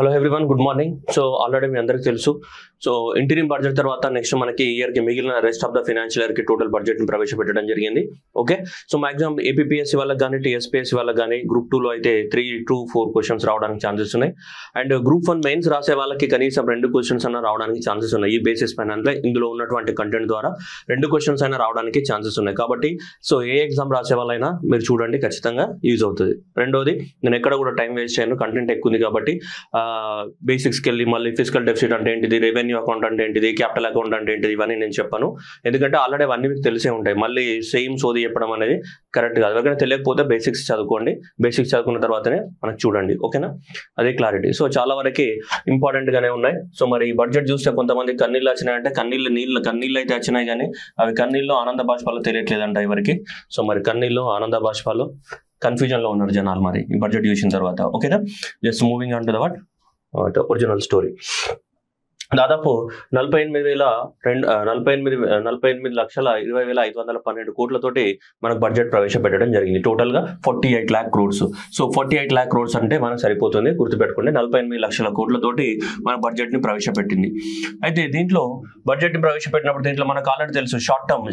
Hello everyone, good morning. So already మీ అందరికీ తెలుసు. సో ఇంటీరియం బడ్జెట్ తర్వాత నెక్స్ట్ మనకి ఇయర్కి మిగిలిన రెస్ట్ ఆఫ్ ద ఫైనాన్షియల్ ఇయర్కి టోటల్ బడ్జెట్ని ప్రవేశపెట్టడం జరిగింది. ఓకే, సో మాక్సిమం ఏపీపీఎస్సీ వాళ్ళకి కానీ టీఎస్పీఎస్సీ వాళ్ళకి కానీ గ్రూప్ 2లో అయితే 3 to 4 క్వశ్చన్స్ రావడానికి ఛాన్సెస్ ఉన్నాయి. అండ్ గ్రూప్ 1 మెయిన్స్ రాసే వాళ్ళకి కనీసం 2 క్వశ్చన్స్ అన్న రావడానికి ఛాన్సెస్ ఉన్నాయి. ఈ బేసిస్ పైన అంటే ఇందులో ఉన్నటువంటి కంటెంట్ ద్వారా 2 క్వశ్చన్స్ అయినా రావడానికి ఛాన్సెస్ ఉన్నాయి. కాబట్టి సో ఏ ఎగ్జామ్ రాసే వాళ్ళైనా మీరు చూడండి, ఖచ్చితంగా యూజ్ అవుతుంది. రెండోది, నేను ఎక్కడ కూడా టైం వేస్ట్ చేయను, కంటెంట్ ఎక్కువ ఉంది కాబట్టి బేసిక్స్కి వెళ్ళి మళ్ళీ ఫిజికల్ డెఫిసిట్ అంటే ఏంటిది, రెవెన్యూ అకౌంట్ అంటే ఏంటిది, క్యాపిటల్ అకౌంట్ అంటే ఏంటిది, ఇవన్నీ నేను చెప్పాను. ఎందుకంటే ఆల్రెడీ అవన్నీ మీకు తెలిసే ఉంటాయి. మళ్ళీ సేమ్ సోది చెప్పడం అనేది కరెక్ట్ కాదు. ఎవరికైనా తెలియకపోతే బేసిక్స్ చదువుకోండి. బేసిక్స్ చదువుకున్న తర్వాతనే మనకు చూడండి, ఓకేనా? అదే క్లారిటీ. సో చాలా వరకు ఇంపార్టెంట్ గానే ఉన్నాయి. సో మరి ఈ బడ్జెట్ చూస్తే కొంతమంది కన్నీళ్ళు వచ్చినాయంటే కన్నీళ్ళు అయితే వచ్చినాయి, కానీ అవి కన్నీళ్ళు ఆనంద బాష్పాలు తెలియట్లేదంట ఎవరికి. సో మరి కన్నీళ్ళు ఆనంద బాష్పాలు కన్ఫ్యూజన్ లో ఉన్నారు జనాలు మరి ఈ బడ్జెట్ చూసిన తర్వాత. ఓకేనా? Just moving on to the original story. దాదాపు 48,20,512 కోట్లతోటి మనకు బడ్జెట్ ప్రవేశపెట్టడం జరిగింది. టోటల్ గా 48 lakh crores. So 48 lakh crores అంటే మనకు సరిపోతుంది, గుర్తుపెట్టుకోండి. 48 లక్షల కోట్లతోటి మన బడ్జెట్ ని ప్రవేశపెట్టింది. అయితే దీంట్లో బడ్జెట్ ని ప్రవేశపెట్టినప్పుడు దీంట్లో మనకు ఆల్రెడీ తెలుసు, short term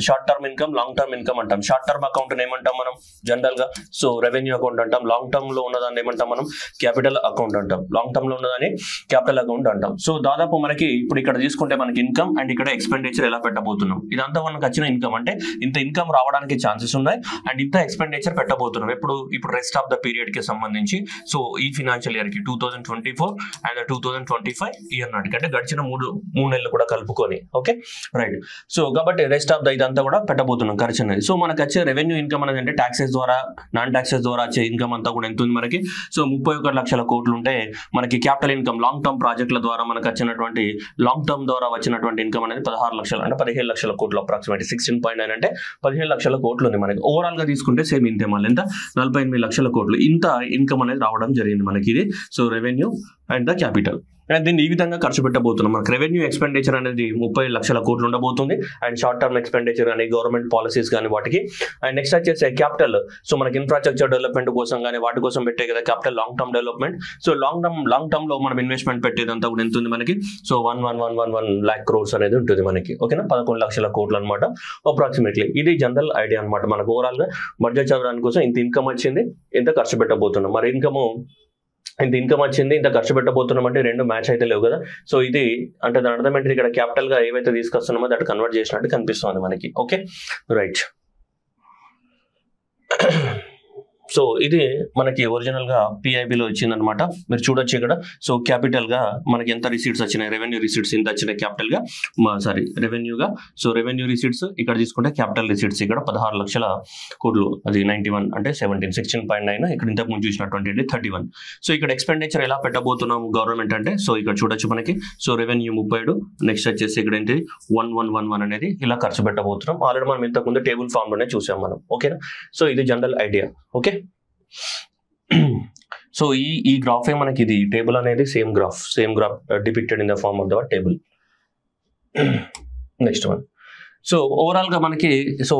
income, long term income అంటాం. షార్ట్ టర్మ్ అకౌంట్ ఏమంటాం మనం జనరల్ గా? సో రెవెన్యూ అకౌంట్ అంటాం. లాంగ్ టర్మ్ లో ఉన్నదాన్ని ఏమంటాం మనం? క్యాపిటల్ అకౌంట్ అంటాం. లాంగ్ టర్మ్ లో ఉన్నదాన్ని క్యాపిటల్ అకౌంట్ అంటాం. సో దాదాపు మనకి ఇప్పుడు ఇక్కడ తీసుకుంటే మనకి ఇన్కమ్ అండ్ ఇక్కడ ఎక్స్పెండిచర్ ఎలా పెట్టబోతున్నాం, ఇదంతా మనకు వచ్చిన ఇన్కమ్. అంటే ఇంత ఇన్కమ్ రావడానికి ఛాన్సెస్ ఉన్నాయి అండ్ ఇంత ఎక్స్పెండిచర్ పెట్టబోతున్నాం. ఇప్పుడు రెస్ట్ ఆఫ్ ద పీరియడ్ కి సంబంధించి. సో ఈ ఫైనాన్షియల్ ఇయర్ కి 2024 అండ్ 2025 ఇయర్ నాటికి, అంటే గడిచిన మూడు నెలలు కూడా కలుపుకొని. Okay, right. సో కాబట్టి రెస్ట్ ఆఫ్ ద ఇదంతా కూడా పెట్టబోతున్నాం ఖర్చు అనేది. సో మనకు వచ్చే రెవెన్యూ ఇన్కమ్ అనేది అంటే ట్యాక్సెస్ ద్వారా, నాన్ ట్యాక్సెస్ ద్వారా వచ్చే ఇన్కమ్ అంతా కూడా ఎంత ఉంది మనకి? సో 31 లక్షల కోట్లు ఉంటే మనకి క్యాపిటల్ ఇన్కమ్ లాంగ్ టర్మ్ ప్రాజెక్టుల ద్వారా మనకు వచ్చినటువంటి లాంగ్ టర్మ్ ద్వారా వచ్చినటువంటి ఇన్కమ్ అనేది 16 లక్షలు, అంటే 15 లక్షల కోట్లు, అప్రాక్సిమేట్ 16.9 అంటే 15 లక్షల కోట్లు ఉంది మనకి. ఓవరాల్ గా తీసుకుంటే సేమ్ ఇంతే, మళ్ళీ ఎంత 48 లక్షల కోట్లు ఇంత ఇన్కమ్ అనేది రావడం జరిగింది మనకి. ఇది so revenue and the capital. And దీన్ని ఈ విధంగా ఖర్చు పెట్టబోతున్నాం. మనకు రెవెన్యూ ఎక్స్పెండిచర్ అనేది 30 లక్షల కోట్లు ఉండబోతుంది. అండ్ షార్ట్ టర్మ్ ఎక్స్పెండిచర్ కానీ గవర్నమెంట్ పాలసీస్ కానీ వాటికి. అండ్ నెక్స్ట్ వచ్చేసి క్యాపిటల్. సో మనకి ఇన్ఫ్రాస్ట్రక్చర్ డెవలప్మెంట్ కోసం కానీ వాటి కోసం పెట్టే కదా capital, long term development. So long term లో మనం ఇన్వెస్ట్మెంట్ పెట్టేదంతా కూడా ఎంత ఉంది మనకి? సో 1 lakh crores అనేది ఉంటుంది మనకి. ఓకేనా? 11 లక్షల కోట్లు అనమాట అప్రాక్సిమేట్లీ. ఇది జనరల్ ఐడియా అనమాట. మనకు ఓవరాల్ గా బడ్జెట్ చదవడానికి కోసం ఇంత ఇన్కమ్ వచ్చింది, ఎంత ఖర్చు పెట్టబోతున్నాం. మరి ఇంత ఇన్కమ్ వచ్చింది, ఇంత ఖర్చు పెట్టబోతున్నాం అంటే రెండు మ్యాచ్ అయితే లేవు కదా. సో ఇది అంటే దాని అర్థం ఏంటి? ఇక్కడ క్యాపిటల్ గా ఏవైతే తీసుకొస్తున్నామో దట్ కన్వర్ట్ చేసినట్టు కనిపిస్తుంది మనకి. Okay, right. సో ఇది మనకి ఒరిజినల్ గా పిఐబిలో వచ్చిందనమాట. మీరు చూడొచ్చు ఇక్కడ. సో క్యాపిటల్ గా మనకి ఎంత రిసీట్స్ వచ్చినాయి, రెవెన్యూ రిసీట్స్ ఎంత వచ్చినాయి క్యాపిటల్ గా, రెవెన్యూగా. సో రెవెన్యూ రిసీట్స్ ఇక్కడ తీసుకుంటే క్యాపిటల్ రిసీట్స్ ఇక్కడ 16 లక్షల కోట్లు, అది 91 అంటే 16.9. ఇక్కడ ఇంతకు ముందు చూసినటువంటి 31. సో ఇక్కడ ఎక్స్పెండిచర్ ఎలా పెట్టబోతున్నాం గవర్నమెంట్ అంటే, సో ఇక్కడ చూడొచ్చు మనకి. సో రెవెన్యూ 37, నెక్స్ట్ వచ్చేసి ఇక్కడ ఏంటి 1111 అనేది ఇలా ఖర్చు పెట్టబోతున్నాం. ఆల్రెడీ మనం ఇంతకుముందు టేబుల్ ఫామ్ లోనే చూసాం మనం. ఓకేనా? సో ఇది జనరల్ ఐడియా. ఓకే, సో ఈ గ్రాఫే మనకి, ఇది టేబుల్ అనేది same graph depicted in the form of the table. Next one. So overall గా మనకి సో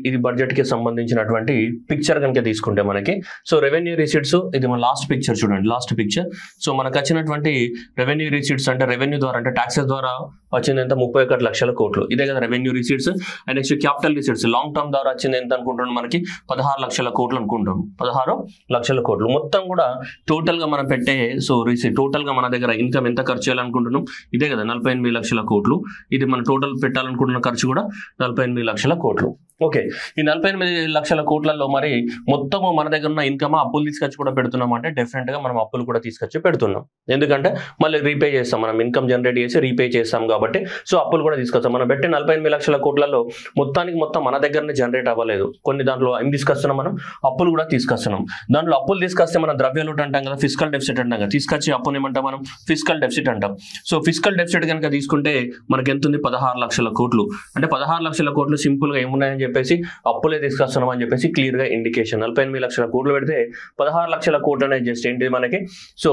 ఇది బడ్జెట్ కి సంబంధించినటువంటి పిక్చర్ కనుక తీసుకుంటే మనకి, సో రెవెన్యూ రిసీట్స్, ఇది మన లాస్ట్ పిక్చర్ చూడండి, లాస్ట్ పిక్చర్. సో మనకు వచ్చినటువంటి రెవెన్యూ రిసీట్స్ అంటే రెవెన్యూ ద్వారా, అంటే ట్యాక్సెస్ ద్వారా వచ్చింది ఎంత? 31 లక్షల కోట్లు. ఇదే కదా revenue receipts. And next capital receipts long term ద్వారా వచ్చింది ఎంత అనుకుంటున్నాం మనకి? 16 లక్షల కోట్లు అనుకుంటాం. 16 లక్షల కోట్లు మొత్తం కూడా టోటల్ గా మనం పెట్టే సో టోటల్ గా మన దగ్గర ఇన్కమ్ ఎంత ఖర్చు చేయాలనుకుంటున్నాం? ఇదే కదా 48 లక్షల కోట్లు. ఇది మన టోటల్ పెట్టాలనుకుంటున్న ఖర్చు కూడా 48 లక్షల కోట్లు. ఓకే, ఈ 48 లక్షల కోట్లలో మరి మొత్తము మన దగ్గర ఉన్న ఇన్కమ్ అప్పులు తీసుకొచ్చి కూడా పెడుతున్నాం అంటే డెఫినెట్ గా మనం అప్పులు కూడా తీసుకొచ్చి పెడుతున్నాం. ఎందుకంటే మళ్ళీ రీపే చేస్తాం, మనం ఇన్కమ్ జనరేట్ చేసి రీపే చేస్తాం కాబట్టి. సో అప్పులు కూడా తీసుకొస్తాం. మనం పెట్టే 48 లక్షల కోట్లలో మొత్తం మన దగ్గరనే జనరేట్ అవ్వలేదు. కొన్ని దాంట్లో ఏం తీసుకొస్తున్నాం మనం? అప్పులు కూడా తీసుకొస్తున్నాం. దాంట్లో అప్పులు తీసుకొస్తే మనం ద్రవ్యలోటు అంటాం కదా, ఫిజికల్ డెఫిసిట్ అంటాం కదా. తీసుకొచ్చి అప్పుని ఏమంటాం మనం? ఫిజికల్ డెఫిసిట్ అంటాం. సో ఫిజికల్ డెఫిసిట్ కనుక తీసుకుంటే మనకి ఎంత ఉంది? 16 లక్షల కోట్లు. అంటే 16 లక్షల కోట్లు సింపుల్ గా ఏమున్నాయని చెప్పేసి అప్పులే తీసుకొస్తున్నాం అని చెప్పేసి క్లియర్ గా ఇండికేషన్. 48 లక్షల కోట్లు పెడితే 16 లక్షల కోట్లు అనేది జస్ట్ ఏంటి మనకి, సో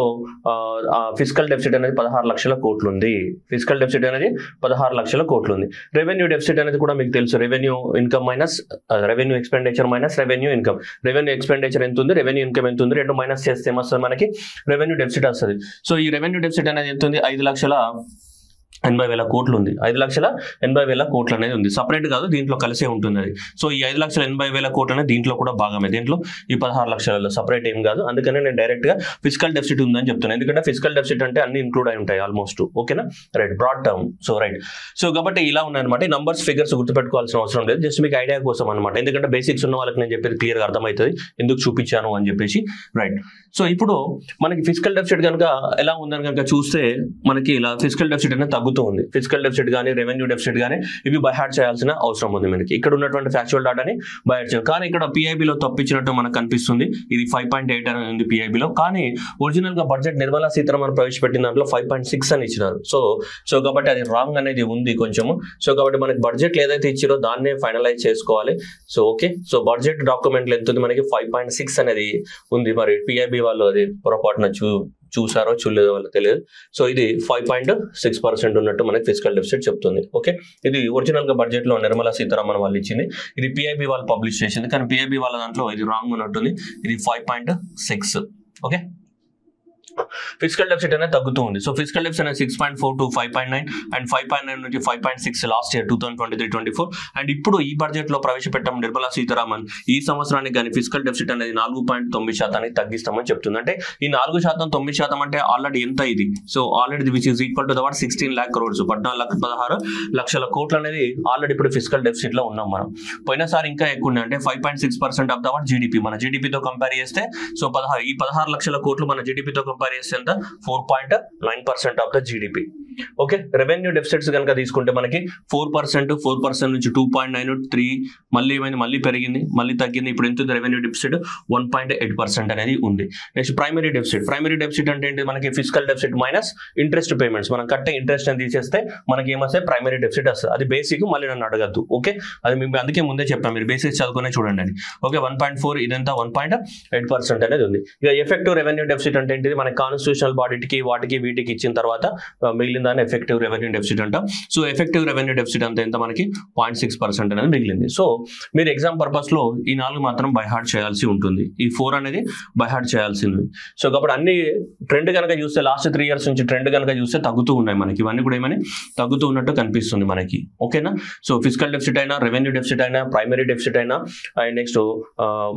ఫిజికల్ డెఫిసిట్ అనేది 16 లక్షల కోట్లు ఉంది. ఫిజికల్ డెఫిసిట్ అనేది 16 లక్షల కోట్లు ఉంది. రెవెన్యూ డెఫిసిట్ అనేది కూడా మీకు తెలుసు, revenue income minus revenue expenditure minus revenue income. Revenue expenditure ఎంత ఉంది, రెవెన్యూ ఇన్కమ్ ఎంత ఉంది, రెండు మైనస్ చేస్తే ఏమొస్తుంది మనకి రెవెన్యూ డెఫిసిట్ వస్తుంది. సో ఈ రెవెన్యూ డెఫిసిట్ అనేది ఎంత ఉంది, 5,80,000 కోట్లు ఉంది. 5,80,000 కోట్లు అనేది ఉంది, సపరేట్ కాదు, దీంట్లో కలిసే ఉంటుంది అది. సో ఈ 5,80,000 కోట్లు అనేది దీంట్లో కూడా భాగమే, దీంట్లో ఈ 16 లక్షలలో సపరేట్ ఏం కాదు. అందుకనే నేను డైరెక్ట్ గా ఫిజికల్ డెఫిసిట్ ఉందని చెప్తున్నాను, ఎందుకంటే ఫిజికల్ డెఫిసిట్ అంటే అన్ని ఇంక్లూడ్ అయి ఉంటాయి ఆల్మోస్ట్. ఓకేనా, right, broad term. So right, so కాబట్టి ఇలా ఉన్నాయన్నమాట. ఈ నంబర్స్ ఫిగర్స్ గుర్తుపెట్టుకోవాల్సిన అవసరం లేదు, జస్ట్ మీకు ఐడియా కోసం అనమాట. ఎందుకంటే బేసిక్స్ ఉన్న వాళ్ళకి నేను చెప్పేది క్లియర్ గా అర్థమవుతుంది ఎందుకు చూపించాను అని చెప్పేసి. రైట్, సో ఇప్పుడు మనకి ఫిజికల్ డెఫిసిట్ కనుక ఎలా ఉందని కనుక చూస్తే మనకి ఇలా ఫిజికల్ డెఫిసిట్ అనేది తగ్గుతూ ఉంది. ఫిజికల్ డెఫిసిట్ కానీ రెవెన్యూ డెఫిసిట్ కానీ ఇవి బై హార్ట్ చేయాల్సిన అవసరం ఉంది మనకి. ఇక్కడ ఉన్నటువంటి ఫ్యాక్చువల్ డాటాని బై హార్ట్ చేయాలి. కానీ ఇక్కడ పిఐబిలో తప్పించినట్టు మనకు కనిపిస్తుంది, ఇది 5.8 అని ఉంది పిఐబిలో. కానీ ఒరిజినల్ గా బడ్జెట్ నిర్మలా సీతారామన్ ప్రవేశపెట్టిన దాంట్లో 5.6 అని ఇచ్చినారు. సో కాబట్టి అది రాంగ్ అనేది ఉంది కొంచెము. సో కాబట్టి మనకి బడ్జెట్ ఏదైతే ఇచ్చారో దాన్నే ఫైనలైజ్ చేసుకోవాలి. సో ఓకే, సో బడ్జెట్ డాక్యుమెంట్లు ఎంత ఉంది మనకి 5.6 అనేది ఉంది. మరి పిఐబి వాళ్ళు అది పొరపాటున చూసారో చూడలేదో వాళ్ళకి తెలియదు. సో ఇది 5.6% ఉన్నట్టు మనకి ఫిజికల్ డెఫిసిట్ చెప్తుంది. ఓకే, ఇది ఒరిజినల్ గా బడ్జెట్ లో నిర్మలా సీతారామన్ వాళ్ళు ఇచ్చింది, ఇది పిఐబి వాళ్ళు పబ్లిష్ చేసింది. కానీ పిఐబి వాళ్ళ దాంట్లో ఇది రాంగ్ ఉన్నట్టుంది, ఇది 5.6. ఓకే, ఫిజికల్ డెఫిసిట్ అనేది తగ్గుతూ ఉంది. సో ఫిజికల్ డెఫిసిట్ అనేది 6.4 to 5.9 అండ్ 5.9 నుంచి 5.6 లాస్ట్ ఇయర్ 2023-24. అండ్ ఇప్పుడు ఈ బడ్జెట్ లో ప్రవేశపెట్టాం నిర్మలా సీతారామన్ ఈ సంవత్సరానికి కానీ ఫిజికల్ డెఫిసిట్ అనేది 4.9% తగ్గిస్తామని చెప్తుంది. అంటే ఈ 4% 9% అంటే ఆల్రెడీ ఎంత ఇది, so already which is equal to the what 16 lakh crores, 14 లక్షల కోట్లు అనేది ఆల్రెడీ ఇప్పుడు ఫిజికల్ డెఫిసిట్ లో ఉన్నాం మనం. పోయినసారి ఇంకా ఎక్కువ ఉన్నాయి, అంటే 5.6% ఆఫ్ ద వాట్ జీడిపి. మన జీడిపితో కంపేర్ చేస్తే సో 16 లక్షల కోట్లు మన జీడిపితో కంపేర్ చేస్తే ఎంత 4.9% of the GDP. Okay, revenue deficits కనుక తీసుకుంటే మనకి 4% నుంచి 2.9, 3 మళ్ళీ పెరిగింది, మళ్ళీ తగ్గింది. ఇప్పుడు ఎంత రెవెన్యూ డెఫిసిట్ 1.8% అనేది ఉంది. నెక్స్ట్ ప్రైమరీ డెఫిసిట్ అంటే ఏంటి మనకి physical deficit minus interest payments. మనం కట్టే ఇంట్రెస్ట్ అని తీసేస్తే మనకి ఏమొస్తే ప్రైమరీ డెఫిసిట్ వస్తుంది. అది బేసిక్, మళ్ళీ నన్ను అడగద్దు. ఓకే, అది మేము అందుకే ముందే చెప్పాను, మీరు బేసిక్స్ చదువుకునే చూడండి అని. ఓకే, 1.4 ఇదంతా 1.8% అనేది ఉంది. ఇక ఎఫెక్టివ్ రెవెన్యూ డెఫిసిట్ అంటే ఏంటిది, మన కాన్స్టిట్యూషనల్ బాడీకి వాటికి వీటికి ఇచ్చిన తర్వాత మిగిలిన దాన్ని ఎఫెక్టివ్ రెవెన్యూ డెఫిసిట్ అంట. సో ఎఫెక్టివ్ రెవెన్యూ డెఫిసిట్ అంతా ఎంత మనకి 0.6% అనేది మిగిలింది. సో మీరు ఎగ్జామ్ పర్పస్ లో ఈ 4 మాత్రం బై హార్ట్ చేయాల్సి ఉంటుంది, ఈ 4 అనేది బై హార్ట్ చేయాల్సింది. సో కాబట్టి అన్ని ట్రెండ్ కనుక చూస్తే లాస్ట్ 3 years నుంచి ట్రెండ్ కనుక చూస్తే తగ్గుతూ ఉన్నాయి మనకి, ఇవన్నీ కూడా ఏమని తగ్గుతూ ఉన్నట్టు కనిపిస్తుంది మనకి. ఓకేనా, సో ఫిజికల్ డెఫిసిట్ అయినా, రెవెన్యూ డెఫిసిట్ అయినా, ప్రైమరీ డెఫిసిట్ అయినా, అండ్ నెక్స్ట్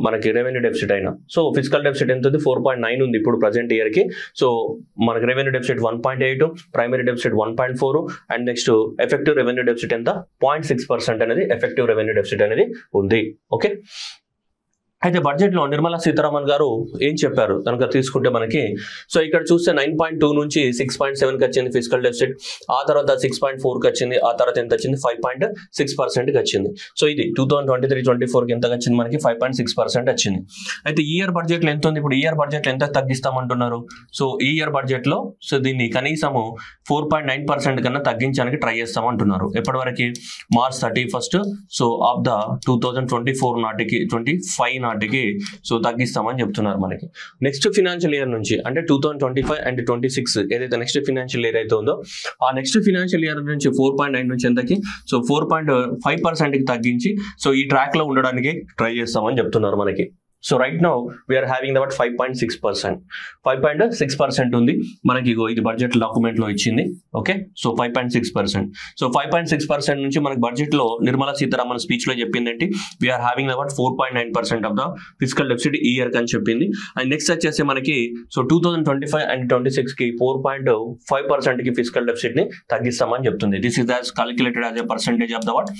మనకి రెవెన్యూ డెఫిసిట్ అయినా. సో ఫిజికల్ డెఫిసిట్ ఎంత ఉంది 4.9 ఉంది ఇప్పుడు ప్రజెంట్ ఇయర్ కి. సో మనకి revenue deficit 1.8, primary deficit 1.4 and next effective revenue deficit ఎంత 0.6% అనేది ఎఫెక్టివ్ రెవెన్యూ డెఫిసిట్ అనేది ఉంది. ఓకే, అయితే బడ్జెట్ లో నిర్మలా సీతారామన్ గారు ఏం చెప్పారు కనుక తీసుకుంటే మనకి, సో ఇక్కడ చూస్తే 9.2 నుంచి 6.7 వచ్చింది ఫిజికల్ డెఫిసిట్, ఆ తర్వాత 6.4 వచ్చింది, ఆ తర్వాత ఎంత వచ్చింది 5.6% వచ్చింది. సో ఇది 2023-24 ఎంత వచ్చింది మనకి 5.6% వచ్చింది. అయితే ఈ ఇయర్ బడ్జెట్ లో ఎంత ఉంది, ఇప్పుడు ఈ ఇయర్ బడ్జెట్ లో ఎంత తగ్గిస్తామంటున్నారు. సో ఈ ఇయర్ బడ్జెట్ లో సో దీన్ని కనీసము 4.9% కన్నా తగ్గించడానికి ట్రై చేస్తామంటున్నారు. ఎప్పటివరకు March 31st so of the 2024 నాటికి 25 నాటికి సో తగ్గిస్తామని చెప్తున్నారు మనకి. నెక్స్ట్ ఫినాన్షియల్ ఇయర్ నుంచి అంటే 2025 అండ్ 26 ఏదైతే నెక్స్ట్ ఫినాన్షియల్ ఇయర్ అయితే ఉందో ఆ నెక్స్ట్ ఫినాన్షియల్ ఇయర్ నుంచి 4.9 నుంచి ఎంతకి సో 4.5% కి తగ్గించి సో ఈ ట్రాక్ లో ఉండడానికి ట్రై చేస్తామని చెప్తున్నారు మనకి. So right now we're having that 5.6% ఉంది మనకి, ఇది బడ్జెట్ డాక్యుమెంట్ లో ఇచ్చింది. Okay, so 5.6%. సో 5.6% నుంచి మనకి బడ్జెట్ లో నిర్మలా సీతారామన్ స్పీచ్ లో చెప్పింది ఏంటి, we're having that 4.9% of the physical deficit ఈ ఇయర్ అని చెప్పింది. అండ్ నెక్స్ట్ వచ్చేసి మనకి సో 2025 అండ్ 26 కి 4.5% కి ఫిజికల్ డెఫిసిట్ ని తగ్గిస్తామని చెప్తుంది. This is as calculated as a percentage of the what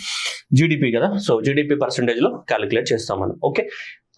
GDP కదా. సో జీడిపి పర్సెంటేజ్ లో క్యాలిక్యులేట్ చేస్తాం మనం. ఓకే,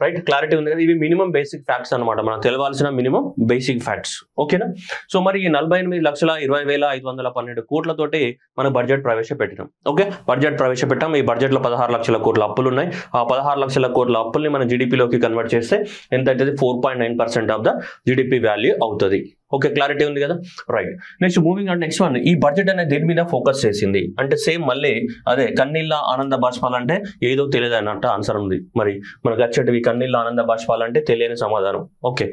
రైట్, క్లారిటీ ఉంది కదా. ఇవి మినిమం బేసిక్ ఫ్యాక్ట్స్ అనమాట, మనం తెలవాల్సిన మినిమం బేసిక్ ఫ్యాక్ట్స్. ఓకేనా, సో మరి 48,20,512 కోట్లతోటి మనం బడ్జెట్ ప్రవేశపెట్టినాం. ఓకే, బడ్జెట్ ప్రవేశపెట్టాం. ఈ బడ్జెట్ లో 16 లక్షల కోట్ల అప్పులు ఉన్నాయి. ఆ 16 లక్షల కోట్ల అప్పుల్ని మనం జీడిపిలోకి కన్వర్ట్ చేస్తే ఎంత అవుతుంది 4.9% ఆఫ్ ద జీడిపి వాల్యూ అవుతుంది. ఓకే, క్లారిటీ ఉంది కదా, right. Next moving on next one, ఈ బడ్జెట్ అనేది దేని మీద ఫోకస్ చేసింది అంటే సేమ్ మళ్ళీ అదే కన్నీళ్ళ ఆనంద బాష్పాలు అంటే ఏదో తెలియదు అన్నట్టు ఆన్సర్ ఉంది. మరి మనకు వచ్చేటివి కన్నీళ్ళ ఆనంద బాష్పాలు అంటే తెలియని సమాధానం. ఓకే,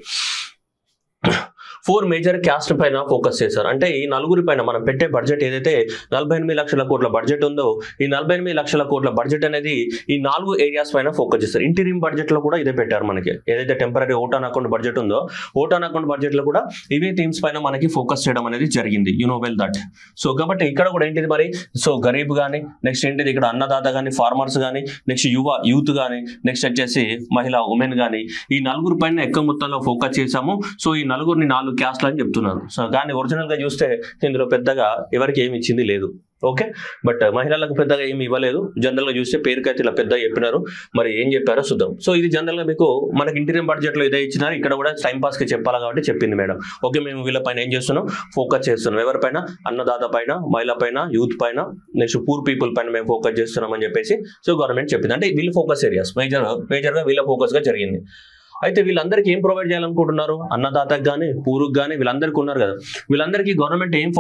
4 మేజర్ క్యాస్ట్ పైన ఫోకస్ చేశారు. అంటే ఈ నలుగురి పైన మనం పెట్టే బడ్జెట్ ఏదైతే 48 లక్షల కోట్ల బడ్జెట్ ఉందో, ఈ 48 లక్షల కోట్ల బడ్జెట్ అనేది ఈ 4 ఏరియాస్ పైన ఫోకస్ చేస్తారు. ఇంటీరియం బడ్జెట్ లో కూడా ఇదే పెట్టారు మనకి. ఏదైతే temporary vote on account budget ఉందో, ఓట్ ఆన్ అకౌంట్ బడ్జెట్ లో కూడా ఇవే థీమ్స్ పైన మనకి ఫోకస్ చేయడం అనేది జరిగింది. You know well that. So కాబట్టి ఇక్కడ కూడా ఏంటిది మరి, సో గరీబ్ కానీ, నెక్స్ట్ ఏంటిది ఇక్కడ అన్నదాత కానీ, ఫార్మర్స్ కానీ, నెక్స్ట్ యూత్ కానీ, నెక్స్ట్ వచ్చేసి మహిళా ఉమెన్ కానీ, ఈ నలుగురు పైన ఎక్కువ మొత్తంలో ఫోకస్ చేశాము. సో ఈ నలుగురిని 4 క్యాస్ట్లు అని చెప్తున్నారు. సో కానీ ఒరిజినల్ గా చూస్తే ఇందులో పెద్దగా ఎవరికి ఏమి ఇచ్చింది లేదు. ఓకే, బట్ మహిళలకు పెద్దగా ఏమి ఇవ్వలేదు. జనరల్ గా చూస్తే పేరుకైతే ఇలా పెద్దగా చెప్పినారు, మరి ఏం చెప్పారో చూద్దాం. సో ఇది జనరల్ గా మీకు మనకి ఇంటీరియం బడ్జెట్ లో ఇదే ఇచ్చినారు, ఇక్కడ కూడా టైం పాస్ కి చెప్పాలి కాబట్టి చెప్పింది మేడం. ఓకే, మేము వీళ్ళ పైన ఏం చేస్తున్నాం, ఫోకస్ చేస్తున్నాం. ఎవరిపైన, అన్నదాత పైన, మహిళ పైన, యూత్ పైన, నెక్స్ట్ పూర్ పీపుల్ పైన మేము ఫోకస్ చేస్తున్నాం అని చెప్పేసి సో గవర్నమెంట్ చెప్పింది. అంటే వీళ్ళు ఫోకస్ ఏరియాస్ మేజర్ గా వీళ్ళ ఫోకస్ గా జరిగింది. అయితే వీళ్ళందరికీ ఏం ప్రొవైడ్ చేయాలనుకుంటున్నారు, అన్నదాతకు కానీ, పూరుకు కానీ, వీళ్ళందరికీ ఉన్నారు కదా, వీళ్ళందరికీ గవర్నమెంట్ ఏం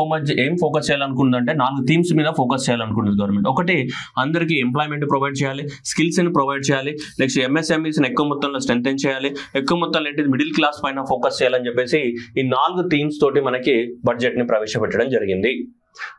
ఫోకస్ చేయాలనుకుంటుందంటే 4 థీమ్స్ మీద ఫోకస్ చేయాలనుకుంటుంది గవర్నమెంట్. ఒకటి, అందరికీ ఎంప్లాయ్మెంట్ ప్రొవైడ్ చేయాలి, స్కిల్స్ ని ప్రొవైడ్ చేయాలి, నెక్స్ట్ ఎంఎస్ఎంఈస్ ఎక్కువ మొత్తంలో స్ట్రెంథెన్ చేయాలి, ఎక్కువ మొత్తంలో ఏంటి మిడిల్ క్లాస్ పైన ఫోకస్ చేయాలని చెప్పేసి ఈ 4 థీమ్స్ తోటి మనకి బడ్జెట్ ని ప్రవేశపెట్టడం జరిగింది.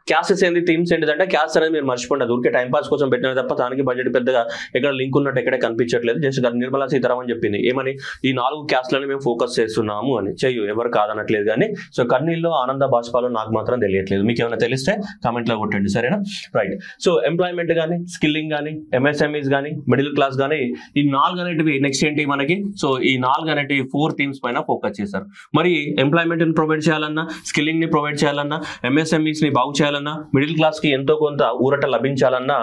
క్యాసెస్ ఏంది, థీమ్స్ ఏంటిదంటే క్యాస్ట్ అనేది మీరు మర్చిపోండి, ఊరికే టైం పాస్ కోసం పెట్టిన తప్ప దానికి బడ్జెట్ పెద్దగా ఎక్కడ లింక్ ఉన్నట్టు ఎక్కడే కనిపించట్లేదు. జస్ట్ నిర్మలా సీతారామన్ చెప్పింది ఏమని, ఈ 4 క్యాస్ట్లని మేము ఫోకస్ చేస్తున్నాము అని. చెయ్యు, ఎవరు కాదనట్లేదు. కానీ సో కన్నీళ్ళు ఆనంద బాష్పాలు నాకు మాత్రం తెలియట్లేదు. మీకు ఏమైనా తెలిస్తే కామెంట్లో కొట్టండి, సరేనా, రైట్. సో ఎంప్లాయ్మెంట్ కానీ, స్కిల్లింగ్ కానీ, ఎంఎస్ఎంఈస్ కానీ, మిడిల్ క్లాస్ కానీ, ఈ 4 అనేటివి నెక్స్ట్ ఏంటి మనకి, సో ఈ 4 అనేటివి 4 థీమ్స్ పైన ఫోకస్ చేశారు. మరి ఎంప్లాయ్మెంట్ ని ప్రొవైడ్ చేయాలన్నా, స్కిల్లింగ్ ని ప్రొవైడ్ చేయాలన్నా, ఎంఎస్ఎంఈస్ ని బాగు చేయాలన్నా, మిడిల్ క్లాస్ కి ఎంతో కొంత ఊరట లభించాలన్నా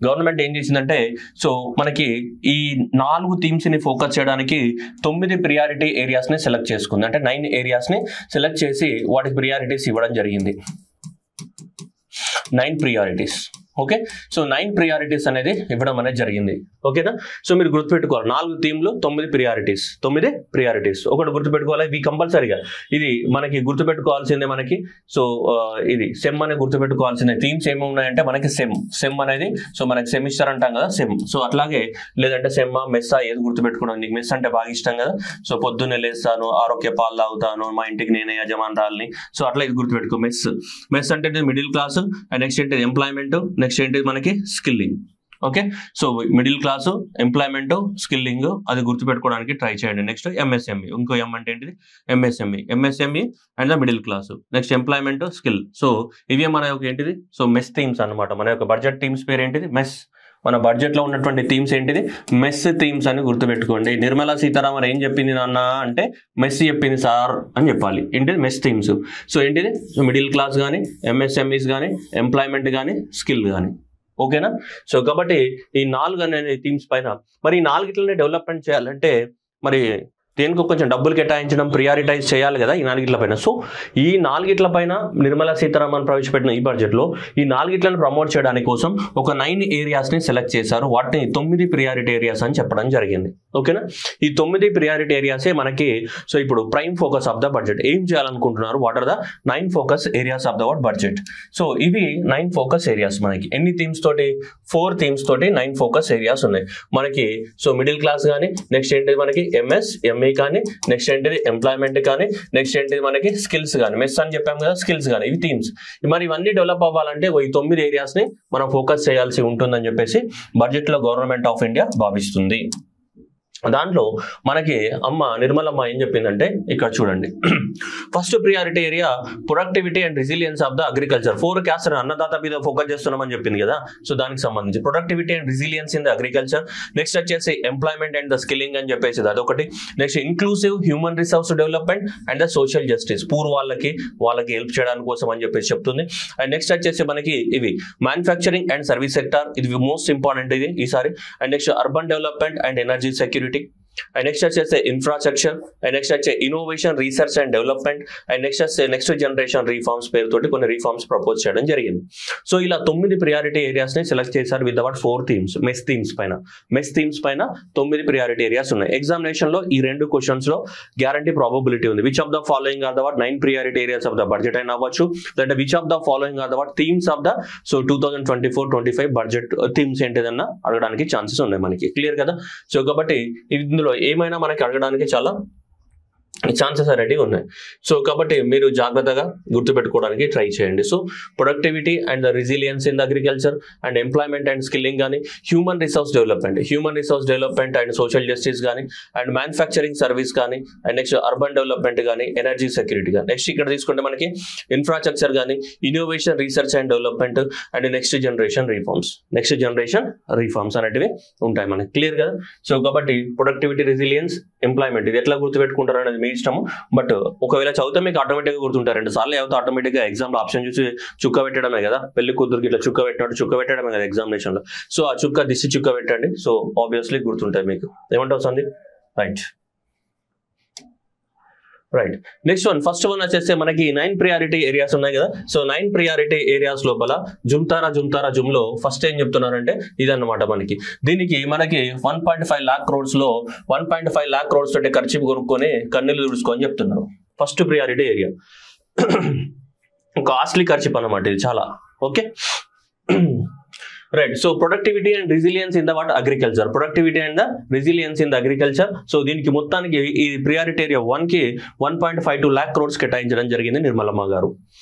గవర్నమెంట్ ఏం చేసిందంటే, సో మనకి ఈ 4 థీమ్స్ ని ఫోకస్ చేయడానికి 9 ప్రియారిటీ ఏరియాస్ ని సెలెక్ట్ చేసుకుంది. అంటే 9 ఏరియాస్ ని సెలెక్ట్ చేసి వాటికి ప్రియారిటీస్ ఇవ్వడం జరిగింది. 9 ప్రియారిటీస్. ఓకే, సో 9 ప్రియారిటీస్ అనేది ఇవ్వడం అనేది జరిగింది. ఓకేనా, సో మీరు గుర్తుపెట్టుకోవాలి, 4 థీమ్లు 9 ప్రియారిటీస్. ఒకటి గుర్తుపెట్టుకోవాలి, ఇవి కంపల్సరీగా ఇది మనకి గుర్తుపెట్టుకోవాల్సిందే. మనకి సో ఇది సెమ్ అనేది గుర్తుపెట్టుకోవాల్సిందే. థీమ్స్ ఏమి ఉన్నాయంటే మనకి సెమ్ అనేది, సో మనకి సెమిస్టర్ అంటాం కదా, సెమ్. సో అట్లాగే లేదంటే సెమ్మా మెస్సా ఏది గుర్తుపెట్టుకున్నాను, నీకు మెస్ అంటే బాగా ఇష్టం కదా, సో పొద్దున్నే లేస్తాను, ఆరోగ్య పాలు తాగుతాను, మా ఇంటికి నేనే యజమానురాలిని, సో అట్లా ఇది గుర్తుపెట్టుకో. మెస్ అంటే మిడిల్ క్లాస్, నెక్స్ట్ ఏంటి ఎంప్లాయ్మెంట్, నెక్స్ట్ ఏంటి మనకి skilling. Okay, so middle class, employment, skilling అది గుర్తుపెట్టుకోవడానికి ట్రై చేయండి. నెక్స్ట్ ఎంఎస్ఎంఈ, ఇంకో ఎం అంటే ఏంటిది, MSME and the middle class, next employment, skill. So ఇవే మన యొక్క ఏంటిది, సో మెస్ థీమ్స్ అనమాట. మన యొక్క బడ్జెట్ థీమ్స్ పేరు ఏంటిది, మెస్. మన బడ్జెట్ లో ఉన్నటువంటి థీమ్స్ ఏంటిది, మెస్ థీమ్స్ అని గుర్తుపెట్టుకోండి. నిర్మలా సీతారామన్ ఏం చెప్పింది నాన్న అంటే మెస్ చెప్పింది సార్ అని చెప్పాలి. ఏంటిది, మెస్ థీమ్స్. సో ఏంటిది, మిడిల్ క్లాస్ కానీ, ఎంఎస్ఎంఈస్ కానీ, ఎంప్లాయ్మెంట్ కానీ, స్కిల్ కానీ. ఓకేనా, సో కాబట్టి ఈ 4 అనే థీమ్స్ పైన మరి ఈ 4 డెవలప్మెంట్ చేయాలంటే మరి దేనికి కొంచెం డబ్బులు కేటాయించడం, ప్రియారిటైజ్ చేయాలి కదా ఈ 4 పైన. సో ఈ 4 పైన నిర్మలా సీతారామన్ ప్రవేశపెట్టిన ఈ బడ్జెట్లో ఈ 4 ప్రమోట్ చేయడానికి కోసం ఒక 9 ఏరియాస్ ని సెలెక్ట్ చేశారు. వాటిని 9 ప్రియారిటీ ఏరియాస్ అని చెప్పడం జరిగింది. ఓకేనా, ఈ 9 ప్రియారిటీ ఏరియాసే మనకి సో ఇప్పుడు prime focus of the budget. ఏం చేయాలనుకుంటున్నారు, what are the 9 focus areas of the budget. So ఇవి 9 ఫోకస్ ఏరియాస్. మనకి ఎన్ని థీమ్స్ తోటి, 4 థీమ్స్ తోటి 9 ఫోకస్ ఏరియాస్ ఉన్నాయి మనకి. సో మిడిల్ క్లాస్ కానీ, నెక్స్ట్ ఏంటిది మనకి ఎంఎస్ఎంఈ కానీ, నెక్స్ట్ ఏంటిది ఎంప్లాయ్మెంట్ కానీ, నెక్స్ట్ ఏంటిది మనకి స్కిల్స్ కానీ, మెస్ అని చెప్పాం కదా, స్కిల్స్ కానీ, ఇవి థీమ్స్. మరి ఇవన్నీ డెవలప్ అవ్వాలంటే ఈ 9 ఏరియాస్ ని మనం ఫోకస్ చేయాల్సి ఉంటుందని చెప్పేసి బడ్జెట్ లో గవర్నమెంట్ ఆఫ్ ఇండియా భావిస్తుంది. దాంట్లో మనకి నిర్మలమ్మ ఏం చెప్పిందంటే ఇక్కడ చూడండి, first priority area productivity and resilience of the agriculture. 4 caste అన్నదాత మీద ఫోకస్ చేస్తున్నామని చెప్పింది కదా, సో దానికి సంబంధించి productivity and resilience in the agriculture. Next వచ్చేసి ఎంప్లాయ్మెంట్ అండ్ ద స్కిల్లింగ్ అని చెప్పేసి అదొకటి. Next inclusive human resource development and the social justice, poor వాళ్ళకి హెల్ప్ చేయడానికి కోసం అని చెప్పేసి చెప్తుంది. అండ్ నెక్స్ట్ వచ్చేసి మనకి ఇవి మ్యానుఫ్యాక్చరింగ్ అండ్ సర్వీస్ సెక్టర్, ఇది మోస్ట్ ఇంపార్టెంట్ ఇది ఈసారి. And next urban development and energy security. And next వచ్చేసి ఇన్ఫ్రాస్ట్రక్చర్, అండ్ నెక్స్ట్ వచ్చే innovation, research and development, and next వచ్చే నెక్స్ట్ జనరేషన్ రీఫార్మ్స్ పేరుతోటి కొన్ని రీఫార్మ్స్ ప్రపోజ్ చేయడం జరిగింది. సో ఇలా 9 ప్రియారిటీ ఏరియాస్ ని సెలెక్ట్ చేశారు with about 4 themes. Mess themes పైన 9 ప్రియారిటీ ఏరియాస్ ఉన్నాయి. ఎగ్జామినేషన్ లో ఈ 2 క్వశ్చన్స్ లో గ్యారంటీ ప్రాబబిలిటీ ఉంది. Which of the following are the 9 priority areas of the budget అయినా అవ్వచ్చు, అంటే which of the following are the themes of the 2024-25 budget themes ఏంటిదన్నా అడగడానికి ఛాన్సెస్ ఉన్నాయి మనకి. క్లియర్ కదా? సో కాబట్టి ఇందులో ఏమైనా మనకి అడగడానికి చాలా ఛాన్సెస్ అనేవి ఉన్నాయి. సో కాబట్టి మీరు జాగ్రత్తగా గుర్తుపెట్టుకోవడానికి ట్రై చేయండి. So productivity and the resilience in the agriculture, and employment and skilling కానీ, human resource development and social justice కానీ, అండ్ మ్యానుఫ్యాక్చరింగ్ సర్వీస్ కానీ, అండ్ నెక్స్ట్ అర్బన్ డెవలప్మెంట్ కానీ, ఎనర్జీ సెక్యూరిటీ కానీ. నెక్స్ట్ ఇక్కడ తీసుకుంటే మనకి ఇన్ఫ్రాస్ట్రక్చర్ కానీ, innovation, research and development, and next generation reforms అనేటివి ఉంటాయి మనకి. క్లియర్ కదా? సో కాబట్టి ప్రొడక్టివిటీ, రెసిలియన్స్, ఎంప్లాయ్మెంట్ ఇది ఎట్లా గుర్తుపెట్టుకుంటారు అనేది మీ ఇష్టము. బట్ ఒకవేళ చదివితే మీకు ఆటోమేటిక్గా గుర్తుంటారు. 2 సార్లు చదివితే ఆటోమేటిక్గా ఎగ్జామ్ లో ఆప్షన్ చూసి చుక్క పెట్టడమే కదా. పెళ్లి కూతురికి ఇట్లా చుక్క పెట్టడమే కదా ఎగ్జామినేషన్ లో. సో ఆ దిష్టి చుక్క పెట్టండి. సో ఆబ్వియస్లీ గుర్తుంటాయి మీకు. ఏమంటావు Sandeep? Right. Next one, first one వచ్చేస్తే మనకి 9 ప్రియారిటీ ఏరియాస్ ఉన్నాయి కదా. సో 9 ప్రియారిటీ ఏరియాస్ లోపల జుమ్ లో ఫస్ట్ ఏం చెప్తున్నారంటే ఇదన్నమాట. దీనికి మనకి 1.5 lakh crores లో 1.5 lakh crores తోటి ఖర్చు కొనుక్కొని కన్నీళ్ళు తుడుచుకొని చెప్తున్నారు. ఫస్ట్ ప్రియారిటీ ఏరియా కాస్ట్లీ ఖర్చు అన్నమాట ఇది చాలా. Okay right. So productivity and resilience in the agriculture. So దీనికి మొత్తానికి ఈ ప్రియారిటీ ఏరియా 1 కి 1.52 lakh crores కేటాయించడం జరిగింది నిర్మలమ్మ గారు.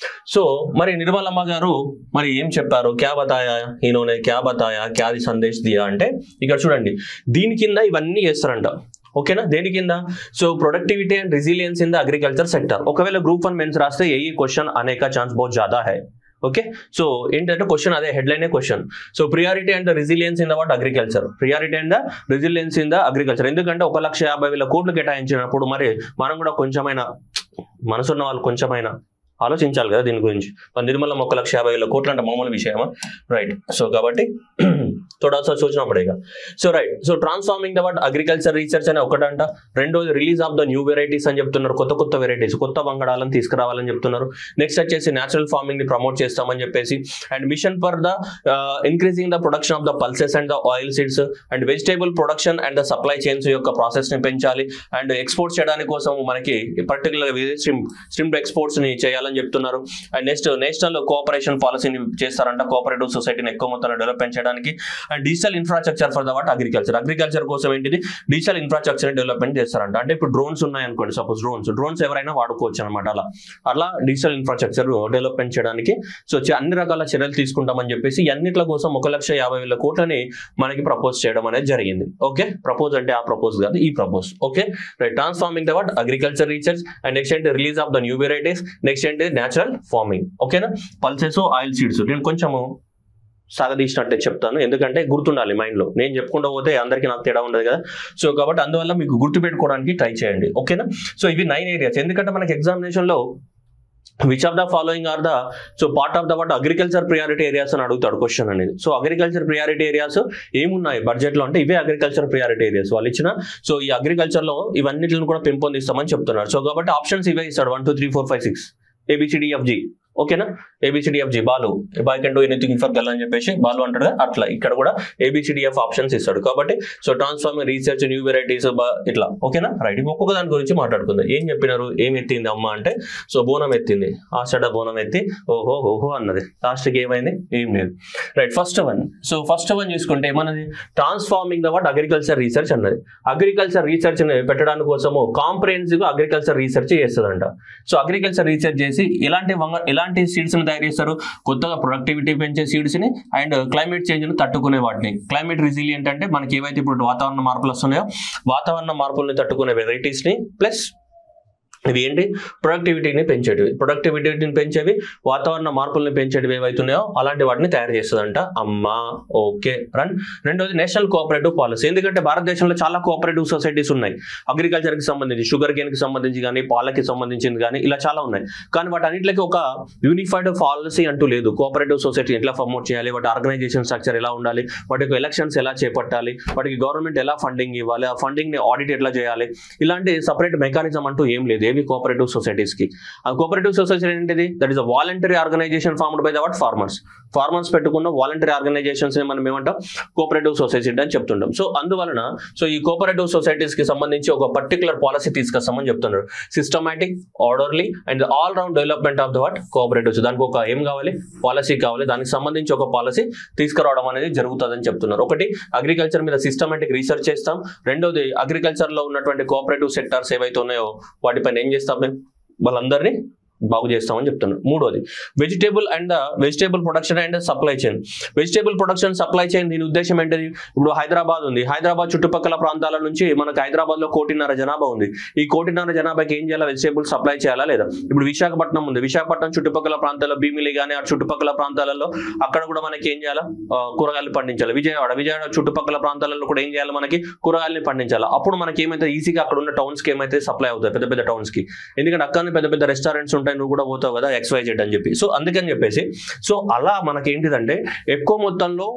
సో మరి నిర్మలమ్మ గారు మరి ఏం చెప్పారు? క్యా బతాయా క్యా సందేశ్ దియా అంటే ఇక్కడ చూడండి, దీని కింద ఇవన్నీ చేస్తారంట. ఓకేనా? దేని కింద? So productivity and resilience in the agriculture sector. ఒకవేళ గ్రూప్ 1 మెయిన్స్ రాస్తే ఏ క్వశ్చన్ అనే కా ఛాన్స్ बहुत ज्यादा है. ఓకే, సో ఏంటంటే క్వశ్చన్ అదే, headline question. So priority and resilience in the agriculture, ఎందుకంటే 1,50,000 కోట్లు కేటాయించినప్పుడు మరి మనం కూడా కొంచెమైనా మనసున్న వాళ్ళు కొంచెమైనా ఆలోచించాలి కదా దీని గురించి. నిర్మలం 1,50,000 కోట్లు అంటే మామూలు విషయమా? రైట్. సో కాబట్టి థోడాసా సోచనా పడేగా. So right. So transforming the agriculture research అనే ఒకటంట. రెండోది release of the new varieties అని చెప్తున్నారు. కొత్త వెరైటీస్, కొత్త వంగడాలను తీసుకురావాలని చెప్తున్నారు. నెక్స్ట్ వచ్చేసి న్యాచురల్ ఫార్మింగ్ ని ప్రమోట్ చేస్తామని చెప్పేసి, and mission for the increasing the production of the pulses and the oil seeds, and vegetable production and the supply chains యొక్క ప్రాసెస్ ని పెంచాలి, అండ్ ఎక్స్పోర్ట్స్ చేయడానికి కోసం మనకి పర్టికులర్ స్ట్రీమ్ ఎక్స్పోర్ట్స్ ని చేయాలి అని చెప్తున్నారు. అండ్ నెక్స్ట్ నేషనల్ కోఆపరేషన్ పాలసీని చేస్తారంట, కోఆపరేటివ్ సొసైటీని ఎక్కువ మొత్తంలో డెవలప్మెంట్ చేయడానికి. And digital infrastructure for the agriculture కోసం ఏంటిది డిజిటల్ ఇన్ఫ్రాస్ట్రక్చర్ డెవలప్మెంట్ చేస్తారంట. అంటే ఇప్పుడు డ్రోన్స్ ఉన్నాయి అనుకోండి, సపోజ్ డ్రోన్స్ ఎవరైనా వాడుకోవచ్చు అనమాట. అలా డిజిటల్ ఇన్ఫ్రాస్ట్రక్చర్ డెవలప్మెంట్ చేయడానికి సో అన్ని రకాల చర్యలు తీసుకుంటామని చెప్పేసి అన్నిట్ల కోసం 1,50,000 కోట్లని మనకి ప్రపోజ్ చేయడం అనేది జరిగింది. ఓకే, ప్రపోజ్ అంటే ఆ ప్రపోజ్ కాదు, ఈ propose. Okay right. Transforming the agriculture research, and next అంటే release of the new varieties, next అంటే న్యాచురల్ ఫార్మింగ్. ఓకేనా? పల్సెస్, ఆయిల్ సీడ్స్ నేను కొంచెము సాగదీసినట్టే చెప్తాను, ఎందుకంటే గుర్తుండాలి మైండ్ లో. నేను చెప్పుకుంటూ పోతే అందరికీ నాకు తేడా ఉండదు కదా. సో కాబట్టి అందువల్ల మీకు గుర్తు పెట్టుకోవడానికి ట్రై చేయండి. ఓకేనా? సో ఇవి 9 ఏరియాస్. ఎందుకంటే మనకి ఎగ్జామినేషన్ లో which of the following are the part of the agriculture priority areas అని అడుగుతాడు క్వశ్చన్ అనేది. సో అగ్రికల్చర్ ప్రియారిటీ ఏరియాస్ ఏమున్నాయి బడ్జెట్ లో అంటే ఇవే అగ్రికల్చర్ ప్రియారిటీ ఏరియాస్ వాళ్ళు ఇచ్చిన. సో ఈ అగ్రికల్చర్ లో ఇవన్నిటిని కూడా పెంపొందిస్తామని చెప్తున్నారు. సో కాబట్టి ఆప్షన్స్ ఇవే ఇస్తాడు, 1 2 3 4 5 6 ABCDFG. ఓకేనా? ABCDFG Balu boy can do anything for girl అని చెప్పేసి బాలు అంటాడు. అట్లా ఇక్కడ కూడా ABCDF ఆప్షన్స్ ఇస్తాడు. కాబట్టి so transforming research, new varieties ఇట్లా. ఓకేనా? రైట్. ఒక్కొక్క దాని గురించి మాట్లాడుకుందాం. ఏం చెప్పినారు? ఏం ఎత్తింది అమ్మ అంటే సో బోనం ఎత్తింది. ఆషాఢ బోనం ఎత్తి ఓహో అన్నది. లాస్ట్కి ఏమైంది? ఏం లేదు. రైట్. ఫస్ట్ వన్ చూసుకుంటే ఏమన్నది? ట్రాన్స్ఫార్మింగ్ ద అగ్రికల్చర్ రీసెర్చ్ అన్నది. అగ్రికల్చర్ రీసెర్చ్ పెట్టడానికి కోసము కాంప్రహెన్సివ్ అగ్రికల్చర్ రీసెర్చ్ చేస్తుందంట. సో అగ్రికల్చర్ రీసెర్చ్ చేసి ఎలాంటి సీడ్స్ ని తయారు చేస్తారు? కొత్తగా ప్రొడక్టివిటీ పెంచే సీడ్స్ ని అండ్ క్లైమేట్ చేంజ్ ని తట్టుకునే వాటిని. క్లైమేట్ రెసిలియంట్ అంటే మనకి ఏవైతే ఇప్పుడు వాతావరణ మార్పులు వస్తున్నాయో వాతావరణ మార్పుల్ని తట్టుకునే వెరైటీస్ ని ప్లస్ ఇవి ఏంటి? ప్రొడక్టివిటీని పెంచేటివి. ప్రొడక్టివిటీని పెంచేవి, వాతావరణ మార్పుల్ని పెంచేటివి ఏవైతున్నాయో అలాంటి వాటిని తయారు చేస్తుందంట. అమ్మా ఓకే రన్. రెండోది నేషనల్ కోఆపరేటివ్ పాలసీ. ఎందుకంటే భారతదేశంలో చాలా కోఆపరేటివ్ సొసైటీస్ ఉన్నాయి. అగ్రికల్చర్కి సంబంధించి, షుగర్ కేన్కి సంబంధించి కానీ, పాలకి సంబంధించింది కానీ, ఇలా చాలా ఉన్నాయి. కానీ వాటన్నిటికి ఒక యూనిఫైడ్ పాలసీ అంటూ లేదు. కోఆపరేటివ్ సొసైటీ ఎట్లా ప్రమోట్ చేయాలి, వాటి ఆర్గనైజేషన్ స్ట్రక్చర్ ఎలా ఉండాలి, వాటికి ఎలక్షన్స్ ఎలా చేపట్టాలి, వాటికి గవర్నమెంట్ ఎలా ఫండింగ్ ఇవ్వాలి, ఆ ఫండింగ్ని ఆడిట్ ఎట్లా చేయాలి, ఇలాంటి సపరేట్ మెకానిజం అంటూ ఏం లేదు కోఆపరేటివ్ సొసైటీస్ కి. ఆ కోఆపరేటివ్ సొసైటీ ఏంటిది? That is a voluntary organisation formed by the farmers పెట్టుకున్న వాలంటరీ ఆర్గనైజేషన్స్ మనం ఏమంటాం? కోఆపరేటివ్ సొసైటీ అని చెప్తుంటాం. సో అందువలన ఈ కోఆపరేటివ్ సొసైటీస్ కి సంబంధించి ఒక పర్టికులర్ పాలసీ తీసుకొస్తామని చెప్తున్నారు. Systematic, orderly and all round development of the cooperatives. దానికి ఒక ఏం కావాలి? పాలసీ కావాలి. దానికి సంబంధించి ఒక పాలసీ తీసుకురావడం అనేది జరుగుతుందని చెప్తున్నారు. ఒకటి, అగ్రికల్చర్ మీద సిస్టమాటిక్ రీసెర్చ్ చేస్తాం. రెండోది, అగ్రికల్చర్ లో ఉన్నటువంటి కోఆపరేటివ్ సెక్టార్స్ ఏవైతే ఉన్నాయో వాటిపైన ఏం చేస్తాం? వాళ్ళందరినీ బాగు చేస్తామని చెప్తున్నారు. మూడోది, vegetable production and supply chain. Vegetable production, supply chain, దీని ఉద్దేశం ఏంటిది? ఇప్పుడు హైదరాబాద్ ఉంది. హైదరాబాద్ చుట్టుపక్కల ప్రాంతాల నుంచి మనకు హైదరాబాద్ లో 1.5 జనాభా ఉంది. ఈ 1.5 జనాభాకి ఏం చేయాలి? వెజిటేబుల్ సప్లై చేయాలా లేదా? ఇప్పుడు విశాఖపట్నం ఉంది. విశాఖపట్నం చుట్టుపక్కల ప్రాంతాల్లో భీమిలి కానీ, ఆ చుట్టుపక్కల ప్రాంతాలలో అక్కడ కూడా మనకి ఏం చేయాలా? కూరగాయలు పండించాలి. విజయవాడ చుట్టుపక్కల ప్రాంతాలలో కూడా ఏం చేయాలి? మనకి కూరగాయలని పండించాలి. అప్పుడు మనకి ఏమైతే ఈజీగా అక్కడ ఉన్న టౌన్స్ కి ఏమైతే సప్లై అవుతాయి, పెద్ద పెద్ద టౌన్స్ కి. ఎందుకంటే అక్కడ పెద్ద పెద్ద రెస్టారెంట్స్ ఉంటాయి, నువ్వు కూడా పోతావు కదా XYZ అని చెప్పి. సో అందుకని చెప్పేసి అలా మనకి ఏంటిదంటే ఎక్కువ మొత్తంలో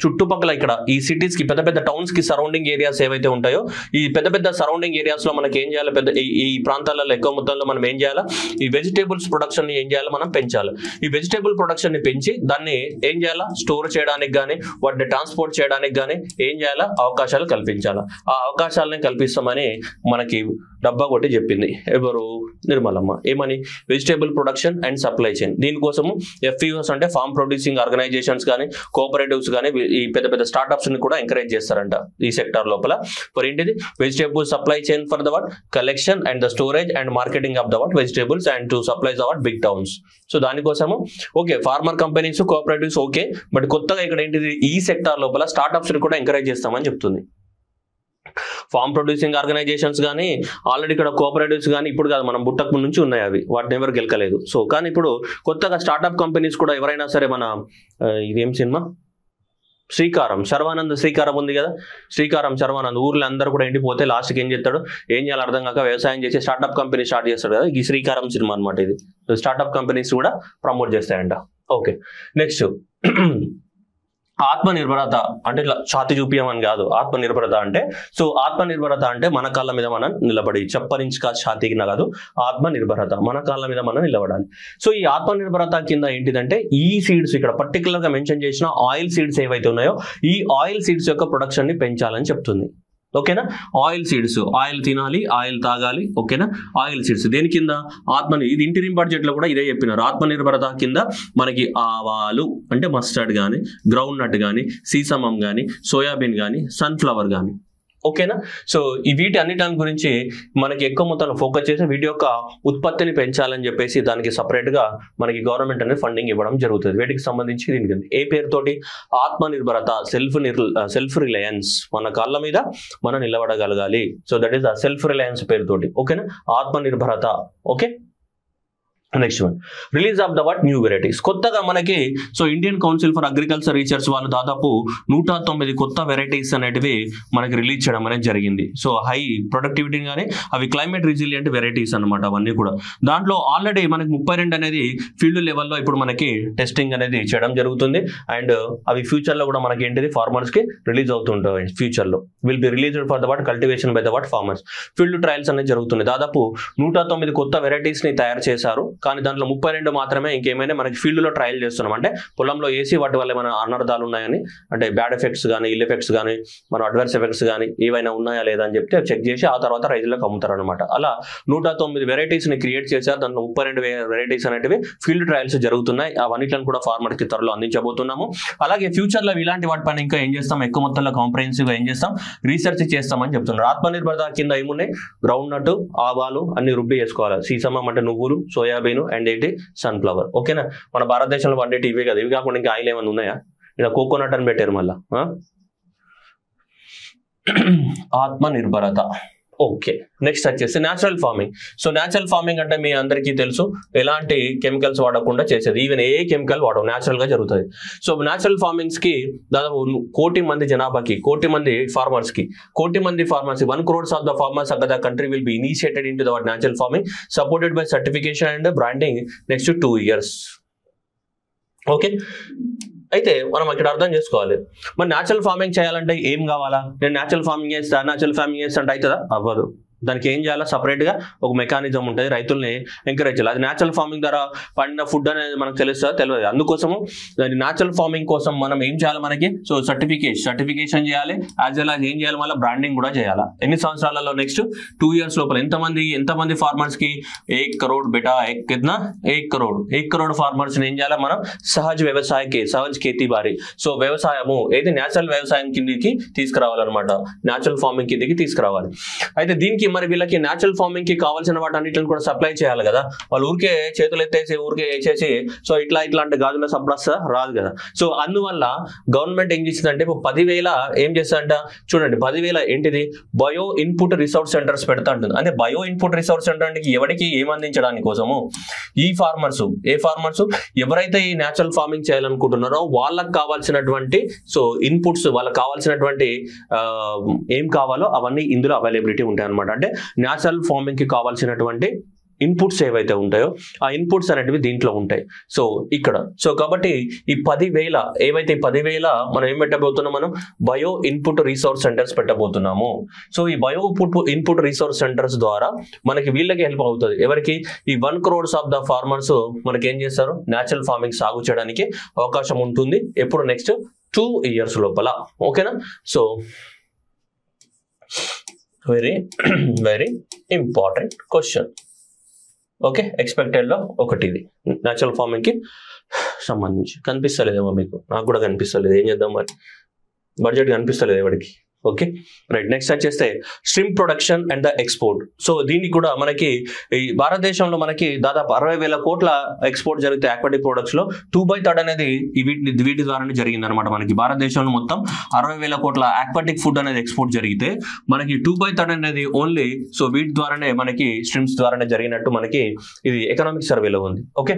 చుట్టుపక్కల ఇక్కడ ఈ సిటీస్ కి, పెద్ద పెద్ద టౌన్స్ కి సరౌండింగ్ ఏరియాస్ ఏవైతే ఉంటాయో, ఈ పెద్ద పెద్ద సరౌండింగ్ ఏరియాస్ లో మనకి ఏం చేయాలి? ఈ ప్రాంతాలలో ఎక్కువ మొత్తంలో మనం ఏం చేయాలి? ఈ వెజిటేబుల్స్ ప్రొడక్షన్ ని ఏం చేయాలి? మనం పెంచాలి. ఈ వెజిటేబుల్ ప్రొడక్షన్ ని పెంచి దాన్ని ఏం చేయాలా? స్టోర్ చేయడానికి కానీ, వాటిని ట్రాన్స్పోర్ట్ చేయడానికి కానీ ఏం చేయాలా? అవకాశాలు కల్పించాలి. ఆ అవకాశాలని కల్పిస్తామని మనకి డబ్బా కొట్టి చెప్పింది ఎవరు? నిర్మలమ్మ. ఏమని? Vegetable production and supply chain. దీనికోసము FPOs అంటే ఫార్మ్ ప్రొడ్యూసింగ్ ఆర్గనైజేషన్స్ కానీ, కోఆపరేటివ్స్ కానీ, ఈ పెద్ద పెద్ద స్టార్ట్అప్స్ ని కూడా ఎంకరేజ్ చేస్తారంట ఈ సెక్టార్ లోపల. ఫర్ ఏంటిది? Vegetable supply chain for the collection and the storage and marketing of the vegetables and to supplies big towns. So దానికోసము okay, farmer companies, cooperatives okay, but కొత్తగా ఇక్కడ ఏంటిది? ఈ సెక్టార్ లోపల స్టార్ట్అప్స్ ని కూడా ఎంకరేజ్ చేస్తామని చెప్తుంది. ఫార్మ్ ప్రొడ్యూసింగ్ ఆర్గనైజేషన్స్ కానీ, ఆల్రెడీ ఇక్కడ కోఆపరేటివ్స్ కానీ, ఇప్పుడు కాదు, మనం బుట్టకు నుంచి ఉన్నాయి అవి, వాటిని ఎవరు గెలకలేదు. సో కానీ ఇప్పుడు కొత్తగా స్టార్ట్అప్ కంపెనీస్ కూడా ఎవరైనా సరే, మన ఇదేం సినిమా, శ్రీకారం శర్వానంద్ శ్రీకారం ఉంది కదా, శ్రీకారం శర్వానంద్ ఊర్లో అందరూ కూడా ఎండిపోతే లాస్ట్కి ఏం చేస్తాడు? ఏం చేయాలి అర్థం కాక వ్యవసాయం చేసి స్టార్ట్అప్ కంపెనీ స్టార్ట్ చేస్తాడు కదా, ఈ శ్రీకారం సినిమా అనమాట ఇది. స్టార్ట్అప్ కంపెనీస్ కూడా ప్రమోట్ చేస్తాయంట. ఓకే, నెక్స్ట్ ఆత్మనిర్భరత అంటే ఇట్లా ఛాతి చూపించమని కాదు. ఆత్మనిర్భరత అంటే, సో ఆత్మనిర్భరత అంటే మన కాళ్ళ మీద మనం నిలబడి, చెప్పరించుక ఛాతీకి కాదు, ఆత్మనిర్భరత మన కాళ్ళ మీద మనం నిలబడాలి. సో ఈ ఆత్మనిర్భరత కింద ఏంటిదంటే, ఈ సీడ్స్ ఇక్కడ పర్టికులర్ గా మెన్షన్ చేసిన ఆయిల్ సీడ్స్ ఏవైతే ఉన్నాయో, ఈ ఆయిల్ సీడ్స్ యొక్క ప్రొడక్షన్ ని పెంచాలని చెప్తుంది. ఓకేనా? ఆయిల్ సీడ్స్, ఆయిల్ తినాలి, ఆయిల్ తాగాలి. ఓకేనా? ఆయిల్ సీడ్స్ దేని కింద? ఇది ఇంటీరియం బడ్జెట్ లో కూడా ఇదే చెప్పినారు. ఆత్మనిర్భరత కింద మనకి ఆవాలు అంటే మస్టర్డ్ కానీ, గ్రౌండ్ నట్ కానీ, సీసమం కానీ, సోయాబీన్ కానీ, సన్ఫ్లవర్ కానీ. ఓకేనా? సో ఈ వీటి అన్నిటి గురించి మనకి ఎక్కువ మొత్తంలో ఫోకస్ చేసి వీటి యొక్క ఉత్పత్తిని పెంచాలని చెప్పేసి దానికి సపరేట్ గా మనకి గవర్నమెంట్ అనేది ఫండింగ్ ఇవ్వడం జరుగుతుంది. వీటికి సంబంధించి దీనికి ఏ పేరుతోటి? ఆత్మనిర్భరత, సెల్ఫ్ రిలయన్స్, మన కాళ్ళ మీద మనం నిలబడగలగాలి. So that is the self reliance పేరుతోటి. ఓకేనా? ఆత్మనిర్భరత. Okay, next one, release of the new varieties. కొత్తగా మనకి Indian council for agriculture research వాళ్ళు దాదాపు 109 కొత్త వెరైటీస్ అనేటివి మనకి రిలీజ్ చేయడం అనేది జరిగింది. సో హై ప్రొడక్టివిటీ కానీ, అవి క్లైమేట్ రెసిలియంట్ వెరైటీస్ అనమాట అవన్నీ కూడా. దాంట్లో ఆల్రెడీ మనకి 32 అనేది ఫీల్డ్ లెవెల్లో ఇప్పుడు మనకి టెస్టింగ్ అనేది చేయడం జరుగుతుంది. అండ్ అవి ఫ్యూచర్ లో కూడా మనకి ఏంటిది ఫార్మర్స్ కి రిలీజ్ అవుతుంటాయి. ఫ్యూచర్ లో will be released for the cultivation by the farmers. Field trials అనేది జరుగుతుంది. దాదాపు 109 కొత్త వెరైటీస్ ని తయారు చేశారు. కానీ దాంట్లో 32 మాత్రమే ఇంకేమైనా మనకి ఫీల్డ్ లో ట్రయల్ చేస్తున్నాం. అంటే పొలంలో వేసి వాటి వల్ల ఏమైనా అనర్థాలు ఉన్నాయని, అంటే బ్యాడ్ ఎఫెక్ట్స్ కానీ, ఇల్ ఎఫెక్ట్స్ కానీ, మన అడ్వర్స్ ఎఫెక్ట్స్ కానీ ఏవైనా ఉన్నాయా లేదా అని చెప్తే చెక్ చేసి ఆ తర్వాత రైతులకు అమ్ముతారు అనమాట. అలా 109 వెరైటీస్ ని క్రియేట్ చేశారు. దాంట్లో 32 వెరైటీస్ అనేటివి ఫీల్డ్ ట్రయల్స్ జరుగుతున్నాయి. అవన్నిటిని కూడా ఫార్మర్ కి త్వరలో అందించబోతున్నాము. అలాగే ఫ్యూచర్ లో ఇలాంటి వాటిపైన ఇంకా ఏం చేస్తాం? ఎక్కువ మొత్తంలో కాంప్రహెన్సివ్ గా ఏం చేస్తాం? రీసెర్చ్ చేస్తామని చెప్తున్నారు. ఆత్మనిర్భరత కింద ఏమున్నాయి? గ్రౌండ్ నట్, ఆవాలు అన్ని రుబ్బి వేసుకోవాలి. సీసమం అంటే నువ్వులు, సోయాబీన్ అండ్ ఏంటి? సన్ఫ్లవర్. ఓకేనా? మన భారతదేశంలో వండేటి ఇవే కదా. ఇవి కాకుండా ఇంకా ఆయిల్ ఏమైనా ఉన్నాయా? ఇలా కోకోనట్ అని పెట్టారు మళ్ళా. ఆత్మనిర్భరత. ఓకే, నెక్స్ట్ వచ్చేసి natural farming. So natural farming అంటే మీ అందరికీ తెలుసు, ఎలాంటి కెమికల్స్ వాడకుండా చేసేది, ఈవెన్ ఏ కెమికల్ వాడవు, న్యాచురల్ గా జరుగుతుంది. సో న్యాచురల్ ఫార్మింగ్స్ కి దాదాపు 1 కోటి మంది జనాభాకి, 1 కోటి మంది ఫార్మర్స్ కి 1 crore of the farmers of the country will be initiated in to the natural farming supported by certification and branding next 2 years. Okay, అయితే మనం ఇక్కడ అర్థం చేసుకోవాలి, మరి న్యాచురల్ ఫార్మింగ్ చేయాలంటే ఏం కావాలా? నేను న్యాచురల్ ఫార్మింగ్ చేస్తా, న్యాచురల్ ఫార్మింగ్ చేస్తా అంటే అవుతుందా? అవ్వదు. దానికి ఏం చేయాలా? సపరేట్గా ఒక మెకానిజం ఉంటుంది, రైతుల్ని ఎంకరేజ్ చేయాలి. అది న్యాచురల్ ఫార్మింగ్ ద్వారా పండిన ఫుడ్ అనేది మనకు తెలుస్తుందా? తెలియదు. అందుకోసము న్యాచురల్ ఫార్మింగ్ కోసం మనం ఏం చేయాలి? మనకి సో సర్టిఫికేషన్ చేయాలి, యాజ్ వెల్ యాజ్ ఏం చేయాలి? మళ్ళీ బ్రాండింగ్ కూడా చేయాలి. ఎన్ని సంవత్సరాలలో? నెక్స్ట్ 2 years లోపల. ఎంతమంది ఫార్మర్స్ కి 1 crore బేటా, 1 crore ఫార్మర్స్ ఏం చేయాలి? మనం సహజ్ ఖేతీ బారీ, సో వ్యవసాయము ఏది న్యాచురల్ వ్యవసాయం కిందికి తీసుకురావాలన్నమాట, న్యాచురల్ ఫార్మింగ్ కిందికి తీసుకురావాలి. అయితే దీనికి మరి వీళ్ళకి న్యాచురల్ ఫార్మింగ్ కి కావాల్సిన వాటి అన్నిటిని కూడా సప్లై చేయాలి కదా. వాళ్ళు ఊరికే చేతులు ఎత్తేసి ఊరికే వేసేసి సో ఇట్లాంటి గాజుల సప్లై రాదు కదా. సో అందువల్ల గవర్నమెంట్ ఏం చేసిందంటే 10,000 ఏం చేస్తుందంట చూడండి, 10,000 ఏంటిది బయో ఇన్పుట్ రిసోర్స్ సెంటర్స్ పెడతా ఉంటుంది. అంటే బయో ఇన్పుట్ రిసోర్స్ సెంటర్ అంటే ఎవరికి ఏమందించడానికి కోసము ఈ ఫార్మర్స్ ఎవరైతే ఈ న్యాచురల్ ఫార్మింగ్ చేయాలనుకుంటున్నారో వాళ్ళకి కావాల్సినటువంటి సో ఇన్పుట్స్, వాళ్ళకి కావాల్సినటువంటి ఏం కావాలో అవన్నీ ఇందులో అవైలబిలిటీ ఉంటాయి అనమాట. అంటే న్యాచురల్ ఫార్మింగ్ కి కావాల్సినటువంటి ఇన్పుట్స్ ఏవైతే ఉంటాయో ఆ ఇన్పుట్స్ అనేటివి దీంట్లో ఉంటాయి. సో ఇక్కడ సో కాబట్టి ఈ 10,000 ఏవైతే 10,000 మనం ఏం పెట్టబోతున్నాం? మనం బయో ఇన్పుట్ రీసోర్స్ సెంటర్స్ పెట్టబోతున్నాము. సో ఈ బయో ఇన్పుట్ రీసోర్స్ సెంటర్స్ ద్వారా మనకి వీళ్ళకి హెల్ప్ అవుతుంది. ఎవరికి? ఈ 1 crore ఆఫ్ ద ఫార్మర్స్ మనకి ఏం చేస్తారు? న్యాచురల్ ఫార్మింగ్ సాగు చేయడానికి అవకాశం ఉంటుంది. ఎప్పుడు? నెక్స్ట్ 2 years లోపల. ఓకేనా? So very important question. Okay, expected లో ఒకటి ఇది న్యాచురల్ ఫార్మింగ్ కి సంబంధించి. కనిపిస్తలేదేమో మీకు, నాకు కూడా కనిపిస్తలేదు. ఏం చేద్దాం మరి, బడ్జెట్ కనిపిస్తలేదు ఎవరికి. Okay, right. నెక్స్ట్ వచ్చేస్తే stream production and the export. So దీనికి కూడా మనకి ఈ భారతదేశంలో మనకి దాదాపు 60,000 కోట్ల ఎక్స్పోర్ట్ జరిగితే ఆక్వాటిక్ ప్రొడక్ట్స్ లో 2/3 అనేది వీటి ద్వారానే జరిగింది అనమాట. మనకి భారతదేశంలో మొత్తం 60,000 కోట్ల ఆక్వాటిక్ ఫుడ్ అనేది ఎక్స్పోర్ట్ జరిగితే మనకి 2/3 అనేది ఓన్లీ సో వీటి ద్వారానే మనకి స్ట్రిమ్స్ ద్వారానే జరిగినట్టు మనకి ఇది ఎకనామిక్ సర్వేలో ఉంది. ఓకే,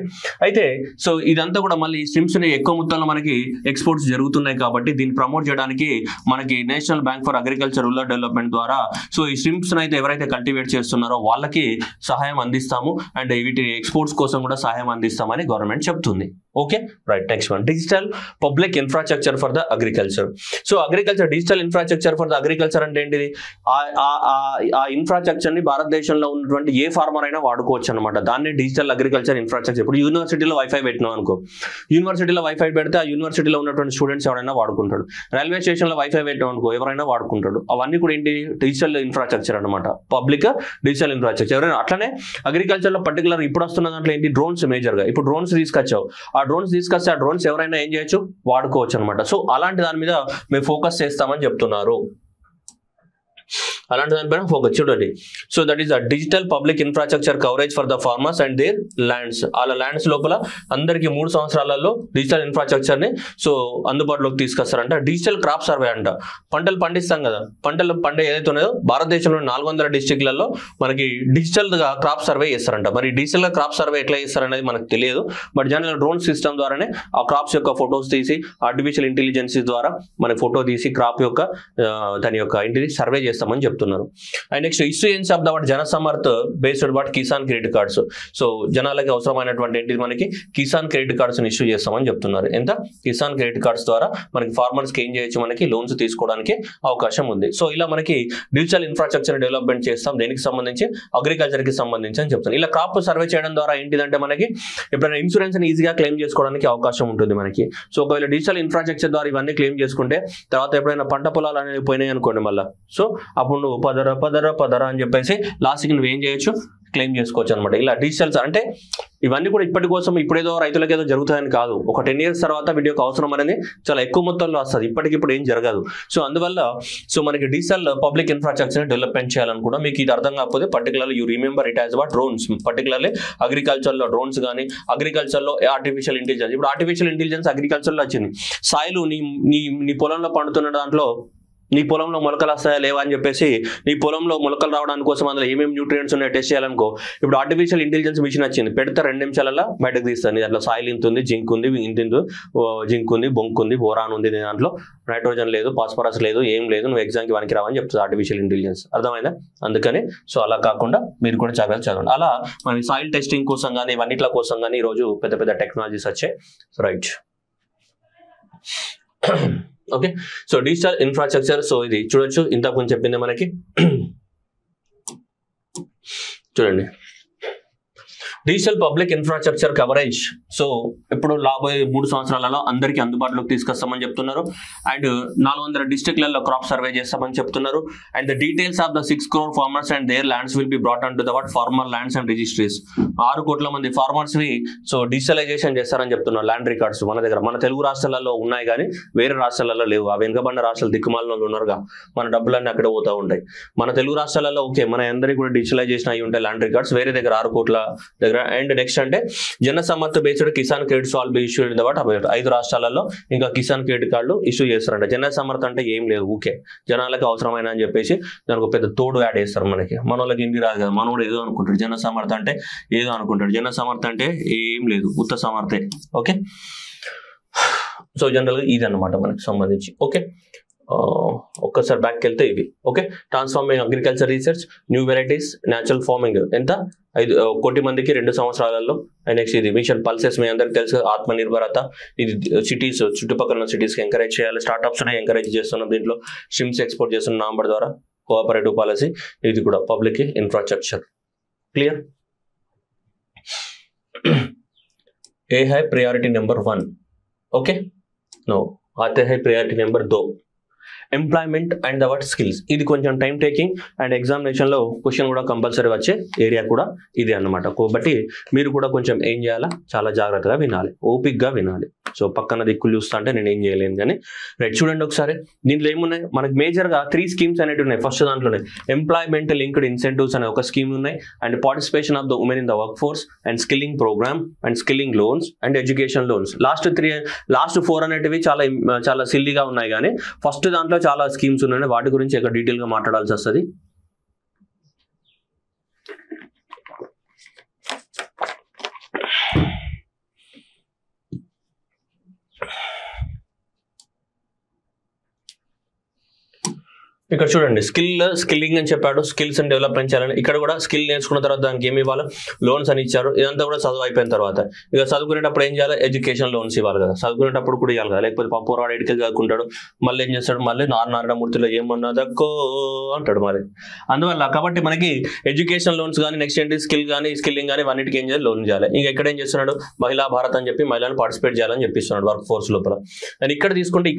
అయితే సో ఇదంతా కూడా మళ్ళీ స్ట్రిమ్స్ ని ఎక్కువ మొత్తంలో మనకి ఎక్స్పోర్ట్స్ జరుగుతున్నాయి కాబట్టి దీన్ని ప్రమోట్ చేయడానికి మనకి national bank for agriculture rural development ద్వారా సో ఈ స్ట్రిమ్స్ అయితే ఎవరైతే కల్టివేట్ చేస్తున్నారో వాళ్ళకి సహాయం అందిస్తాము అండ్ వీటి ఎక్స్పోర్ట్స్ కోసం కూడా సహాయం అందిస్తామని గవర్నమెంట్ చెప్తుంది. Okay, right. Next one, digital public infrastructure for the agriculture. So agriculture digital infrastructure for the agriculture అంటే ఏంటిది? ఆ ఇన్ఫ్రాస్ట్రక్చర్ ని భారతదేశంలో ఉన్నటువంటి ఏ ఫార్మర్ అయినా వాడుకోవచ్చు అనమాట. దాన్ని డిజిటల్ అగ్రికల్చర్ ఇన్ఫ్రాస్ట్రక్చర్. ఇప్పుడు యూనివర్సిటీలో వైఫై పెట్టినాం అనుకో, యూనివర్సిటీలో వైఫై పెడితే ఆ యూనివర్సిటీలో ఉన్నటువంటి స్టూడెంట్స్ ఎవరైనా వాడుకుంటాడు. రైల్వే స్టేషన్ లో వైఫై పెట్టాం అనుకో, ఎవరైనా వాడుకుంటాడు. అవన్నీ కూడా ఏంటి? డిజిటల్ ఇన్ఫ్రాస్ట్రక్చర్ అనమాట, పబ్లిక్ డిజిటల్ ఇన్ఫ్రాస్ట్రక్చర్. ఎవరైనా అట్లనే అగ్రికల్చర్ లో పర్టికులర్ ఇప్పుడు వస్తున్న దాంట్లో ఏంటి? డ్రోన్స్ మేజర్ గా. ఇప్పుడు డ్రోన్స్ తీసుకొచ్చావు, ఆ డ్రోన్స్ ఎవరైనా ఏం చేయొచ్చు? వాడుకోవచ్చు అనమాట. సో అలాంటి దాని మీద మేము ఫోకస్ చేస్తామని చెప్తున్నారు. అలాంటి దానిపైన ఫోకస్ చూడండి. So that is a digital public infrastructure coverage for the farmers and there lands. వాళ్ళ ల్యాండ్స్ లోపల అందరికి 3 సంవత్సరాలలో డిజిటల్ ఇన్ఫ్రాస్ట్రక్చర్ ని సో అందుబాటులోకి తీసుకొస్తారంట. డిజిటల్ క్రాప్ సర్వే అంట. పంటలు పండిస్తాం కదా, పంటలు పండే ఏదైతే ఉన్నదో భారతదేశంలో 400 డిస్ట్రిక్ట్లలో మనకి డిజిటల్ గా క్రాప్ సర్వే చేస్తారంట. మరి డిజిటల్ గా క్రాప్ సర్వే ఎట్లా చేస్తారనేది మనకు తెలియదు. బట్ జనరల్ డ్రోన్ సిస్టమ్ ద్వారానే ఆ క్రాప్స్ యొక్క ఫొటోస్ తీసి ఆర్టిఫిషియల్ ఇంటెలిజెన్స్ ద్వారా మన ఫోటో తీసి క్రాప్ యొక్క దాని యొక్క ఇంటిని సర్వే చేస్తామని చెప్తున్నారు. And next issuance of the Jansamarth based what Kisan credit cards. So జనాలకి అవసరమైనటువంటి ఏంటి? మనకి కిసాన్ క్రెడిట్ కార్డ్స్ ఇష్యూ చేస్తామని చెప్తున్నారు. ఎంత? కిసాన్ క్రెడిట్ కార్డ్స్ ద్వారా మనకి ఫార్మర్స్ కి ఏం చేయొచ్చు? మనకి లోన్స్ తీసుకోవడానికి అవకాశం ఉంది. సో ఇలా మనకి డిజిటల్ ఇన్ఫ్రాస్ట్రక్చర్ డెవలప్మెంట్ చేస్తాం. దేనికి సంబంధించి? అగ్రికల్చర్ కి సంబంధించి అని చెప్తాను. ఇలా క్రాప్ సర్వే చేయడం ద్వారా ఏంటిదంటే మనకి ఎప్పుడైనా ఇన్సూరెన్స్ ని ఈజీగా క్లెయిమ్ చేసుకోవడానికి అవకాశం ఉంటుంది మనకి. సో ఒకవేళ డిజిటల్ ఇన్ఫ్రాస్ట్రక్చర్ ద్వారా ఇవన్నీ క్లెయిమ్ చేసుకుంటే తర్వాత ఎప్పుడైనా పంట పొలాలు అనేవి పోయినాయి అనుకోండి మళ్ళీ, సో అప్పుడు నువ్వు పదరా అని చెప్పేసి లాస్ట్కి నువ్వు ఏం చేయొచ్చు? క్లెయిమ్ చేసుకోవచ్చు అనమాట. ఇలా డిజిటల్స్ అంటే ఇవన్నీ కూడా ఇప్పటి కోసం ఇప్పుడేదో రైతులకు ఏదో జరుగుతాయని కాదు. ఒక 10 years తర్వాత వీటి యొక్క అవసరం అనేది చాలా ఎక్కువ మొత్తంలో వస్తుంది. ఇప్పటికిప్పుడు ఏం జరగదు. సో అందువల్ల సో మనకి డిజిటల్ పబ్లిక్ ఇన్ఫ్రాస్ట్రక్చర్ డెవలప్మెంట్ చేయాలనుకుంటా. మీకు ఇది అర్థం కాకపోతే particularly you remember it as what drones. Particularly అగ్రికల్చర్లో డ్రోన్స్ కానీ, అగ్రికల్చర్లో ఆర్టిఫిషియల్ ఇంటెలిజెన్స్. ఇప్పుడు ఆర్టిఫిషియల్ ఇంటెలిజెన్స్ అగ్రికల్చర్లో వచ్చింది. సాయిలు నీ పొలంలో పండుతున్న దాంట్లో నీ పొలంలో మొలకలు వస్తాయా లేవా అని చెప్పేసి నీ పొలంలో మొలకలు రావడానికి కోసం అందులో ఏమేమి న్యూట్రియంట్స్ ఉన్నాయో టెస్ట్ చేయాలనుకో, ఇప్పుడు ఆర్టిఫిషియల్ ఇంటెలిజెన్స్ మిషన్ వచ్చింది, పెడితే 2 నిమిషాలలో బయటకు తీస్తుంది. దాంట్లో సాయిల్ ఇంత ఉంది, జింక్ ఉంది, జింక్ ఉంది, బొంక్ ఉంది, బోరాన్ ఉంది, దాంట్లో నైట్రోజన్ లేదు, ఫాస్ఫరస్ లేదు, ఏం లేదు, నువ్వు ఎగ్జామ్కి వానికి రావని చెప్తుంది ఆర్టిఫిషియల్ ఇంటెలిజెన్స్. అర్థమైందా? అందుకని సో అలా కాకుండా మీరు కూడా జాగ్రత్త చదవండి. అలా మన సాయిల్ టెస్టింగ్ కోసం కానీ ఇవన్నిట్ల కోసం కానీ ఈరోజు పెద్ద పెద్ద టెక్నాలజీస్ వచ్చాయి. Right, okay. So digital infrastructure, so ఇది చూడొచ్చు, ఇంతకు ముందు చెప్పింది మనకి. చూడండి, digital public infrastructure coverage. So ఇప్పుడు రాబోయే 3 సంవత్సరాలలో అందరికీ అందుబాటులోకి తీసుకొస్తామని చెప్తున్నారు. అండ్ 400 డిస్ట్రిక్ట్లలో క్రాప్ సర్వే చేస్తామని చెప్తున్నారు. And the details of the 6 crore farmers and their lands will be brought onto the farmer lands and registries. 6 కోట్ల మంది ఫార్మర్స్ ని సో డిజిటలైజేషన్ చేస్తారని చెప్తున్నారు. ల్యాండ్ రికార్డ్స్ మన దగ్గర, మన తెలుగు రాష్ట్రాలలో ఉన్నాయి కానీ వేరే రాష్ట్రాలలో లేవు. ఆ వెనుకబడిన రాష్ట్రాలు దిక్కుమాలలో ఉన్నారుగా, మన డబ్బులన్నీ అక్కడ పోతూ ఉంటాయి. మన తెలుగు రాష్ట్రాలలో ఓకే, మన అందరికీ కూడా డిజిటలైజేషన్ అయి ఉంటాయి ల్యాండ్ రికార్డ్స్, వేరే దగ్గర 6 కోట్ల దగ్గర. అండ్ నెక్స్ట్ అంటే జన సమర్థ based Kisan credit all be issued in the 5 రాష్ట్రాలలో ఇంకా కిసాన్ క్రెడిట్ కార్డులు ఇష్యూ చేస్తారంట. జన సమర్థ అంటే ఏం లేదు, ఊకే జనాలకు అవసరమైన అని చెప్పేసి దానికి పెద్ద తోడు యాడ్ చేస్తారు. మనకి మన వాళ్ళకి హిందీ రాదు కదా, మనోడు ఏదో అనుకుంటాడు, జన సమర్థ అంటే ఏదో అనుకుంటాడు. జన సమర్థ అంటే ఏం లేదు, ఉత్త సమర్థే. ఓకే, సో జనరల్గా ఇది అన్నమాట మనకి సంబంధించి. ఓకే, ఒక్కసారి బ్యాక్కి వెళ్తే ఇవి. Okay, transforming agriculture research, new varieties, natural farming ఎంత 5 కోటి మందికి 2 సంవత్సరాలలో. అండ్ నెక్స్ట్ ఇది మిషన్ పల్సెస్, మీ అందరికి తెలుసు, ఆత్మనిర్భరత. ఇది సిటీస్, చుట్టుపక్కల ఉన్న సిటీస్కి ఎంకరేజ్ చేయాలి. స్టార్ట్అప్స్ ఎంకరేజ్ చేస్తున్నాం, దీంట్లో స్ట్రీమ్స్ ఎక్స్పోర్ట్ చేస్తున్నాం నవంబర్ ద్వారా, కోఆపరేటివ్ పాలసీ. ఇది కూడా పబ్లిక్ ఇన్ఫ్రాస్ట్రక్చర్. క్లియర్? ఏ హై ప్రియారిటీ నెంబర్ 1? ఓకే, నో, ఆతే హై priority number 2. Employment and the skills. ఇది కొంచెం టైం టేకింగ్ అండ్ ఎగ్జామినేషన్లో క్వశ్చన్ కూడా కంపల్సరీ వచ్చే ఏరియా కూడా ఇదే అన్నమాట. కాబట్టి మీరు కూడా కొంచెం ఏం చేయాలా, చాలా జాగ్రత్తగా వినాలి, ఓపిక్గా వినాలి. సో పక్కన దిక్కులు చూస్తా అంటే నేను ఏం చేయలేను కానీ. రైట్, చూడండి ఒకసారి, దీంట్లో ఏమున్నాయి మనకి మేజర్గా 3 స్కీమ్స్ అనేవి ఉన్నాయి. ఫస్ట్ దాంట్లోనే ఎంప్లాయ్మెంట్ లింక్డ్ ఇన్సెంటివ్స్ అనే ఒక స్కీమ్ ఉన్నాయి. And participation of the women in the workforce, and skilling programme, and skilling loans, and education loans. Last 4 అనేటివి చాలా సిల్లీగా ఉన్నాయి కానీ ఫస్ట్ దాంట్లో చాలా స్కీమ్స్ ఉన్నాయి. వాటి గురించి ఇక్కడ డీటెయిల్గా మాట్లాడాల్సి వస్తుంది. ఇక్కడ చూడండి, స్కిల్లింగ్ అని చెప్పాడు, స్కిల్స్ అండ్ డెవలప్మెంట్ చేయాలని. ఇక్కడ కూడా స్కిల్ నేర్చుకున్న తర్వాత దానికి ఏమి ఇవ్వాలి, లోన్స్ అని ఇచ్చారు. ఇదంతా కూడా చదువు అయిపోయిన తర్వాత ఇక చదువుకునేటప్పుడు ఏం చేయాలి, ఎడ్యుకేషన్ లోన్స్ ఇవ్వాలి కదా, చదువుకునేటప్పుడు కూడా ఇవ్వాలి కదా. లేకపోతే పప్పురాడు ఎడికి చదువుకుంటాడు, మళ్ళీ ఏం చేస్తాడు, మళ్ళీ నారాయణమూర్తిలో ఏమన్నదక్కో అంటాడు మరి. అందువల్ల కాబట్టి మనకి ఎడ్యుకేషన్ లోన్స్ కానీ, నెక్స్ట్ ఏంటి స్కిల్ కానీ, స్కిల్లింగ్ కానీ, అన్నిటికీ ఏం చేయాలి, లోన్ చేయాలి. ఇంకా ఎక్కడ ఏం చేస్తున్నాడు, మహిళా భారత్ అని చెప్పి మహిళలను పార్టిసిపేట్ చేయాలని చెప్పిస్తున్నాడు వర్క్ ఫోర్స్ లోపల. అండ్ ఇక్కడ తీసుకుంటే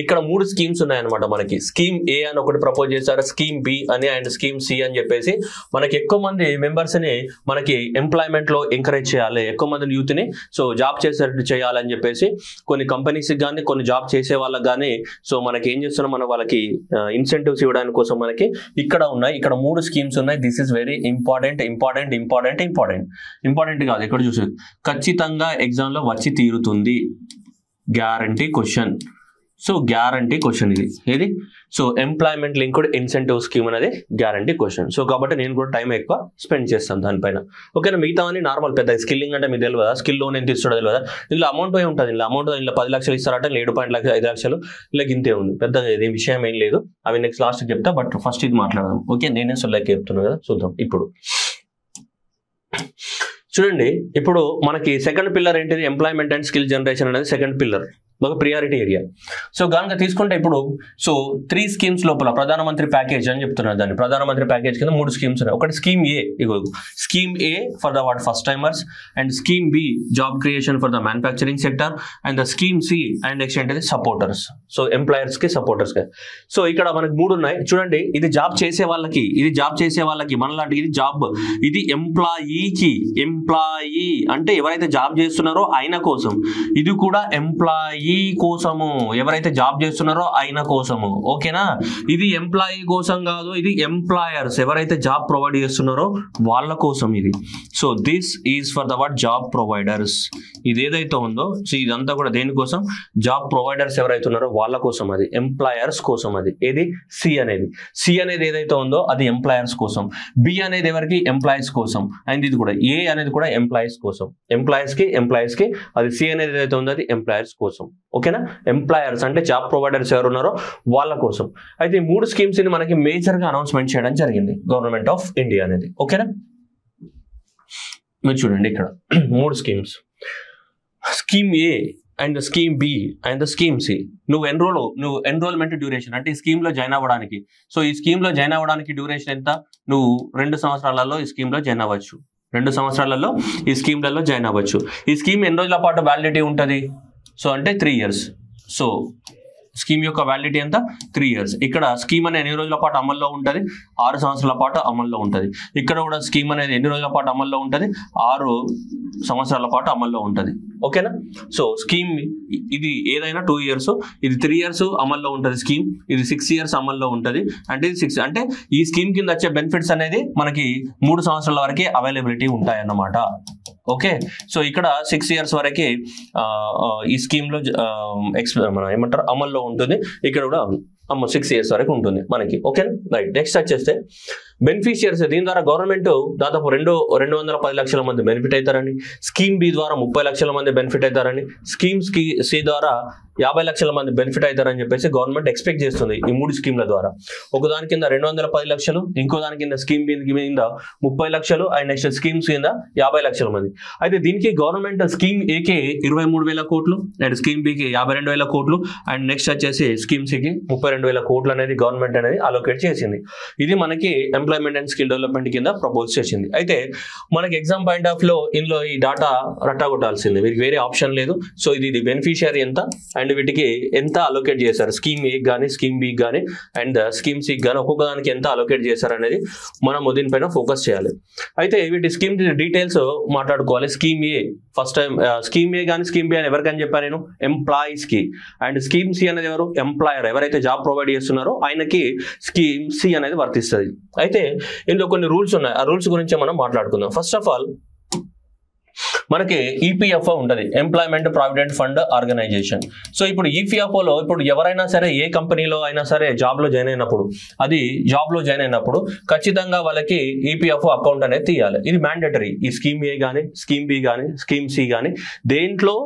ఇక్కడ 3 స్కీమ్స్ ఉన్నాయన్నమాట మనకి. స్కీమ్ ఏ అని ఒకటి ప్రపోజ్ చేశారు, స్కీమ్ బి అని, అండ్ స్కీమ్ సి అని చెప్పేసి మనకి ఎక్కువ మంది మెంబర్స్ ని మనకి ఎంప్లాయ్మెంట్ లో ఎంకరేజ్ చేయాలి, ఎక్కువ మంది యూత్ ని సో జాబ్ చేసేటట్టు చేయాలని చెప్పేసి కొన్ని కంపెనీస్ కానీ, కొన్ని జాబ్ చేసే వాళ్ళకి కానీ సో మనకి ఏం చేస్తున్నాం, మన వాళ్ళకి ఇన్సెంటివ్స్ ఇవ్వడానికి కోసం మనకి ఇక్కడ ఉన్నాయి. ఇక్కడ 3 స్కీమ్స్ ఉన్నాయి. దిస్ ఇస్ వెరీ ఇంపార్టెంట్ కాదు, ఇక్కడ చూసి ఖచ్చితంగా ఎగ్జామ్ లో వచ్చి తీరుతుంది, guarantee question. So guarantee question ఇది so employment linked incentive scheme అనేది గ్యారంటీ క్వశ్చన్. సో కాబట్టి నేను కూడా టైం ఎక్కువ స్పెండ్ చేస్తాను దానిపైన. ఓకేనా, మిగతా అని నార్మల్. పెద్ద స్కిల్లింగ్ అంటే మీకు తెలియదా, స్కిల్ లోన్ ఎంత ఇస్తాడో తెలియదా, ఇందులో అమౌంట్ పోయి ఉంటుంది. ఇందులో 10 లక్షలు ఇస్తారంటే 7.5 లక్షలు ఇలా ఇంతే ఉంది, పెద్ద ఇది విషయం ఏం లేదు. అవి నెక్స్ట్ లాస్ట్ చెప్తా, బట్ ఫస్ట్ ఇది మాట్లాడదాం. ఓకే, నేనే సొల్లకి చెప్తున్నాను కదా, చూద్దాం. ఇప్పుడు చూడండి, ఇప్పుడు మనకి సెకండ్ పిల్లర్ ఏంటిది, ఎంప్లాయ్మెంట్ అండ్ స్కిల్ జనరేషన్ అనేది సెకండ్ పిల్లర్, ఒక ప్రియారిటీ ఏరియా. సో కనుక తీసుకుంటే ఇప్పుడు సో 3 స్కీమ్స్ లోపల ప్రధానమంత్రి ప్యాకేజ్ అని చెప్తున్నారు. దాన్ని ప్రధానమంత్రి ప్యాకేజ్ కింద 3 స్కీమ్స్ ఉన్నాయి. ఒకటి scheme A, scheme A for the first timers, and scheme B job creation for the manufacturing sector, and the scheme C and next ఏంటంటే సపోర్టర్స్, సో ఎంప్లాయర్స్ కి సపోర్టర్స్ కి. సో ఇక్కడ మనకి 3 ఉన్నాయి చూడండి. ఇది జాబ్ చేసే వాళ్ళకి, మనలాంటి ఇది జాబ్, ఇది ఎంప్లాయీ అంటే ఎవరైతే జాబ్ చేస్తున్నారో ఆయన కోసం. ఇది కూడా ఎంప్లాయీ కోసము, ఎవరైతే జాబ్ చేస్తున్నారో ఆయన కోసము. ఓకేనా, ఇది ఎంప్లాయీ కోసం కాదు, ఇది ఎంప్లాయర్స్ ఎవరైతే జాబ్ ప్రొవైడ్ చేస్తున్నారో వాళ్ళ కోసం ఇది. So this is for the word job providers. ఇది ఏదైతే ఉందో సో ఇదంతా కూడా దేనికోసం, జాబ్ ప్రొవైడర్స్ ఎవరైతే ఉన్నారో వాళ్ళ కోసం, అది ఎంప్లాయర్స్ కోసం. అది ఏది, సి అనేది ఏదైతే ఉందో అది ఎంప్లాయర్స్ కోసం, బి అనేది ఎవరికి, ఎంప్లాయీస్ కోసం, అండ్ ఇది కూడా ఏ అనేది కూడా ఎంప్లాయీస్ కోసం, ఎంప్లాయీస్ కి, అది సి అనేది ఏదైతే ఉందో అది ఎంప్లాయర్స్ కోసం. ఓకేనా, ఎంప్లాయర్స్ అంటే జాబ్ ప్రొవైడర్స్ ఎవరు ఉన్నారో వాళ్ళ కోసం. అయితే ఈ 3 స్కీమ్స్ ని మనకి మేజర్ గా అనౌన్స్మెంట్ చేయడం జరిగింది గవర్నమెంట్ ఆఫ్ ఇండియా అనేది. ఓకేనా, మీరు చూడండి ఇక్కడ 3 schemes, scheme A and scheme B and scheme C. నువ్వు ఎన్రోల్మెంట్ డ్యూరేషన్ అంటే ఈ స్కీమ్ లో జాయిన్ అవ్వడానికి, సో ఈ స్కీమ్ లో జాయిన్ అవ్వడానికి డ్యూరేషన్ ఎంత, నువ్వు 2 సంవత్సరాలలో ఈ స్కీమ్ లో జాయిన్ అవ్వచ్చు. 2 సంవత్సరాలలో ఈ స్కీమ్లలో జాయిన్ అవ్వచ్చు. ఈ స్కీమ్ ఎన్ని రోజుల పాటు వ్యాలిడిటీ ఉంటుంది, సో అంటే 3 years. సో స్కీమ్ యొక్క వ్యాలిడిటీ ఎంత, 3 years. ఇక్కడ స్కీమ్ అనేది ఎన్ని రోజుల పాటు అమల్లో ఉంటుంది, 6 సంవత్సరాల పాటు అమల్లో ఉంటుంది. ఇక్కడ కూడా స్కీమ్ అనేది ఎన్ని రోజుల పాటు అమల్లో ఉంటుంది, 6 సంవత్సరాల పాటు అమల్లో ఉంటుంది. ఓకేనా, సో స్కీమ్ ఇది ఏదైనా 2 years, ఇది 3 years అమల్లో ఉంటుంది స్కీమ్, ఇది 6 years అమల్లో ఉంటుంది. అంటే ఇది 6 అంటే ఈ స్కీమ్ కింద వచ్చే బెనిఫిట్స్ అనేది మనకి 3 సంవత్సరాల వరకే అవైలబిలిటీ ఉంటాయి అన్నమాట. ఓకే, సో ఇక్కడ 6 years వరకే ఈ స్కీమ్ లో మనం ఏమంటారు అమల్లో ఉంటుంది. ఇక్కడ కూడా 6 years వరకు ఉంటుంది మనకి. ఓకే రైట్, నెక్స్ట్ వచ్చేస్తే బెనిఫిషియర్స్. దీని ద్వారా గవర్నమెంట్ దాదాపు 210 లక్షల మంది బెనిఫిట్ అవుతారని, స్కీమ్ బి ద్వారా 30 లక్షల మంది బెనిఫిట్ అవుతారని, స్కీమ్ సి ద్వారా 50 లక్షల మంది బెనిఫిట్ అవుతారని చెప్పేసి గవర్నమెంట్ ఎక్స్పెక్ట్ చేస్తుంది ఈ 3 స్కీమ్ల ద్వారా. ఒక దాని కింద 210 లక్షలు, ఇంకో దాని కింద స్కీమ్ బి కింద 30 లక్షలు, అండ్ నెక్స్ట్ స్కీమ్స్ కింద 50 లక్షల మంది. అయితే దీనికి గవర్నమెంట్ స్కీమ్ ఏకి 23,000 కోట్లు, అండ్ స్కీమ్ బికి 52,000 కోట్లు, అండ్ నెక్స్ట్ వచ్చేసి స్కీమ్ సికి 32,000 కోట్లు అనేది గవర్నమెంట్ అనేది అలోకేట్ చేసింది. ఇది మనకి ఎంప్లాయ్మెంట్ అండ్ స్కిల్ డెవలప్మెంట్ కింద ప్రపోజ్ చేసింది. అయితే మనకి ఎగ్జామ్ పాయింట్ ఆఫ్ లో ఇందులో ఈ డాటా రట్టగొట్టాల్సింది, వీరికి వేరే ఆప్షన్ లేదు. సో ఇది బెనిఫిషియరీ ఎంత అండ్ వీటికి ఎంత అలోకేట్ చేశారు, స్కీమ్ ఏ కానీ స్కీమ్ బి కానీ అండ్ స్కీమ్ సి కానీ ఒక్కొక్క దానికి ఎంత అలోకేట్ చేశారు అనేది మనం దీనిపైన ఫోకస్ చేయాలి. అయితే వీటి స్కీమ్ డీటెయిల్స్ మాట్లాడుకోవాలి. Scheme A first time, scheme A కానీ స్కీమ్ బి అని ఎవరికని చెప్పాను నేను, ఎంప్లాయీస్ కి. అండ్ స్కీమ్ సి అనేది ఎవరు, ఎంప్లాయర్ ఎవరైతే జాబ్ ప్రొవైడ్ చేస్తున్నారో ఆయనకి స్కీమ్ సి అనేది వర్తిస్తుంది. అయితే ఇందులో కొన్ని రూల్స్ ఉన్నాయి, ఆ రూల్స్ గురించి మనం మాట్లాడుకుందాం. ఫస్ట్ ఆఫ్ ఆల్ మనకి ఈపీఎఫ్ఓ ఉంటుంది, employment provident fund organisation. So ఇప్పుడు ఈపీఎఫ్ఓలో ఇప్పుడు ఎవరైనా సరే ఏ కంపెనీలో అయినా సరే జాబ్లో జాయిన్ అయినప్పుడు ఖచ్చితంగా వాళ్ళకి ఈపీఎఫ్ఓ అకౌంట్ అనేది తీయాలి. ఇది మ్యాండేటరీ. ఈ స్కీమ్ ఏ కానీ స్కీమ్ బి కానీ స్కీమ్ సి కానీ దేంట్లో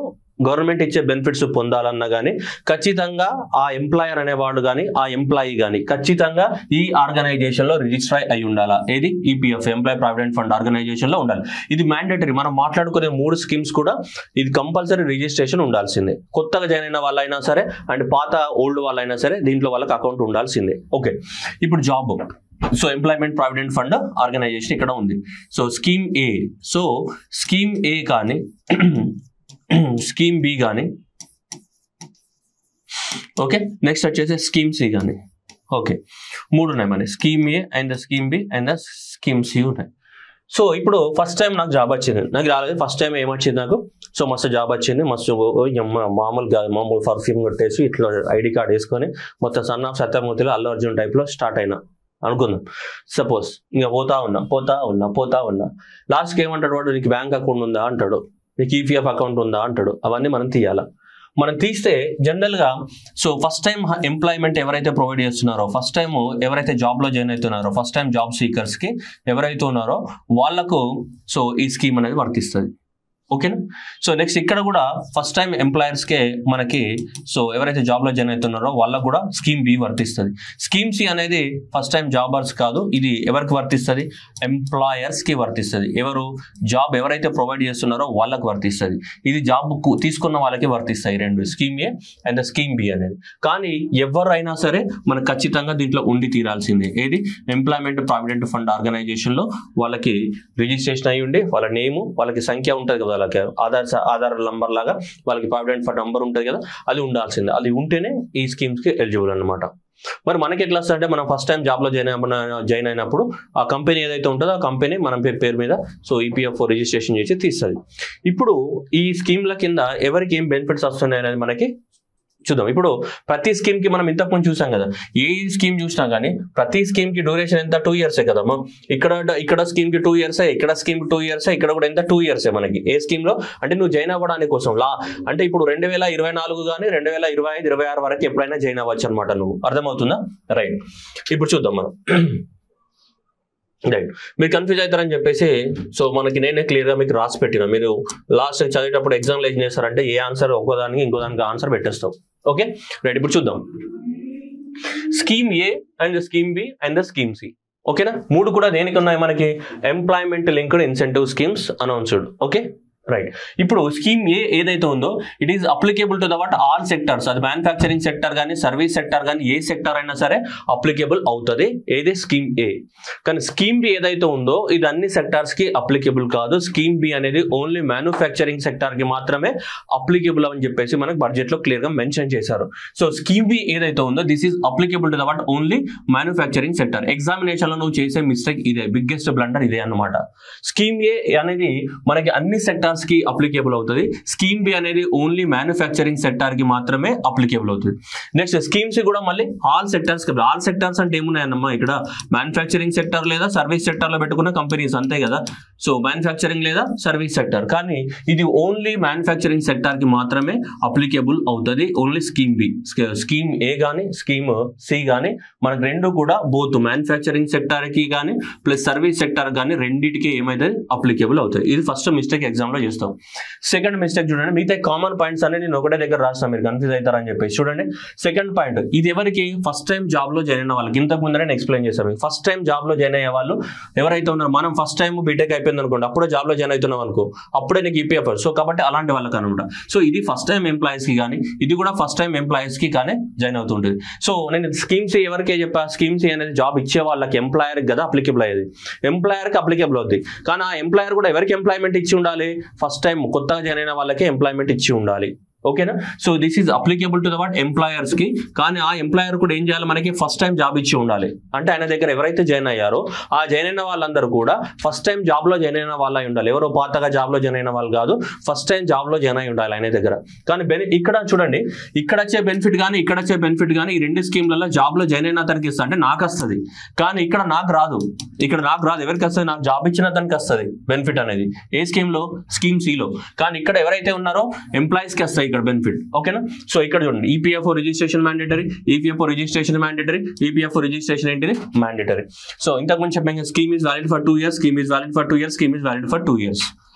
గవర్నమెంట్ ఇచ్చే బెనిఫిట్స్ పొందాలన్నా కానీ ఖచ్చితంగా ఆ ఎంప్లాయర్ అనేవాడు కానీ ఆ ఎంప్లాయీ కానీ ఖచ్చితంగా ఈ ఆర్గనైజేషన్ లో రిజిస్టర్ అయి ఉండాలా. ఏది, EPF employee provident fund organisation లో ఉండాలి. ఇది మ్యాండేటరీ. మనం మాట్లాడుకునే 3 స్కీమ్స్ కూడా ఇది కంపల్సరీ రిజిస్ట్రేషన్ ఉండాల్సిందే. కొత్తగా జాయిన్ అయిన వాళ్ళైనా సరే అండ్ పాత ఓల్డ్ వాళ్ళైనా సరే దీంట్లో వాళ్ళకి అకౌంట్ ఉండాల్సిందే. ఓకే, ఇప్పుడు job, so employment provident fund organisation ఇక్కడ ఉంది. So scheme A, so scheme A కానీ స్కీమ్ బి కానీ, ఓకే నెక్స్ట్ వచ్చేసి స్కీమ్ సి కానీ. ఓకే 3 ఉన్నాయి మన scheme A and scheme B and scheme C ఉన్నాయి. సో ఇప్పుడు ఫస్ట్ టైం నాకు జాబ్ వచ్చింది, నాకు రాలేదు. ఫస్ట్ టైం ఏమొచ్చింది నాకు, సో మస్తు జాబ్ వచ్చింది, మస్తు మామూలు పర్ఫ్యూమ్ కొట్టేసి ఇట్లా ఐడి కార్డ్ వేసుకొని మొత్తం సన్ ఆఫ్ సత్యమూర్తిలో అల్లు అర్జున్ టైప్లో స్టార్ట్ అయినా అనుకుందాం. సపోజ్ ఇంకా పోతా ఉన్నా లాస్ట్కి ఏమంటాడు వాడు, నీకు బ్యాంక్ అకౌంట్ ఉందా అంటాడు, నీకు ఈపీఎఫ్ అకౌంట్ ఉందా అంటాడు. అవన్నీ మనం తీయాలా. మనం తీస్తే జనరల్గా సో ఫస్ట్ టైం ఎంప్లాయ్మెంట్ ఎవరైతే ప్రొవైడ్ చేస్తున్నారో, ఫస్ట్ టైం ఎవరైతే జాబ్లో జాయిన్ అవుతున్నారో, ఫస్ట్ టైం జాబ్ సీకర్స్కి ఎవరైతే ఉన్నారో వాళ్ళకు సో ఈ స్కీమ్ అనేది వర్తిస్తుంది. ఓకేనా, సో నెక్స్ట్ ఇక్కడ కూడా ఫస్ట్ టైం ఎంప్లాయర్స్కే మనకి సో ఎవరైతే జాబ్లో జాయిన్ అవుతున్నారో వాళ్ళకు కూడా స్కీమ్ బి వర్తిస్తుంది. స్కీమ్ సి అనేది ఫస్ట్ టైం జాబర్స్ కాదు, ఇది ఎవరికి వర్తిస్తుంది, ఎంప్లాయర్స్కి వర్తిస్తుంది. జాబ్ ఎవరైతే ప్రొవైడ్ చేస్తున్నారో వాళ్ళకి వర్తిస్తుంది. ఇది జాబ్ తీసుకున్న వాళ్ళకి వర్తిస్తాయి 2, scheme A and scheme B అనేది. కానీ ఎవరైనా సరే మనకు ఖచ్చితంగా దీంట్లో ఉండి తీరాల్సిందే. ఏది, ఎంప్లాయ్మెంట్ ప్రావిడెంట్ ఫండ్ ఆర్గనైజేషన్లో వాళ్ళకి రిజిస్ట్రేషన్ అయ్యి ఉండి వాళ్ళ నేము, వాళ్ళకి సంఖ్య ఉంటుంది కదా, వాళ్ళకి ఆధార్ నంబర్ లాగా వాళ్ళకి ప్రావిడెంట్ ఫండ్ నంబర్ ఉంటుంది కదా, అది ఉండాల్సిందే. అది ఉంటేనే ఈ స్కీమ్స్ కి ఎలిజిబుల్ అనమాట. మరి మనకి ఎట్లా వస్తుంది అంటే, మనం ఫస్ట్ టైం జాబ్లో జాయిన్ అయినప్పుడు ఆ కంపెనీ ఏదైతే ఉంటుందో ఆ కంపెనీ మనం పేరు మీద సో ఈపీఎఫ్ రిజిస్ట్రేషన్ చేసి తీస్తుంది. ఇప్పుడు ఈ స్కీమ్ల కింద ఎవరికి ఏం బెనిఫిట్స్ వస్తున్నాయి అనేది మనకి చూద్దాం. ఇప్పుడు ప్రతి స్కీమ్ కి మనం ఇంతకుముందు చూసాం కదా, ఏ స్కీమ్ చూసినా కానీ ప్రతి స్కీమ్ కి డ్యూరేషన్ ఎంత 2 years కదమ్మా. ఇక్కడ స్కీమ్ కి 2 years, ఇక్కడ స్కీమ్ కి 2 years, ఇక్కడ కూడా ఎంత 2 years మనకి ఏ స్కీమ్ లో. అంటే నువ్వు జాయిన్ అవ్వడానికి కోసం అంటే ఇప్పుడు 2024 కానీ 2025, 26 వరకు ఎప్పుడైనా జాయిన్ అవ్వచ్చు అనమాట. నువ్వు అర్థమవుతుందా? రైట్. ఇప్పుడు చూద్దాం మనం. రైట్, మీరు కన్ఫ్యూజ్ అవుతారని చెప్పేసి సో మనకి నేనే క్లియర్గా మీకు రాసి పెట్టిన. మీరు లాస్ట్ చదివేటప్పుడు ఎగ్జామ్లో ఏం చేస్తారంటే ఏ ఆన్సర్ ఒక్కోదానికి ఇంకోదానికి ఆన్సర్ పెట్టేస్తాం. Okay right. ఇప్పుడు చూద్దాం scheme A and scheme B and scheme C. ఓకేనా, మూడు కూడా దేనికి ఉన్నాయి మనకి? Employment linked incentive schemes announced. Okay right. ఇప్పుడు స్కీమ్ ఏ ఏదైతే ఉందో it is applicable to the what all sectors. అది మ్యానుఫ్యాక్చరింగ్ సెక్టర్ కానీ సర్వీస్ సెక్టర్ కానీ ఏ సెక్టర్ అయినా సరే అప్లికేబుల్ అవుతుంది. ఏది స్కీమ్ ఏ. కానీ స్కీమ్ బి ఏదైతే ఉందో ఇది అన్ని సెక్టార్స్ కి అప్లికేబుల్ కాదు. స్కీమ్ బి అనేది ఓన్లీ మ్యానుఫ్యాక్చరింగ్ సెక్టర్ కి మాత్రమే అప్లికేబుల్ అని చెప్పేసి మనకు బడ్జెట్ లో క్లియర్ గా మెన్షన్ చేశారు. సో స్కీమ్ బి ఏదైతే ఉందో this is applicable to the what only manufacturing sector. Examination లో నువ్వు చేసే మిస్టేక్ ఇదే, బిగ్గెస్ట్ బ్లండర్ ఇదే అన్నమాట. స్కీమ్ ఏ అనేది మనకి అన్ని సెక్టార్స్ కి అప్లికేబుల్ అవుతుంది. స్కీమ్ బి అనేది ఓన్లీ మ్యానుఫ్యాక్చరింగ్ సెక్టర్ కి మాత్రమే అప్లికేబుల్ అవుతుంది. నెక్స్ట్ స్కీమ్ సి కూడా మళ్ళీ ఆల్ సెక్టర్స్. ఆల్ సెక్టర్స్ అంటే ఏమున్నాయన్నమ్మా, ఇక్కడ మ్యానుఫ్యాక్చరింగ్ సెక్టర్ లేదా సర్వీస్ సెక్టర్ లో పెట్టుకున్న కంపెనీస్ అంతే కదా. సో మ్యానుఫ్యాక్చరింగ్ లేదా సర్వీస్ సెక్టర్, కానీ ఇది ఓన్లీ మ్యానుఫ్యాక్చరింగ్ సెక్టర్ కి మాత్రమే అప్లికేబుల్ అవుతుంది. Only scheme B. Scheme A కానీ స్కీమ్ సి కానీ మనకు రెండు కూడా బోత్ మ్యానుఫ్యాక్చరింగ్ సెక్టర్ కి కానీ ప్లస్ సర్వీస్ సెక్టర్ కానీ రెండింటికి ఏమైతే అప్లికేబుల్ అవుతుంది. ఇది ఫస్ట్ మిస్టేక్ ఎగ్జామ్ లో చేస్తాం. సెకండ్ మిస్టేక్ చూడండి, మిగతా కామన్ పాయింట్స్ అనేది నేను ఒకటే దగ్గర రాస్తాను, మీరు కన్ఫ్యూజ్ అవుతారని చెప్పేసి. చూడండి సెకండ్ పాయింట్, ఇది ఎవరికి? ఫస్ట్ టైం జాబ్ లో జాయిన్ అయిన వాళ్ళకి. ఇంతకు ముందరే నేను ఎక్స్ప్లెయిన్ చేశాను. ఫస్ట్ టైం జాబ్ లో జాయిన్ అయ్యే వాళ్ళు ఎవరైతే ఉన్నారో, మనం ఫస్ట్ టైం బీటెక్ అయిపోయింది అనుకోండి, అప్పుడే జాబ్ లో జాయిన్ అవుతున్నాం అనుకో, అప్పుడే నీకు ఈపీఎఫ్. సో కాబట్టి అలాంటి వాళ్ళకి అనమాట. సో ఇది ఫస్ట్ టైం ఎంప్లాయీస్ కి కానీ, ఇది కూడా ఫస్ట్ టైం ఎంప్లాయీస్ కి కానీ జాయిన్ అవుతుంటుంది. సో నేను స్కీమ్స్ ఎవరికే చెప్పా, స్కీమ్స్ అనేది జాబ్ ఇచ్చే వాళ్ళకి ఎంప్లాయర్ కదా అప్లికేబుల్ అయ్యేది, ఎంప్లాయర్ కి అప్లికేబుల్ అవుతుంది. కానీ ఆ ఎంప్లాయర్ కూడా ఎవరికి ఎంప్లాయ్మెంట్ ఇచ్చి ఉండాలి? ఫస్ట్ టైం కొత్తగా జాయిన్ అయిన వాళ్ళకి ఎంప్లాయ్మెంట్ ఇచ్చి ఉండాలి. ఓకేనా. So this is applicable to the what employers కి. కానీ ఆ ఎంప్లాయర్ కూడా ఏం చేయాలి? మనకి ఫస్ట్ టైం జాబ్ ఇచ్చి ఉండాలి. అంటే ఆయన దగ్గర ఎవరైతే జాయిన్ అయ్యారో ఆ జాయిన్ అయిన వాళ్ళందరూ కూడా ఫస్ట్ టైం జాబ్ లో జాయిన్ అయిన వాళ్ళ ఉండాలి. ఎవరో పాతగా జాబ్ లో జాయిన్ అయిన వాళ్ళు కాదు, ఫస్ట్ టైం జాబ్ లో జాయిన్ అయి ఉండాలి ఆయన దగ్గర. కానీ ఇక్కడ చూడండి, ఇక్కడ వచ్చే బెనిఫిట్ కానీ ఇక్కడ వచ్చే బెనిఫిట్ కానీ ఈ రెండు స్కీమ్లలో జాబ్ లో జాయిన్ అయిన అతనికి ఇస్తా అంటే నాకు వస్తుంది. కానీ ఇక్కడ నాకు రాదు. ఎవరికి వస్తుంది? నాకు జాబ్ ఇచ్చిన అతనికి వస్తుంది బెనిఫిట్ అనేది. ఏ స్కీమ్ లో? స్కీమ్ సి లో. కానీ ఇక్కడ ఎవరైతే ఉన్నారో ఎంప్లాయీస్ కి వస్తాయి ఇక్కడ బెనిఫిట్. ఓకేనా. సో ఇక్కడ చూడండి, EPFO registration mandatory, EPFO registration mandatory, EPFO registration ఏంటిది? మ్యాండేటరీ. సో ఇంతకు ముందు చెప్పాను, scheme is valid for 2 years, scheme is valid for 2 years, scheme is valid for 2 years.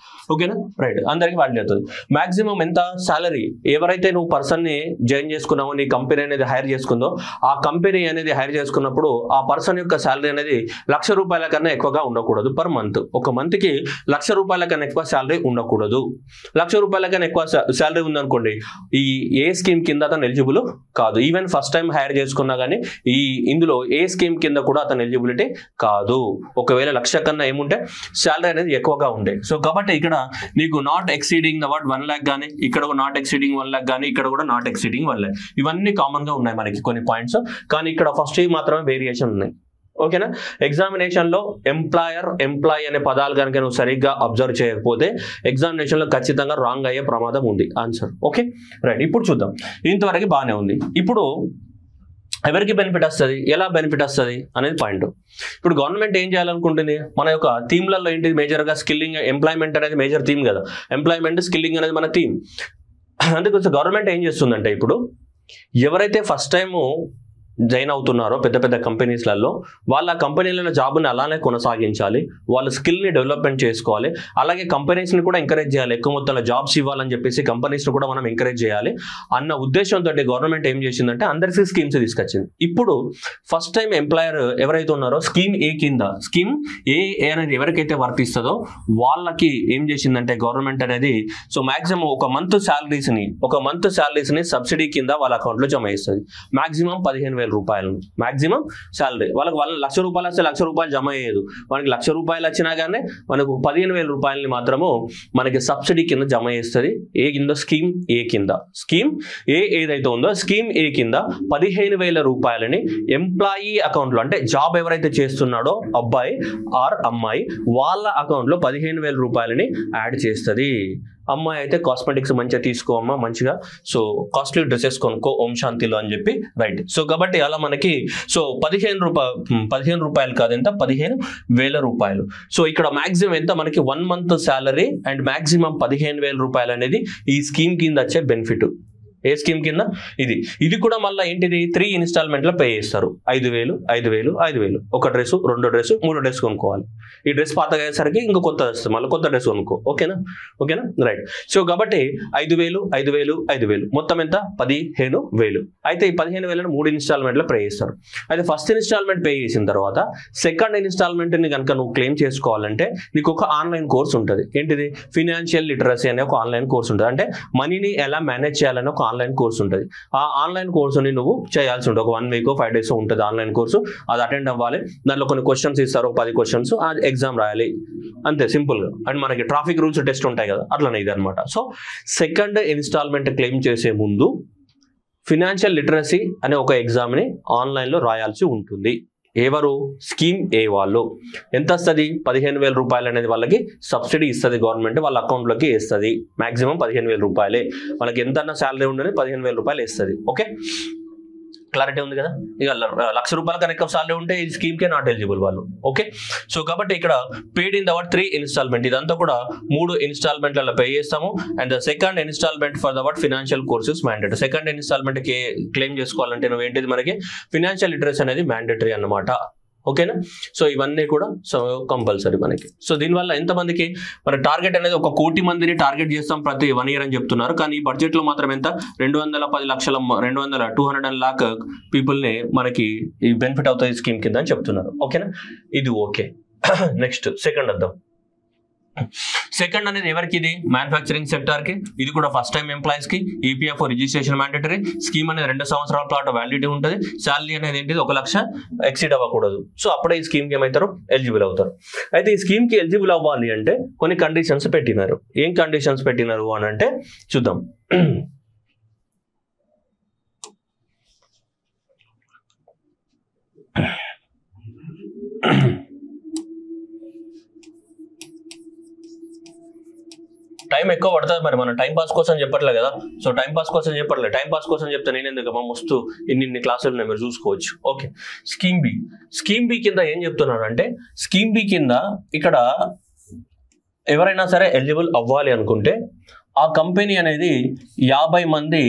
ఓకేనా రైట్. అందరికి వ్యాలిడ్ అవుతుంది. మాక్సిమం ఎంత సాలరీ ఎవరైతే నువ్వు పర్సన్ ని జాయిన్ చేసుకున్నావో, నీ కంపెనీ అనేది హైర్ చేసుకుందో, ఆ కంపెనీ అనేది హైర్ చేసుకున్నప్పుడు ఆ పర్సన్ యొక్క సాలరీ అనేది ₹1,00,000 కన్నా ఎక్కువగా ఉండకూడదు పర్ మంత్. ఒక మంత్ కి ₹1,00,000 కన్నా ఎక్కువ సాలరీ ఉండకూడదు. ₹1,00,000 కన్నా ఎక్కువ సాలరీ ఉందనుకోండి, ఈ ఏ స్కీమ్ కింద అతను ఎలిజిబుల్ కాదు. ఈవెన్ ఫస్ట్ టైం హైర్ చేసుకున్నా కానీ ఇందులో ఏ స్కీమ్ కింద కూడా అతను ఎలిజిబిలిటీ కాదు. ఒకవేళ 1,00,000 కన్నా ఏముంటే సాలరీ అనేది ఎక్కువగా ఉండే. సో కాబట్టి ఇక్కడ నీకు not exceeding the what 1 lakh గానీ, ఇక్కడ నాట్ ఎక్సీడింగ్ 1 lakh గానీ, ఇక్కడ కూడా నాట్ ఎక్సీడింగ్ 1 lakh. ఇవన్నీ కామన్ గా ఉన్నాయి మనకి కొన్ని పాయింట్స్. కానీ ఇక్కడ ఫస్ట్ మాత్రమే వేరియేషన్ ఉన్నాయి. ఓకేనా. ఎగ్జామినేషన్ లో ఎంప్లాయర్, ఎంప్లాయీ అనే పదాలు కనుక నువ్వు సరిగ్గా అబ్జర్వ్ చేయకపోతే ఎగ్జామినేషన్ లో ఖచ్చితంగా రాంగ్ అయ్యే ప్రమాదం ఉంది ఆన్సర్. Okay right. ఇప్పుడు చూద్దాం, ఇంతవరకు బాగానే ఉంది. ఇప్పుడు ఎవరికి బెనిఫిట్ వస్తుంది, ఎలా బెనిఫిట్ వస్తుంది అనేది పాయింట్. ఇప్పుడు గవర్నమెంట్ ఏం చేయాలనుకుంటుంది? మన యొక్క థీమ్లలో ఏంటి మేజర్గా? స్కిల్లింగ్, ఎంప్లాయ్మెంట్ అనేది మేజర్ థీమ్ కదా. ఎంప్లాయ్మెంట్, స్కిల్లింగ్ అనేది మన థీమ్. అందుకోసం గవర్నమెంట్ ఏం చేస్తుందంటే, ఇప్పుడు ఎవరైతే ఫస్ట్ టైము జాయిన్ అవుతున్నారో పెద్ద పెద్ద కంపెనీస్లలో, వాళ్ళ కంపెనీలలో జాబ్ని అలానే కొనసాగించాలి, వాళ్ళ స్కిల్ని డెవలప్మెంట్ చేసుకోవాలి. అలాగే కంపెనీస్ని కూడా ఎంకరేజ్ చేయాలి, ఎక్కువ మొత్తంలో జాబ్స్ ఇవ్వాలని చెప్పేసి కంపెనీస్ని కూడా మనం ఎంకరేజ్ చేయాలి అన్న ఉద్దేశంతో గవర్నమెంట్ ఏం చేసిందంటే అందరికీ స్కీమ్స్ తీసుకొచ్చింది. ఇప్పుడు ఫస్ట్ టైం ఎంప్లాయర్ ఎవరైతే ఉన్నారో స్కీమ్ ఏ కింద, స్కీమ్ ఏ అనేది ఎవరికైతే వర్తిస్తుందో వాళ్ళకి ఏం చేసిందంటే గవర్నమెంట్ అనేది, సో మాక్సిమం ఒక మంత్ శాలరీస్ని సబ్సిడీ కింద వాళ్ళ అకౌంట్లో జమ చేస్తుంది. మాక్సిమం 15,000 రూపాయలు మాక్సిమం సాలరీ. వాళ్ళకి ₹1,00,000 వస్తే ₹1,00,000 జమ అయ్యేది. మనకి ₹1,00,000 వచ్చినా కానీ మనకు 15,000 రూపాయలని మాత్రము మనకి సబ్సిడీ కింద జమ చేస్తుంది. ఏ కింద? స్కీమ్ ఏ కింద. స్కీమ్ ఏ ఏదైతే ఉందో స్కీమ్ ఏ కింద 15,000 రూపాయలని ఎంప్లాయీ అకౌంట్లో, అంటే జాబ్ ఎవరైతే చేస్తున్నాడో అబ్బాయి ఆర్ అమ్మాయి, వాళ్ళ అకౌంట్లో 15,000 రూపాయలని యాడ్ చేస్తుంది. అమ్మాయి అయితే కాస్మెటిక్స్ మంచిగా తీసుకో అమ్మా మంచిగా, సో కాస్ట్లీ డ్రెస్సెస్ కొనుక్కో ఓం శాంతిలో అని చెప్పి రైట్. సో కాబట్టి అలా మనకి సో 15 రూపాయలు కాదు ఎంత 15,000 రూపాయలు. సో ఇక్కడ మాక్సిమం ఎంత మనకి 1 month శాలరీ అండ్ మాక్సిమం 15,000 రూపాయలు అనేది ఈ స్కీమ్ కింద వచ్చే బెనిఫిట్. ఏ స్కీమ్ కింద ఇది కూడా మళ్ళీ ఏంటిది 3 ఇన్స్టాల్మెంట్లో పే చేస్తారు. 5,000 5,000 5,000 ఒక డ్రెస్ 2 డ్రెస్ 3 డ్రెస్ కొనుక్కోవాలి. ఈ డ్రెస్ పాతగా అయ్యేసరికి ఇంకో కొత్త వస్తుంది, మళ్ళీ కొత్త డ్రెస్ కొనుక్కో. ఓకేనా రైట్. సో కాబట్టి 5,000 5,000 5,000 మొత్తం ఎంత 15,000. అయితే ఈ 15,000 3 ఇన్స్టాల్మెంట్లో పే చేస్తారు. అయితే ఫస్ట్ ఇన్స్టాల్మెంట్ పే చేసిన తర్వాత సెకండ్ ఇన్స్టాల్మెంట్ని కనుక నువ్వు క్లెయిమ్ చేసుకోవాలంటే నీకు ఒక ఆన్లైన్ కోర్స్ ఉంటుంది. ఏంటిది ఫినాన్షియల్ లిటరసీ అనే ఒక ఆన్లైన్ కోర్స్ ఉంటుంది. అంటే మనీని ఎలా మేనేజ్ చేయాలని ఒక ఆన్లైన్ కోర్స్ ఉంటుంది. ఆ ఆన్లైన్ కోర్సుని నువ్వు చేయాల్సి ఉంటుంది. ఒక 1 week 5 days ఉంటుంది ఆన్లైన్ కోర్సు. అది అటెండ్ అవ్వాలి. దాంట్లో కొన్ని క్వశ్చన్స్ ఇస్తారు, 10 questions, ఆ ఎగ్జామ్ రాయాలి అంతే సింపుల్గా. అండ్ మనకి ట్రాఫిక్ రూల్స్ టెస్ట్ ఉంటాయి కదా, అట్లనే ఇది అనమాట. సో సెకండ్ ఇన్స్టాల్మెంట్ క్లెయిమ్ చేసే ముందు ఫినాన్షియల్ లిటరసీ అనే ఒక ఎగ్జామ్ని ఆన్లైన్లో రాయాల్సి ఉంటుంది. ఎవరు స్కీమ్ ఏ వాళ్ళు. ఎంత వస్తుంది 15,000 రూపాయలు అనేది వాళ్ళకి సబ్సిడీ ఇస్తుంది గవర్నమెంట్, వాళ్ళ అకౌంట్లోకి వేస్తుంది. మాక్సిమం 15,000 రూపాయలే, వాళ్ళకి ఎంత శాలరీ ఉండని 15,000 రూపాయలు వేస్తుంది. ఓకే క్లారిటీ ఉంది కదా. ఇక 1,00,000 రూపాయల కన్నా ఎక్కువ సాలరీ ఉంటే ఈ స్కీమ్కే నాట్ ఎలిజిబుల్ వాళ్ళు. ఓకే సో కాబట్టి ఇక్కడ పేడ్ ఇన్ దవట్ 3 ఇన్స్టాల్మెంట్, ఇదంతా కూడా 3 ఇన్స్టాల్మెంట్లలో పే చేస్తాము. And second instalment for the what financial courses mandatory. Second ఇన్స్టాల్మెంట్కి క్లెయిమ్ చేసుకోవాలంటే నువ్వు ఏంటిది మనకి ఫినాన్షియల్ లిటరసీ అనేది మ్యాండేటరీ అన్నమాట. ఓకేనా. సో ఇవన్నీ కూడా సో కంపల్సరీ మనకి. సో దీనివల్ల ఎంతమందికి మన టార్గెట్ అనేది 1 కోటి మందిని టార్గెట్ చేస్తాం ప్రతి 1 year అని చెప్తున్నారు. కానీ ఈ బడ్జెట్లో మాత్రం ఎంత 210 లక్షల 200 lakh పీపుల్ని మనకి ఈ బెనిఫిట్ అవుతుంది స్కీమ్ కింద అని చెప్తున్నారు. ఓకేనా ఇది ఓకే. నెక్స్ట్ సెకండ్ వద్దాం. సెకండ్ అనేది ఎవరికి ఇది మ్యానుఫ్యాక్చరింగ్ సెక్టార్ కి. ఇది కూడా ఫస్ట్ టైం ఎంప్లాయీస్ కి ఈపీఎఫ్ఓ రిజిస్ట్రేషన్ మ్యాండేటరీ. స్కీమ్ అనేది 2 సంవత్సరాల పాటు వ్యాలిడిటీ ఉంటుంది. శాలరీ అనేది ఏంటిది 1 లక్ష ఎక్సీడ్ అవ్వకూడదు. సో అప్పుడే ఈ స్కీమ్ కి ఏమవుతారు ఎలిజిబుల్ అవుతారు. అయితే ఈ స్కీమ్ కి ఎలిజిబుల్ అవ్వాలి అంటే కొన్ని కండిషన్స్ పెట్టినారు. ఏం కండిషన్స్ పెట్టినారు అని అంటే చూద్దాం. టైం ఎక్కువ పడుతుంది మరి, మనం టైం పాస్ కోసం చెప్పట్లే కదా. సో టైం పాస్ కోసం చెప్పట్లేదు, టైం పాస్ కోసం చెప్తే నేను ఎందుకు మా మస్తు ఇన్ని క్లాసులు మీరు చూసుకోవచ్చు. ఓకే స్కీమ్ బి కింద ఏం చెప్తున్నాను అంటే స్కీమ్ బి కింద ఇక్కడ ఎవరైనా సరే ఎలిజిబుల్ అవ్వాలి అనుకుంటే ఆ కంపెనీ అనేది 50 మంది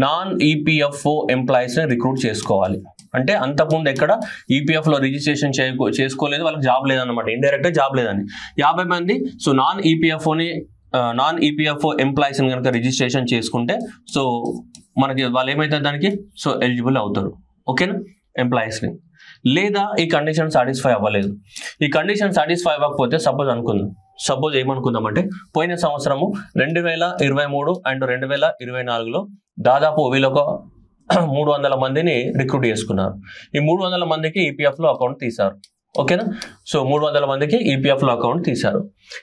నాన్ ఈపీఎఫ్ఓ ఎంప్లాయీస్ని రిక్రూట్ చేసుకోవాలి. అంటే అంతకుముందు ఎక్కడ ఈపీఎఫ్లో రిజిస్ట్రేషన్ చేసుకోలేదు, వాళ్ళకి జాబ్ లేదన్నమాట, ఇండైరెక్ట్గా జాబ్ లేదని 50 మంది సో నాన్ ఈపీఎఫ్ఓ ఎంప్లాయీస్ కనుక రిజిస్ట్రేషన్ చేసుకుంటే సో మనకి వాళ్ళు ఏమవుతారు దానికి సో ఎలిజిబుల్ అవుతారు. ఓకేనా ఎంప్లాయీస్ని. లేదా ఈ కండిషన్ సాటిస్ఫై అవ్వలేదు, ఈ కండిషన్ సాటిస్ఫై అవ్వకపోతే సపోజ్ ఏమనుకుందామంటే పోయిన సంవత్సరము 2023 అండ్ 2024లో దాదాపు వీళ్ళొక 300 మందిని రిక్రూట్ చేసుకున్నారు. ఈ 300 మందికి ఈపీఎఫ్లో అకౌంట్ తీశారు. ఓకేనా సో 300 మందికి ఈపీఎఫ్లో అకౌంట్ తీశారు.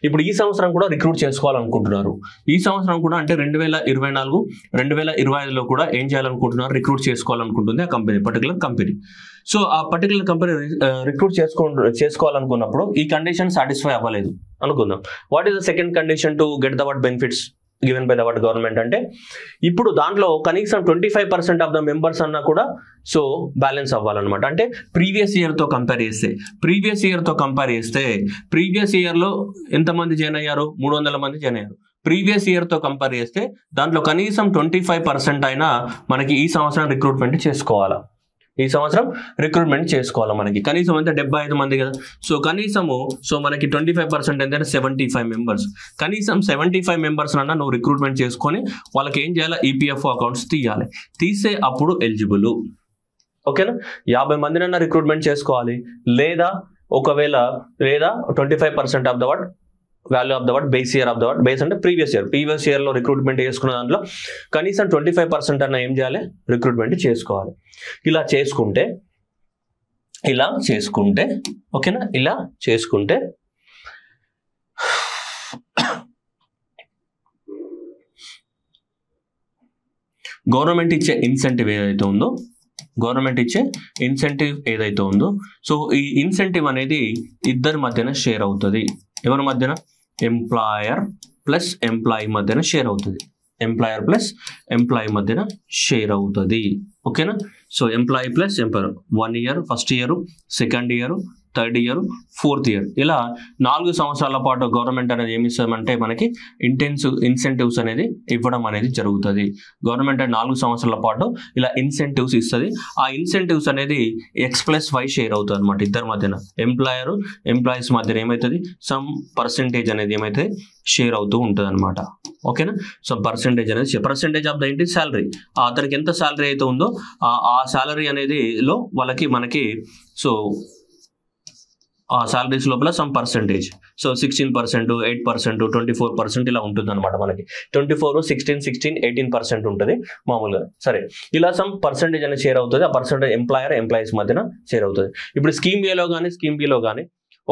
ఇప్పుడు ఈ సంవత్సరం కూడా రిక్రూట్ చేసుకోవాలనుకుంటున్నారు. ఈ సంవత్సరం కూడా అంటే 2024 2025లో కూడా ఏం చేయాలనుకుంటున్నారు రిక్రూట్ చేసుకోవాలనుకుంటుంది ఆ కంపెనీ, పర్టికులర్ కంపెనీ. సో ఆ పర్టికులర్ కంపెనీ రిక్రూట్ చేసుకోవాలనుకున్నప్పుడు ఈ కండిషన్ సాటిస్ఫై అవ్వలేదు అనుకుందాం. What is the second condition to get the what benefits given by the what government అంటే ఇప్పుడు దాంట్లో కనీసం 25% ఆఫ్ ద మెంబర్స్ అన్నా కూడా సో బ్యాలెన్స్ అవ్వాలన్నమాట. అంటే ప్రీవియస్ ఇయర్తో కంపేర్ చేస్తే ప్రీవియస్ ఇయర్లో ఎంతమంది జాయిన్ అయ్యారు 300 మంది జాయిన్ అయ్యారు. ప్రీవియస్ ఇయర్తో కంపేర్ చేస్తే దాంట్లో కనీసం 25% అయినా మనకి ఈ సంవత్సరం రిక్రూట్మెంట్ చేసుకోవాలి. మనకి కనీసం అంటే 75 మంది కదా. సో కనీసము సో మనకి 25% అంటే 75 మెంబర్స్, కనీసం 75 మెంబర్స్ అన్నా నువ్వు రిక్రూట్మెంట్ చేసుకొని వాళ్ళకి ఏం చేయాలి ఈపీఎఫ్ఓ అకౌంట్స్ తీసే అప్పుడు ఎలిజిబుల్. ఓకేనా 50 మందినన్నా రిక్రూట్మెంట్ చేసుకోవాలి. లేదా 25% of the what value of the what base year of the what base అంటే ప్రీవియస్ ఇయర్లో రిక్రూట్మెంట్ చేసుకున్న దాంట్లో కనీసం 25% అన్న ఏం చేయాలి రిక్రూట్మెంట్ చేసుకోవాలి. ఇలా చేసుకుంటే ఓకేనా ఇలా చేసుకుంటే గవర్నమెంట్ ఇచ్చే ఇన్సెంటివ్ ఏదైతే ఉందో సో ఈ ఇన్సెంటివ్ అనేది ఇద్దరి మధ్యన షేర్ అవుతుంది. ఎవరి మధ్యన ఎంప్లాయర్ ప్లస్ ఎంప్లాయీ మధ్యన షేర్ అవుతుంది. ఎంప్లాయర్ ప్లస్ ఎంప్లాయీ మధ్యన షేర్ అవుతుంది. ఓకేనా? So employee plus employer 1 year, first year, second year, third year, fourth year, ఇలా 4 సంవత్సరాల పాటు గవర్నమెంట్ అనేది ఏమి ఇస్తామంటే మనకి ఇన్సెంటివ్స్ అనేది ఇవ్వడం అనేది జరుగుతుంది. గవర్నమెంట్ 4 సంవత్సరాల పాటు ఇలా ఇన్సెంటివ్స్ ఇస్తుంది. ఆ ఇన్సెంటివ్స్ అనేది X+Y షేర్ అవుతుంది అనమాట ఇద్దరి మధ్యన. ఎంప్లాయీస్ మధ్యన ఏమవుతుంది, సమ్ పర్సెంటేజ్ అనేది ఏమైతే షేర్ అవుతూ ఉంటుంది అనమాట. ఓకేనా? సో పర్సెంటేజ్ అనేది పర్సెంటేజ్ ఆఫ్ ద ఏంటి శాలరీ, అతనికి ఎంత శాలరీ అయితే ఉందో ఆ శాలరీ అనేది లో మనకి సో ఆ సాలరీస్ లోపల సమ్ పర్సెంటేజ్, సో 16%, 8%, 24% ఇలా ఉంటుంది అనమాట. మనకి 24, 16, 18% ఉంటుంది మామూలుగా. సరే, ఇలా సమ్ పర్సెంటేజ్ అనేది షేర్ అవుతుంది. ఆ పర్సెంటేజ్ ఎంప్లాయీస్ మధ్యన షేర్ అవుతుంది. ఇప్పుడు స్కీమ్ ఏలో కానీ స్కీమ్ బిలో కానీ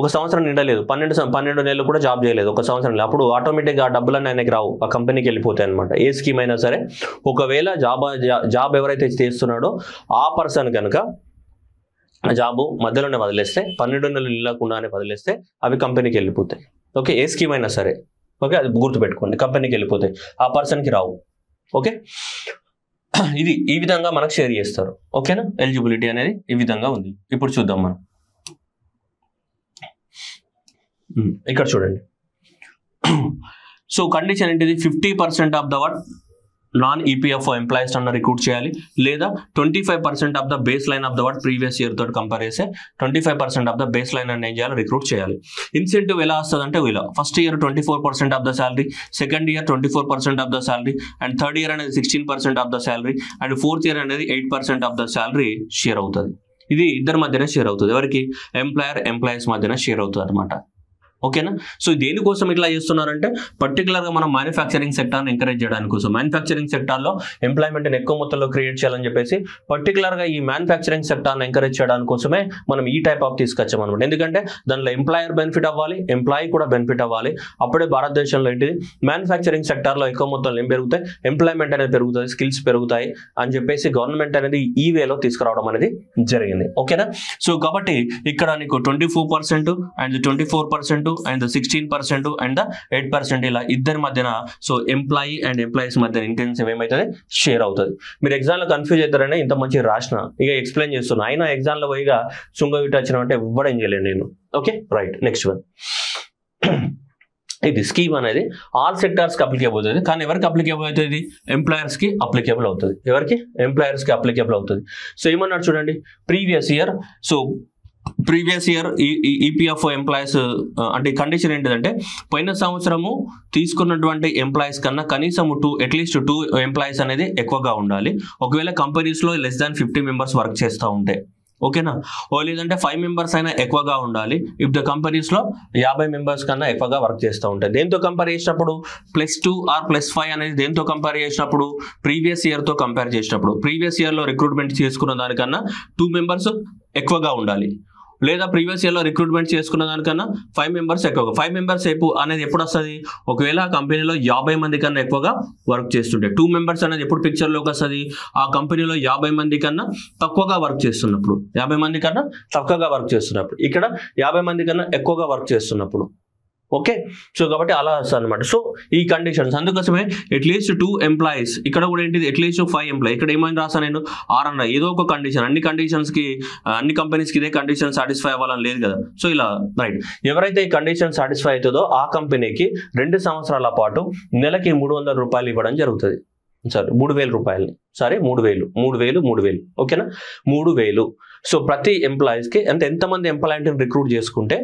1 సంవత్సరం నిండలేదు, 12 నెలలు కూడా జాబ్ చేయలేదు, 1 సంవత్సరం, అప్పుడు ఆటోమేటిక్గా ఆ డబ్బులన్నీ ఆయనకి రావు, ఆ కంపెనీకి వెళ్ళిపోతాయి అనమాట. ఏ స్కీమ్ అయినా సరే, ఒకవేళ జాబ్ ఎవరైతే చేస్తున్నాడో ఆ పర్సన్ కనుక జాబు మధ్యలోనే వదిలేస్తే, 12 నెలలు నిలకుండానే వదిలేస్తే అవి కంపెనీకి వెళ్ళిపోతాయి. ఓకే, ఏ స్కీమ్ అయినా సరే. ఓకే, అది గుర్తుపెట్టుకోండి, కంపెనీకి వెళ్ళిపోతాయి, ఆ పర్సన్కి రావు. ఓకే, ఇది ఈ విధంగా మనకు షేర్ చేస్తారు. ఓకేనా? ఎలిజిబిలిటీ అనేది ఈ విధంగా ఉంది. ఇప్పుడు చూద్దాం మనం. ఇక్కడ చూడండి. సో కండిషన్ ఏంటిది, 50% of the non EPFO employees అన్న రిక్రూట్ చేయాలి, లేదా 25% of the base line of the previous year తోటి కంపేర్ చేస్తే 25% ఆఫ్ ద బేస్ లైన్ అని ఏం చేయాలి, రిక్రూట్ చేయాలి. ఇన్సెంటివ్ ఎలా వస్తుంది అంటే, ఇలా first year 24% of the salary, second year 24% of the salary, and third year అనేది 16% of the salary, and fourth year అనేది 8% ఆఫ్ ద శాలరీ షేర్ అవుతుంది. ఇది ఇద్దరి మధ్యన షేర్ అవుతుంది. ఎవరికి? ఎంప్లాయీస్ మధ్యన షేర్ అవుతుంది అనమాట. ఓకేనా? సో దేనికోసం ఇట్లా చేస్తున్నారంటే, పర్టికులర్గా మనం మ్యానుఫ్యాక్చరింగ్ సెక్టార్ని ఎంకరేజ్ చేయడానికి కోసం, మ్యానుఫ్యాక్చరింగ్ సెక్టార్లో ఎంప్లాయ్మెంట్ని ఎక్కువ మొత్తంలో క్రియేట్ చేయాలని చెప్పేసి పర్టికులర్గా ఈ మ్యానుఫ్యాక్చరింగ్ సెక్టార్ని ఎంకరేజ్ చేయడానికి కోసమే మనం ఈ టైప్ ఆఫ్ తీసుకొచ్చాం అనమాట. ఎందుకంటే దానిలో ఎంప్లాయర్ బెనిఫిట్ అవ్వాలి, ఎంప్లాయీ కూడా బెనిఫిట్ అవ్వాలి. అప్పుడే భారతదేశంలో ఏంటిది, మ్యానుఫ్యాక్చరింగ్ సెక్టార్లో ఎక్కువ మొత్తంలో ఏం పెరుగుతాయి, ఎంప్లాయ్మెంట్ అనేది పెరుగుతుంది, స్కిల్స్ పెరుగుతాయి అని చెప్పేసి గవర్నమెంట్ అనేది ఈ వేలో తీసుకురావడం అనేది జరిగింది. ఓకేనా? సో కాబట్టి ఇక్కడ నీకు 24% అండ్ 24% అండ్ 16% అండ్ 8% ఇలా ఇద్దరి మధ్యన, సో ఎంప్లాయీ అండ్ ఎంప్లాయీస్ మధ్యన ఇంటెన్సివ్ ఏమవుతుంది, షేర్ అవుతుంది. మీరు ఎగ్జామ్లో కన్ఫ్యూజ్ అవుతారని ఇంత మంచి రాసిన ఇక ఎక్స్ప్లెయిన్ చేస్తున్నా, అయినా ఎగ్జామ్లో పోయిగా చుంగ ఇటు వచ్చిన అంటే ఇవ్వడం చేయలేను నేను. Okay, right. నెక్స్ట్ వన్, ఇది స్కీమ్ అనేది ఆల్ సెక్టార్స్కి అప్లికేబుల్ అవుతుంది. కానీ ఎవరికి అప్లికేబుల్ అవుతుంది? ఎంప్లాయర్స్కి అప్లికేబుల్ అవుతుంది. ఎవరికి? ఎంప్లాయర్స్కి అప్లికేబుల్ అవుతుంది. సో ఏమన్నాడు చూడండి, ప్రీవియస్ ఇయర్ ఈపీఎఫ్ఓ ఎంప్లాయీస్ అంటే కండిషన్ ఏంటిదంటే, పోయిన సంవత్సరము తీసుకున్నటువంటి ఎంప్లాయీస్ కన్నా కనీసం అట్లీస్ట్ 2 ఎంప్లాయీస్ అనేది ఎక్కువగా ఉండాలి. ఒకవేళ కంపెనీస్లో లెస్ దాన్ 50 మెంబర్స్ వర్క్ చేస్తూ ఉంటే. ఓకేనా? లేదంటే 5 మెంబర్స్ అయినా ఎక్కువగా ఉండాలి ఇఫ్ ద కంపెనీస్లో 50 మెంబర్స్ కన్నా ఎక్కువగా వర్క్ చేస్తూ ఉంటాయి. దేంతో కంపేర్ చేసినప్పుడు, +2 ఆర్ +5 అనేది దేంతో కంపేర్ చేసినప్పుడు, ప్రీవియస్ ఇయర్తో కంపేర్ చేసినప్పుడు. ప్రీవియస్ ఇయర్లో రిక్రూట్మెంట్ చేసుకున్న దానికన్నా 2 మెంబర్స్ ఎక్కువగా ఉండాలి, లేదా ప్రీవియస్ ఇయర్లో రిక్రూట్మెంట్ చేసుకున్న దానికన్నా 5 మెంబర్స్ ఎక్కువగా. 5 మెంబర్స్ అనేది ఎప్పుడు వస్తుంది? ఒకవేళ ఆ కంపెనీలో 50 మంది కన్నా ఎక్కువగా వర్క్ చేస్తుంటే. 2 మెంబర్స్ అనేది ఎప్పుడు పిక్చర్లోకి వస్తుంది? ఆ కంపెనీలో 50 మంది కన్నా తక్కువగా వర్క్ చేస్తున్నప్పుడు. 50 మంది కన్నా తక్కువగా వర్క్ చేస్తున్నప్పుడు. ఇక్కడ 50 మంది కన్నా ఎక్కువగా వర్క్ చేస్తున్నప్పుడు. ఓకే, సో కాబట్టి అలా వస్తుంది అనమాట. సో ఈ కండిషన్స్ అందుకోసమే అట్లీస్ట్ 2 ఎంప్లాయీస్, ఇక్కడ కూడా ఏంటిది అట్లీస్ట్ 5 ఎంప్లాయీ. ఇక్కడ ఏమైనా రాసా నేను R ఏదో ఒక కండిషన్, అన్ని కండిషన్స్కి అన్ని కంపెనీస్కి ఇదే కండిషన్ సాటిస్ఫై అవ్వాలని లేదు కదా. సో ఇలా రైట్, ఎవరైతే ఈ కండిషన్ సాటిస్ఫై అవుతుందో ఆ కంపెనీకి 2 సంవత్సరాల పాటు నెలకి 300 రూపాయలు ఇవ్వడం జరుగుతుంది. సారీ 3,000 రూపాయలని, సారీ 3,000. ఓకేనా? 3,000. సో ప్రతి ఎంప్లాయీస్కి అంటే ఎంతమంది ఎంప్లాయీని రిక్రూట్ చేసుకుంటే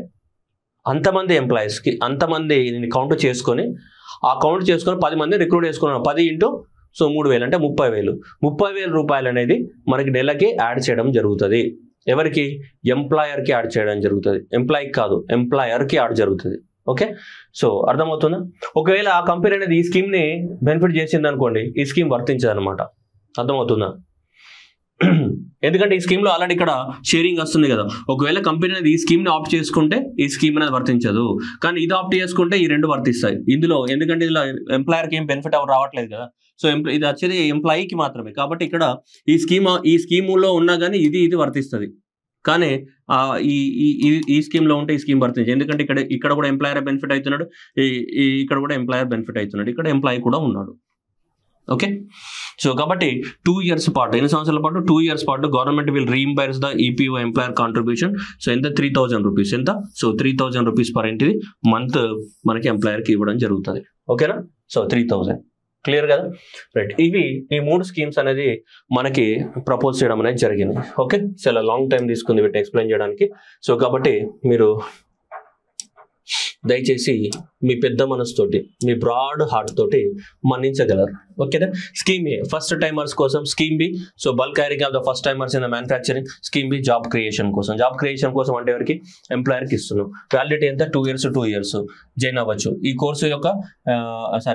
అంతమంది ఎంప్లాయీస్కి, అంతమంది కౌంట్ చేసుకొని 10 మంది రిక్రూట్ చేసుకున్నాను. 10 ఇంటూ 3,000 అంటే 30,000. 30,000 రూపాయలు అనేది మనకి నెలకి యాడ్ చేయడం జరుగుతుంది. ఎవరికి? ఎంప్లాయర్కి యాడ్ చేయడం జరుగుతుంది. ఎంప్లాయీకి కాదు, ఎంప్లాయర్కి యాడ్ జరుగుతుంది. ఓకే, సో అర్థమవుతుందా? ఒకవేళ ఆ కంపెనీ అనేది ఈ స్కీమ్ని బెనిఫిట్ చేసింది అనుకోండి, ఈ స్కీమ్ వర్తించదు అనమాట. అర్థమవుతుందా? ఎందుకంటే ఈ స్కీమ్లో ఆల్రెడీ ఇక్కడ షేరింగ్ వస్తుంది కదా. ఒకవేళ కంపెనీ అనేది ఈ స్కీమ్ని ఆప్ట్ చేసుకుంటే ఈ స్కీమ్ అనేది వర్తించదు, కానీ ఇది ఆప్ట్ చేసుకుంటే ఈ 2 వర్తిస్తాయి ఇందులో. ఎందుకంటే ఇలా ఎంప్లాయర్కి ఏం బెనిఫిట్ రావట్లేదు కదా. సో ఇది వచ్చేది ఎంప్లాయీకి మాత్రమే. కాబట్టి ఇక్కడ ఈ స్కీములో ఉన్నా కానీ ఇది వర్తిస్తుంది. కానీ ఈ స్కీమ్లో ఉంటే ఈ స్కీమ్ వర్తించదు. ఎందుకంటే ఇక్కడ కూడా ఎంప్లాయర్ బెనిఫిట్ అవుతున్నాడు, ఇక్కడ కూడా ఎంప్లాయర్ బెనిఫిట్ అవుతున్నాడు, ఇక్కడ ఎంప్లాయీ కూడా ఉన్నాడు. ఓకే, సో కాబట్టి 2 years పాటు, ఎన్ని సంవత్సరాల పాటు? 2 years పాటు government will reimburse the EPO employer contribution. So ఎంత? 3,000 రూపీస్. ఎంత? సో 3,000 రూపీస్ పర్ ఏంటిది మంత్ మనకి ఎంప్లాయర్కి ఇవ్వడం జరుగుతుంది. ఓకేనా? సో 3,000. క్లియర్ కదా? రైట్. ఈ 3 స్కీమ్స్ అనేది మనకి ప్రపోజ్ చేయడం అనేది జరిగింది. ఓకే, చాలా లాంగ్ టైం తీసుకుంది వీటిని ఎక్స్ప్లెయిన్ చేయడానికి. సో కాబట్టి మీరు దయచేసి మీ పెద్ద మనసుతోటి, మీ బ్రాడ్ హార్ట్ తోటి మన్నించగలరు. ఓకేనా? స్కీమ్ ఏ ఫస్ట్ టైమర్స్ కోసం, scheme B so bulk hiring of the first timers in the manufacturing, scheme B job creation కోసం. జాబ్ క్రియేషన్ కోసం అంటే ఎవరికి? ఎంప్లాయర్కి ఇస్తున్నాం. వ్యాలిడిటీ ఎంత? 2 years 2 years జాయిన్ అవ్వచ్చు. ఈ కోర్సు యొక్క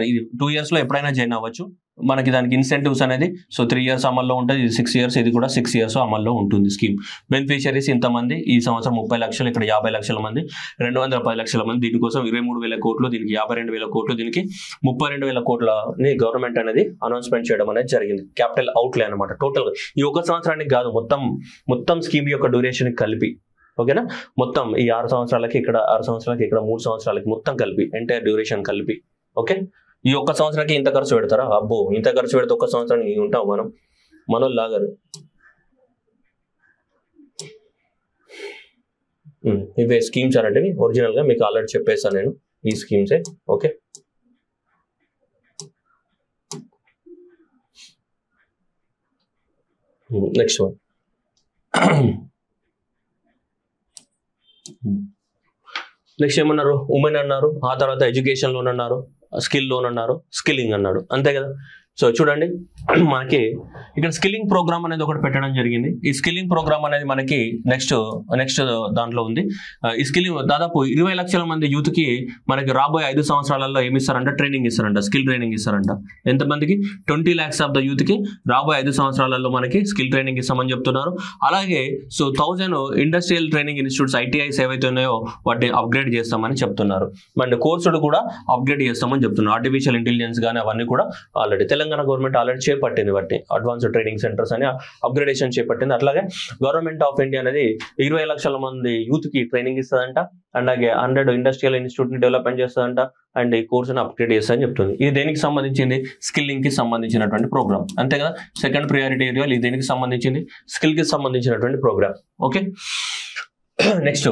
ఇది 2 years ఎప్పుడైనా జాయిన్ అవ్వచ్చు. మనకి దానికి ఇన్సెంటివ్స్ అనేది సో 3 years అమల్లో ఉంటుంది, ఇది 6 years, ఇది కూడా 6 years అమల్లో ఉంటుంది స్కీమ్. బెనిఫిషియరీస్ ఇంతమంది, ఈ సంవత్సరం 30 లక్షలు, ఇక్కడ 50 లక్షల మంది, 210 లక్షల మంది. దీనికోసం 23,000 కోట్లు, దీనికి 52,000 కోట్లు, దీనికి 32,000 కోట్లని గవర్నమెంట్ అనేది అనౌన్స్మెంట్ చేయడం అనేది జరిగింది. క్యాపిటల్ అవుట్లే అనమాట టోటల్. ఈ ఒక సంవత్సరానికి కాదు, మొత్తం స్కీమ్ యొక్క డ్యూరేషన్ కలిపి. ఓకేనా? మొత్తం ఈ 6 సంవత్సరాలకి, ఇక్కడ 6 సంవత్సరాలకి, ఇక్కడ 3 సంవత్సరాలకి, మొత్తం కలిపి ఎంటైర్ డ్యూరేషన్ కలిపి. ఓకే, ఈ ఒక్క సంవత్సరానికి ఇంత ఖర్చు పెడతారా? అబ్బో, ఇంత ఖర్చు పెడితే ఒక్క సంవత్సరానికి ఉంటాం మనోళ్ళు లాగారు. ఇవే స్కీమ్స్ అనేటివి ఒరిజినల్ గా మీకు ఆల్రెడీ చెప్పేస్తాను నేను, ఈ స్కీమ్సే. Okay, next one. నెక్స్ట్ ఏమన్నారు? ఉమెన్ అన్నారు, ఆ తర్వాత ఎడ్యుకేషన్ లోన్ అన్నారు, స్కిల్ లోన్ అన్నారు, స్కిల్లింగ్ అన్నాడు. అంతే కదా? సో చూడండి, మనకి ఇక్కడ స్కిల్లింగ్ ప్రోగ్రామ్ అనేది ఒకటి పెట్టడం జరిగింది. ఈ స్కిల్లింగ్ ప్రోగ్రామ్ అనేది మనకి నెక్స్ట్ దాంట్లో ఉంది. ఈ స్కిల్లింగ్ దాదాపు 20 లక్షల మంది యూత్కి మనకి రాబోయే 5 సంవత్సరాలలో ఏమి ఇస్తారంట? ట్రైనింగ్ ఇస్తారంట, స్కిల్ ట్రైనింగ్ ఇస్తారంట. ఎంతమందికి? 20 lakhs ఆఫ్ ద యూత్కి రాబోయే 5 సంవత్సరాలలో మనకి స్కిల్ ట్రైనింగ్ ఇస్తామని చెప్తున్నారు. అలాగే so 1000 industrial training institutes, ITIs ఏవైతే ఉన్నాయో వాటిని అప్గ్రేడ్ చేస్తామని చెప్తున్నారు. మన కోర్సులు కూడా అప్గ్రేడ్ చేస్తామని చెప్తున్నారు. ఆర్టిఫిషియల్ ఇంటెలిజెన్స్ కానీ అవన్నీ కూడా ఆల్రెడీ తెలంగాణ గవర్నమెంట్ ఆల్రెడీ చేపట్టింది. వాటిని అడ్వాన్స్డ్ ట్రైనింగ్ సెంటర్స్ అని అప్గ్రేడేషన్ చేపట్టింది. అట్లాగే గవర్నమెంట్ ఆఫ్ ఇండియా అనేది 20 లక్షల మంది యూత్ కి ట్రైనింగ్ ఇస్తుందంట. అలాగే 100 ఇండస్ట్రియల్ ఇన్స్టిట్యూట్ ని డెవలప్మెంట్ చేస్తుందంట. అండ్ ఈ కోర్సుని అప్గ్రేడ్ చేస్తుందని చెప్తుంది. ఇది దేనికి సంబంధించింది? స్కిల్లింగ్ కి సంబంధించినటువంటి ప్రోగ్రామ్. అంతే కదా? సెకండ్ ప్రియారిటీ ఏరియా ఇది దేనికి సంబంధించింది? స్కిల్ కి సంబంధించినటువంటి ప్రోగ్రామ్. ఓకే, నెక్స్ట్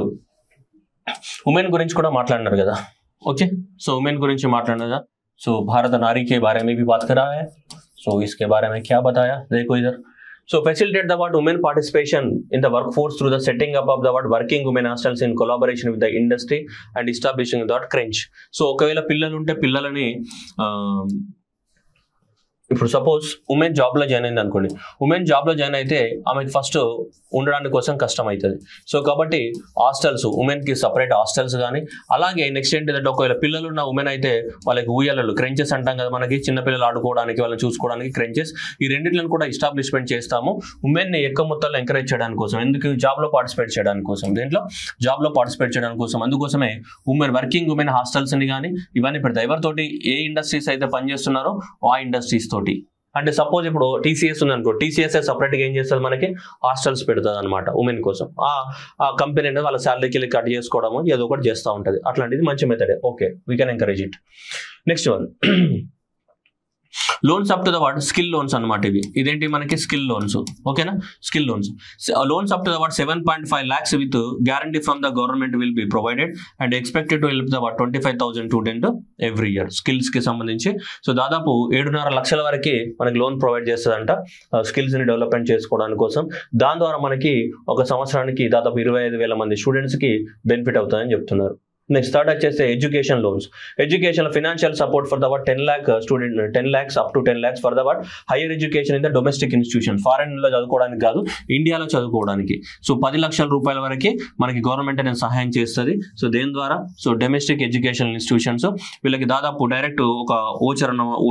ఉమెన్ గురించి కూడా మాట్లాడినారు కదా. ఓకే, సో ఉమెన్ గురించి మాట్లాడినా सो भारत नारी के बारे में भी बात करा है. सो इसके बारे में क्या बताया देखो इधर. So facilitate the women participation in the workforce through the setting up of the working women hostels in collaboration with the industry and establishing the crunch. So ఒకవేళ పిల్లలు ఉంటే పిల్లలని ఇప్పుడు సపోజ్ ఉమెన్ జాబ్లో జాయిన్ అయింది అనుకోండి. ఉమెన్ జాబ్లో join అయితే ఆమెకి ఫస్ట్ ఉండడానికి కోసం కష్టం అవుతుంది. సో కాబట్టి హాస్టల్స్, ఉమెన్కి సపరేట్ హాస్టల్స్ కానీ, అలాగే నెక్స్ట్ ఏంటిదంటే ఒకవేళ పిల్లలు ఉన్న ఉమెన్ అయితే వాళ్ళకి ఊయలలు, క్రెంచెస్ అంటాం కదా మనకి, చిన్నపిల్లలు ఆడుకోవడానికి, వాళ్ళని చూసుకోవడానికి క్రెంచెస్, ఈ రెండింటిని కూడా ఎస్టాబ్లిష్మెంట్ చేస్తాము ఉమెన్ని ఎక్కువ మొత్తంలో ఎంకరేజ్ చేయడానికి కోసం. ఎందుకు? జాబ్లో పార్టిసిపేట్ చేయడానికి కోసం, దేంట్లో జాబ్లో పార్టిసిపేట్ చేయడానికి కోసం. అందుకోసమే వర్కింగ్ ఉమెన్ హాస్టల్స్ని కానీ ఇవన్నీ పెడతాయి. ఎవరితోటి? ఏ ఇండస్ట్రీస్ అయితే పనిచేస్తున్నారో ఆ ఇండస్ట్రీస్ తోటి. అంటే సపోజ్ ఇప్పుడు టీసీఎస్ ఉంది అనుకో, టీసీఎస్ సపరేట్గా ఏం చేస్తుంది? మనకి హాస్టల్స్ పెడుతుంది అనమాట ఉమెన్ కోసం. ఆ కంపెనీ అనేది వాళ్ళ శాలరీకి కట్ చేసుకోవడము ఏదో ఒకటి చేస్తూ ఉంటుంది. అట్లాంటిది మంచి మెథడే. Okay, we can encourage it. Next one, loans up to the skill loans అనమాట. ఇదేంటి మనకి? Skill loans. ఓకేనా? Skill loans up to the 7.5 lakhs with guarantee from the government will be provided and expected to help the 25,000 student every year. Skills కి సంబంధించి so దాదాపు 7.5 లక్షల వరకు మనకి లోన్ ప్రొవైడ్ చేస్తుందంట స్కిల్స్ ని డెవలప్మెంట్ చేసుకోవడానికి కోసం. దాని ద్వారా మనకి ఒక సంవత్సరానికి దాదాపు 25,000 మంది స్టూడెంట్స్ కి బెనిఫిట్ అవుతుందని చెప్తున్నారు. నెక్స్ట్ థర్డ్ వచ్చేసి education loans. Education financial support for the 10 lakh student, 10 lakhs up to 10 lakhs for the higher education in the domestic institution. Foreign లో చదువుకోవడానికి కాదు, ఇండియాలో చదువుకోవడానికి. సో 10 లక్షల రూపాయల వరకు మనకి గవర్నమెంట్ అనేది సహాయం చేస్తుంది. సో దేని ద్వారా? సో డొమెస్టిక్ ఎడ్యుకేషన్ ఇన్స్టిట్యూషన్స్ వీళ్ళకి దాదాపు డైరెక్ట్ ఒక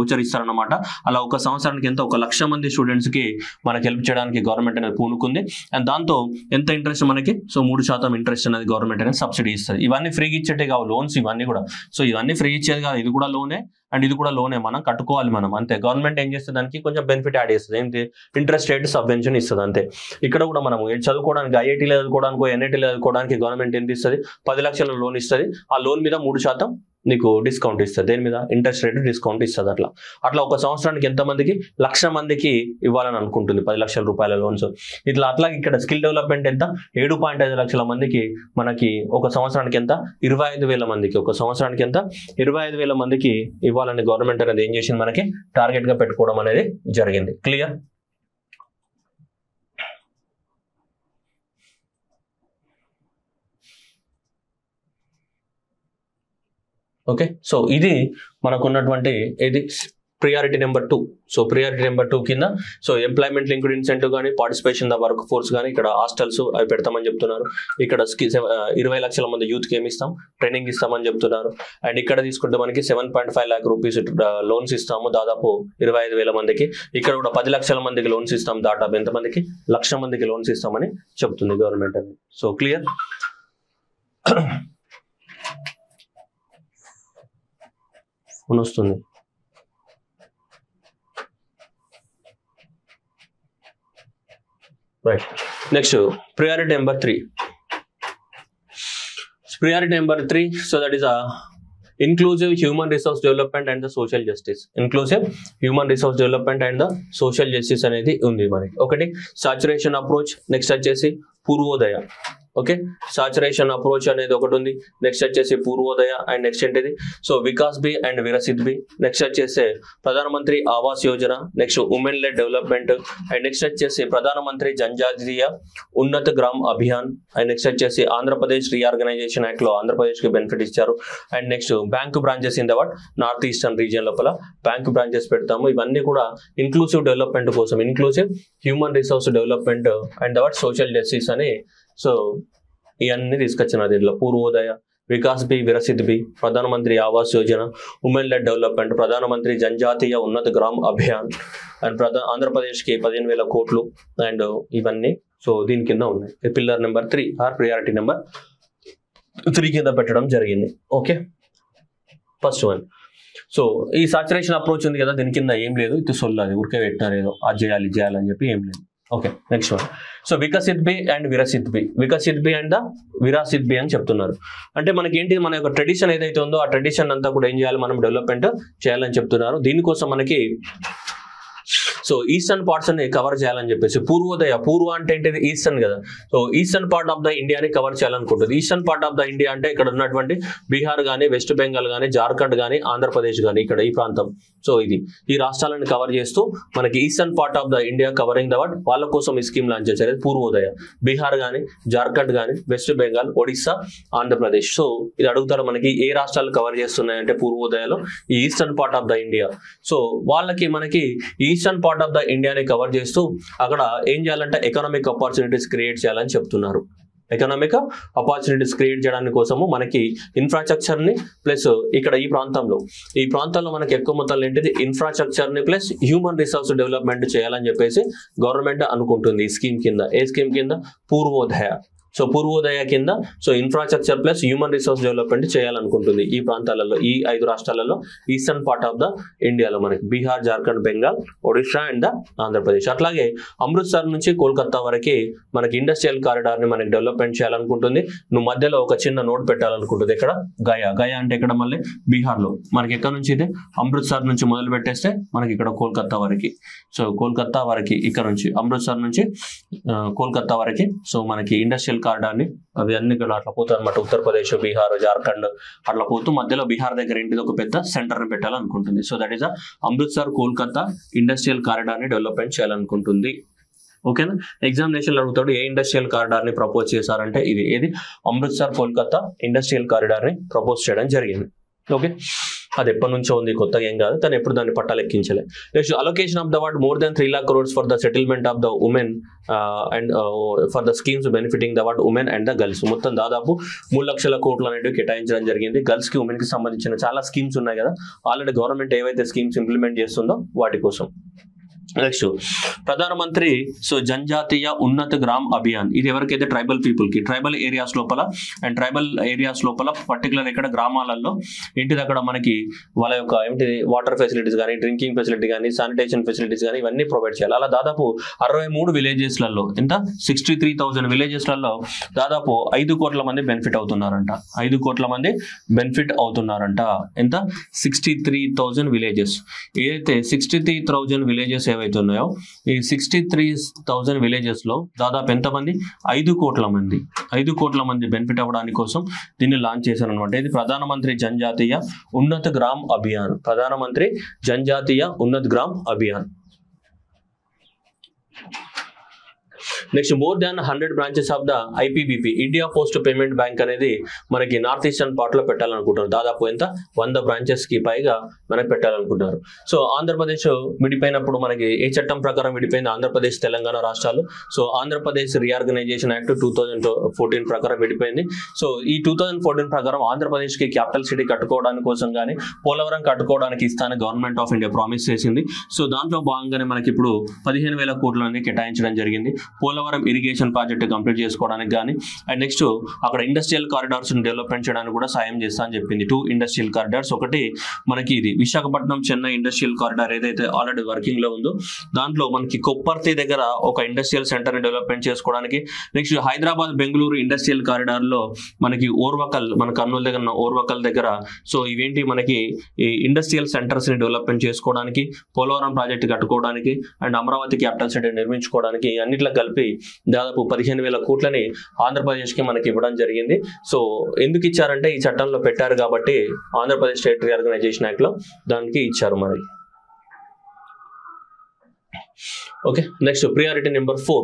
ఓచర్ ఇస్తారన్నమాట. అలా ఒక సంవత్సరానికి ఎంత? 1 లక్ష మంది స్టూడెంట్స్ కి మనకి హెల్ప్ చేయడానికి గవర్నమెంట్ అనేది పూనుకుంది. అండ్ దాంతో ఎంత ఇంట్రెస్ట్ మనకి? సో 3% ఇంట్రెస్ట్ అనేది గవర్నమెంట్ అనేది సబ్సిడీ ఇస్తుంది. ఇవన్నీ ఫ్రీగా ఇచ్చేటే కావు లోన్స్ ఇవన్నీ కూడా. సో ఇవన్నీ ఫ్రీ ఇచ్చేది కాదు, ఇది కూడా లోనే. అండ్ ఇది కూడా లోనే మనం కట్టుకోవాలి మనం అంతే. గవర్నమెంట్ ఏం చేస్తుంది దానికి కొంచెం బెనిఫిట్ యాడ్ చేస్తుంది, ఏంటి ఇంట్రెస్ట్ రేట్ సబ్వెన్షన్ ఇస్తుంది అంతే. ఇక్కడ కూడా మనం చదువుకోవడానికి ఐఐటీలో చదువుకోవడానికి ఎన్ఐటీలో చదువుకోవడానికి గవర్నమెంట్ ఎంత ఇస్తుంది, 10 లక్షల లోన్ ఇస్తుంది. ఆ లోన్ మీద 3% నీకు డిస్కౌంట్ ఇస్తుంది, దేని మీద ఇంట్రెస్ట్ రేట్ డిస్కౌంట్ ఇస్తుంది. అట్లా ఒక సంవత్సరానికి ఎంతమందికి 1,00,000 మందికి ఇవ్వాలని అనుకుంటుంది 10 లక్షల రూపాయల లోన్స్. అట్లా ఇక్కడ స్కిల్ డెవలప్మెంట్ ఎంత 7.5 లక్షల మందికి మనకి ఒక సంవత్సరానికి ఎంత 25,000 మందికి ఒక సంవత్సరానికి ఎంత 25,000 మందికి ఇవ్వాలని గవర్నమెంట్ అనేది ఏం చేసింది మనకి టార్గెట్ గా పెట్టుకోవడం అనేది జరిగింది. క్లియర్? ఓకే, సో ఇది మనకున్నటువంటి ఇది priority number 2. So priority number 2 కింద సో ఎంప్లాయ్మెంట్ లింక్డ్ ఇన్సెంటివ్ కానీ పార్టిసిపేషన్ ద వర్క్ ఫోర్స్ కానీ ఇక్కడ హాస్టల్స్ అవి పెడతామని చెప్తున్నారు. ఇక్కడ 20 లక్షల మంది యూత్కి ఏమి ఇస్తాం, ట్రైనింగ్ ఇస్తామని చెప్తున్నారు. అండ్ ఇక్కడ తీసుకుంటే మనకి 7.5 lakh రూపీస్ లోన్స్ ఇస్తాము దాదాపు 25,000 మందికి. ఇక్కడ కూడా 10 లక్షల మందికి లోన్స్ ఇస్తాం, దాదాపు ఎంతమందికి 1,00,000 మందికి లోన్స్ ఇస్తామని చెప్తుంది గవర్నమెంట్ అనేది. So clear? వస్తుంది. Right, next priority number 3. Priority number 3, so that is a inclusive human resource development and the social justice. Inclusive human resource development and the social justice అనేది ఉంది మనకి. ఒకటి సాచురేషన్ అప్రోచ్, నెక్స్ట్ వచ్చేసి Purvodaya. Okay, saturation approach అనేది ఒకటి ఉంది, next వచ్చేసి Purvodaya, and next ఏంటిది సో వికాస్ బి అండ్ విరసిత్ బి, నెక్స్ట్ వచ్చేసి Pradhanmantri Awas Yojana, next women led development, and next వచ్చేసి ప్రధానమంత్రి జనజాతీయ ఉన్నత గ్రామ్ అభియాన్, అండ్ నెక్స్ట్ వచ్చేసి ఆంధ్రప్రదేశ్ రీఆర్గనైజేషన్ యాక్ట్ లో ఆంధ్రప్రదేశ్ కి బెనిఫిట్ ఇచ్చారు. And next bank branches in the north eastern region లోపల బ్యాంక్ బ్రాంచెస్ పెడతాము. ఇవన్నీ కూడా ఇన్క్లూసివ్ డెవలప్మెంట్ కోసం, inclusive human resource development and social justice అని సో ఇవన్నీ తీసుకొచ్చిన దీంట్లో పూర్వోదయ, వికాస్ బి, విరసిత్ బి, ప్రధానమంత్రి Awas Yojana, women led development, ప్రధానమంత్రి జనజాతీయ ఉన్నత గ్రామ్ అభియాన్, అండ్ ఆంధ్రప్రదేశ్కి 15,000 కోట్లు, అండ్ ఇవన్నీ సో దీని కింద ఉన్నాయి. Pillar number 3 or priority number 3 కింద పెట్టడం జరిగింది. Okay, first one. సో ఈ సాచురేషన్ అప్రోచ్ ఉంది కదా, దీని కింద ఏం లేదు, ఇది సొల్లు, అది ఊరికే పెట్టినారు ఏదో అది చేయాలని చెప్పి ఏం లేదు. Okay, next one. సో వికసిత్ బి అండ్ విరసిత్ బి, వికసిత్ బి అండ్ ద విరాసిత్ బి అని చెప్తున్నారు. అంటే మనకి ఏంటి, మన యొక్క ట్రెడిషన్ ఏదైతే ఉందో ఆ ట్రెడిషన్ అంతా కూడా ఏం చేయాలి, మనం డెవలప్మెంట్ చేయాలని చెప్తున్నారు. దీనికోసం మనకి సో ఈస్టర్న్ పార్ట్స్ ని కవర్ చేయాలని చెప్పేసి పూర్వోదయ, పూర్వ అంటే ఏంటిది ఈస్టర్న్ కదా, so eastern part of the ఇండియాని కవర్ చేయాలనుకుంటుంది. Eastern part of the India అంటే ఇక్కడ ఉన్నటువంటి బీహార్ కానీ, వెస్ట్ బెంగాల్ కానీ, జార్ఖండ్ కానీ, ఆంధ్రప్రదేశ్ కానీ, ఇక్కడ ఈ ప్రాంతం. సో ఈ రాష్ట్రాలను కవర్ చేస్తూ మనకి eastern part of the India covering the word, వాళ్ళ కోసం ఈ స్కీమ్ లాంచ్ చేశారు పూర్వోదయ. బీహార్ కానీ, జార్ఖండ్ కానీ, వెస్ట్ బెంగాల్, ఒడిస్సా, ఆంధ్రప్రదేశ్. సో ఇది అడుగుతారు మనకి ఏ రాష్ట్రాలు కవర్ చేస్తున్నాయంటే పూర్వోదయలో ఈ eastern part of the India. So వాళ్ళకి మనకి ఈస్టర్న్ పార్ట్ ఆఫ్ ద ఇండియాని కవర్ చేస్తూ అక్కడ ఏం చేయాలంటే ఎకనామిక్ ఆపర్చునిటీస్ క్రియేట్ చేయాలని చెప్తున్నారు. ఎకనామిక్ ఆపర్చునిటీస్ క్రియేట్ చేయడానికి కోసము మనకి ఇన్ఫ్రాస్ట్రక్చర్ ని ప్లస్ ఇక్కడ ఈ ప్రాంతంలో మనకి ఎక్కువ మొత్తంలో ఏంటిది ఇన్ఫ్రాస్ట్రక్చర్ ని ప్లస్ హ్యూమన్ రిసోర్స్ డెవలప్మెంట్ చేయాలని చెప్పేసి గవర్నమెంట్ అనుకుంటుంది. ఈ స్కీమ్ కింద, ఏ స్కీమ్ కింద, పూర్వోదయ. సో పూర్వోదయ కింద so infrastructure plus human resource development చేయాలనుకుంటుంది ఈ ప్రాంతాలలో, ఈ 5 రాష్ట్రాలలో ఈస్టర్న్ పార్ట్ ఆఫ్ ద ఇండియాలో మనకి బీహార్, జార్ఖండ్, బెంగాల్, ఒడిషా అండ్ ఆంధ్రప్రదేశ్. అట్లాగే అమృత్సర్ నుంచి కోల్కతా వరకు మనకి ఇండస్ట్రియల్ కారిడార్ ని మనకి డెవలప్మెంట్ చేయాలనుకుంటుంది. నువ్వు మధ్యలో ఒక చిన్న నోట్ పెట్టాలనుకుంటుంది. ఇక్కడ గయా అంటే ఇక్కడ మళ్ళీ బీహార్ లో మనకి ఎక్కడ నుంచి అయితే అమృత్సర్ నుంచి మొదలు పెట్టేస్తే మనకి ఇక్కడ కోల్కతా వరకు. సో కోల్కతా వరకు ఇక్కడ నుంచి అమృత్సర్ నుంచి కోల్కతా వరకు సో మనకి ఇండస్ట్రియల్ కారిడార్ ని అవి అన్ని కూడా అట్లా పోతాయి అనమాట. ఉత్తరప్రదేశ్, బీహార్, జార్ఖండ్ అట్లా పోతూ మధ్యలో బీహార్ దగ్గర ఏంటిది ఒక పెద్ద సెంటర్ ని పెట్టాలనుకుంటుంది. So that is Amritsar Kolkata industrial corridor ని డెవలప్మెంట్ చేయాలనుకుంటుంది. ఓకేనా, ఎగ్జామినేషన్ అడుగుతాడు ఏ ఇండస్ట్రియల్ కారిడార్ ని ప్రపోజ్ చేశారంటే ఏది అమృత్సర్ కోల్కతా ఇండస్ట్రియల్ కారిడార్ ని ప్రపోజ్ చేయడం జరిగింది. ఓకే, అది ఎప్పటి నుంచో ఉంది, కొత్తగా ఏం కాదు, తను ఎప్పుడు దాన్ని పట్టాలెక్కించలే. Next allocation of the word more than 3 lakh crores for the settlement of the women and for the schemes benefiting the word women and the girls. మొత్తం దాదాపు 3 లక్షల కోట్లు అనేవి కేటాయించడం జరిగింది. గర్ల్స్ కి, ఉమెన్ కి సంబంధించిన చాలా స్కీమ్స్ ఉన్నాయి కదా, ఆల్రెడీ గవర్నమెంట్ ఏవైతే స్కీమ్స్ ఇంప్లిమెంట్ చేస్తుందో వాటి కోసం. నెక్స్ట్ ప్రధానమంత్రి జనజాతీయ ఉన్నత గ్రామ్ అభియాన్, ఇది ఎవరికైతే ట్రైబల్ పీపుల్ కి, ట్రైబల్ ఏరియాస్ లోపల అండ్ ట్రైబల్ ఏరియాస్ లోపల పర్టికులర్ ఇక్కడ గ్రామాలలో ఏంటిది అక్కడ మనకి వాళ్ళ యొక్క ఏంటిది వాటర్ ఫెసిలిటీస్ కానీ, డ్రింకింగ్ ఫెసిలిటీ కానీ, శానిటేషన్ ఫెసిలిటీస్ కానీ ఇవన్నీ ప్రొవైడ్ చేయాలి. అలా దాదాపు 63 విలేజెస్లలో ఎంత 63,000 విలేజెస్లలో దాదాపు 5 కోట్ల మంది బెనిఫిట్ అవుతున్నారంట. 5 కోట్ల మంది బెనిఫిట్ అవుతున్నారంట. ఎంత 63,000 విలేజెస్. ఏదైతే 63,000 విలేజెస్ ఏవైతే ఉన్నాయో ఈ 63,000 విలేజెస్ లో దాదాపు ఎంతమంది 5 కోట్ల మంది 5 కోట్ల మంది బెనిఫిట్ అవ్వడానికి కోసం దీన్ని లాంచ్ చేశారు అనమాట. ఇది ప్రధానమంత్రి జనజాతీయ ఉన్నత Gram Abhiyan. Pradhanmantri Janjatiya Unnat Gram Abhiyan. Next more than 100 branches of the IPBP, India post payment bank అనేది మనకి నార్త్ ఈస్టర్న్ పార్ట్ లో పెట్టాలనుకుంటున్నారు. దాదాపు ఎంత 100 బ్రాంచెస్ కి పైగా మనకి పెట్టాలనుకుంటున్నారు. సో ఆంధ్రప్రదేశ్ విడిపోయినప్పుడు మనకి ఏ చట్టం ప్రకారం విడిపోయింది? ఆంధ్రప్రదేశ్ తెలంగాణ రాష్ట్రాలు. సో ఆంధ్రప్రదేశ్ రీఆర్గనైజేషన్ యాక్ట్ 2014 ప్రకారం విడిపోయింది. సో ఈ 2014 ప్రకారం ఆంధ్రప్రదేశ్ కి క్యాపిటల్ సిటీ కట్టుకోవడానికి కోసం కానీ, పోలవరం కట్టుకోవడానికి ఇస్తానని గవర్నమెంట్ ఆఫ్ ఇండియా ప్రామిస్ చేసింది. సో దాంట్లో భాగంగానే మనకి ఇప్పుడు 15,000 కోట్లని కేటాయించడం జరిగింది పోలవరం ఇరిగేషన్ ప్రాజెక్ట్ కంప్లీట్ చేసుకోవడానికి కానీ. అండ్ నెక్స్ట్ అక్కడ ఇండస్ట్రియల్ కారిడార్స్ డెవలప్మెంట్ చేయడానికి కూడా సాయం చేస్తా అని చెప్పింది. 2 ఇండస్ట్రియల్ కారిడార్స్, ఒకటి మనకి ఇది విశాఖపట్నం చెన్నై ఇండస్ట్రియల్ కారిడార్ ఏదైతే ఆల్రెడీ వర్కింగ్ లో ఉందో దాంట్లో మనకి కొప్పర్తి దగ్గర ఒక ఇండస్ట్రియల్ సెంటర్ ని డెవలప్మెంట్ చేసుకోవడానికి. Next Hyderabad Bengaluru industrial corridor లో మనకి ఓర్వకల్, మన కర్నూలు దగ్గర ఉన్న ఓర్వకల్ దగ్గర సో ఇవేంటి మనకి ఈ ఇండస్ట్రియల్ సెంటర్స్ ని డెవలప్మెంట్ చేసుకోవడానికి, పోలవరం ప్రాజెక్ట్ కట్టుకోవడానికి అండ్ అమరావతి క్యాపిటల్ సిటీ నిర్మించుకోవడానికి అన్నిట్లో కలిపి దాదాపు 15,000 కోట్లని ఆంధ్రప్రదేశ్ కి మనకి ఇవ్వడం జరిగింది. సో ఎందుకు ఇచ్చారంటే ఈ చట్టంలో పెట్టారు కాబట్టి ఆంధ్రప్రదేశ్ స్టేట్ రీఆర్గనైజేషన్ యాక్ట్ లో దానికి ఇచ్చారు మరి. Okay, next priority number 4.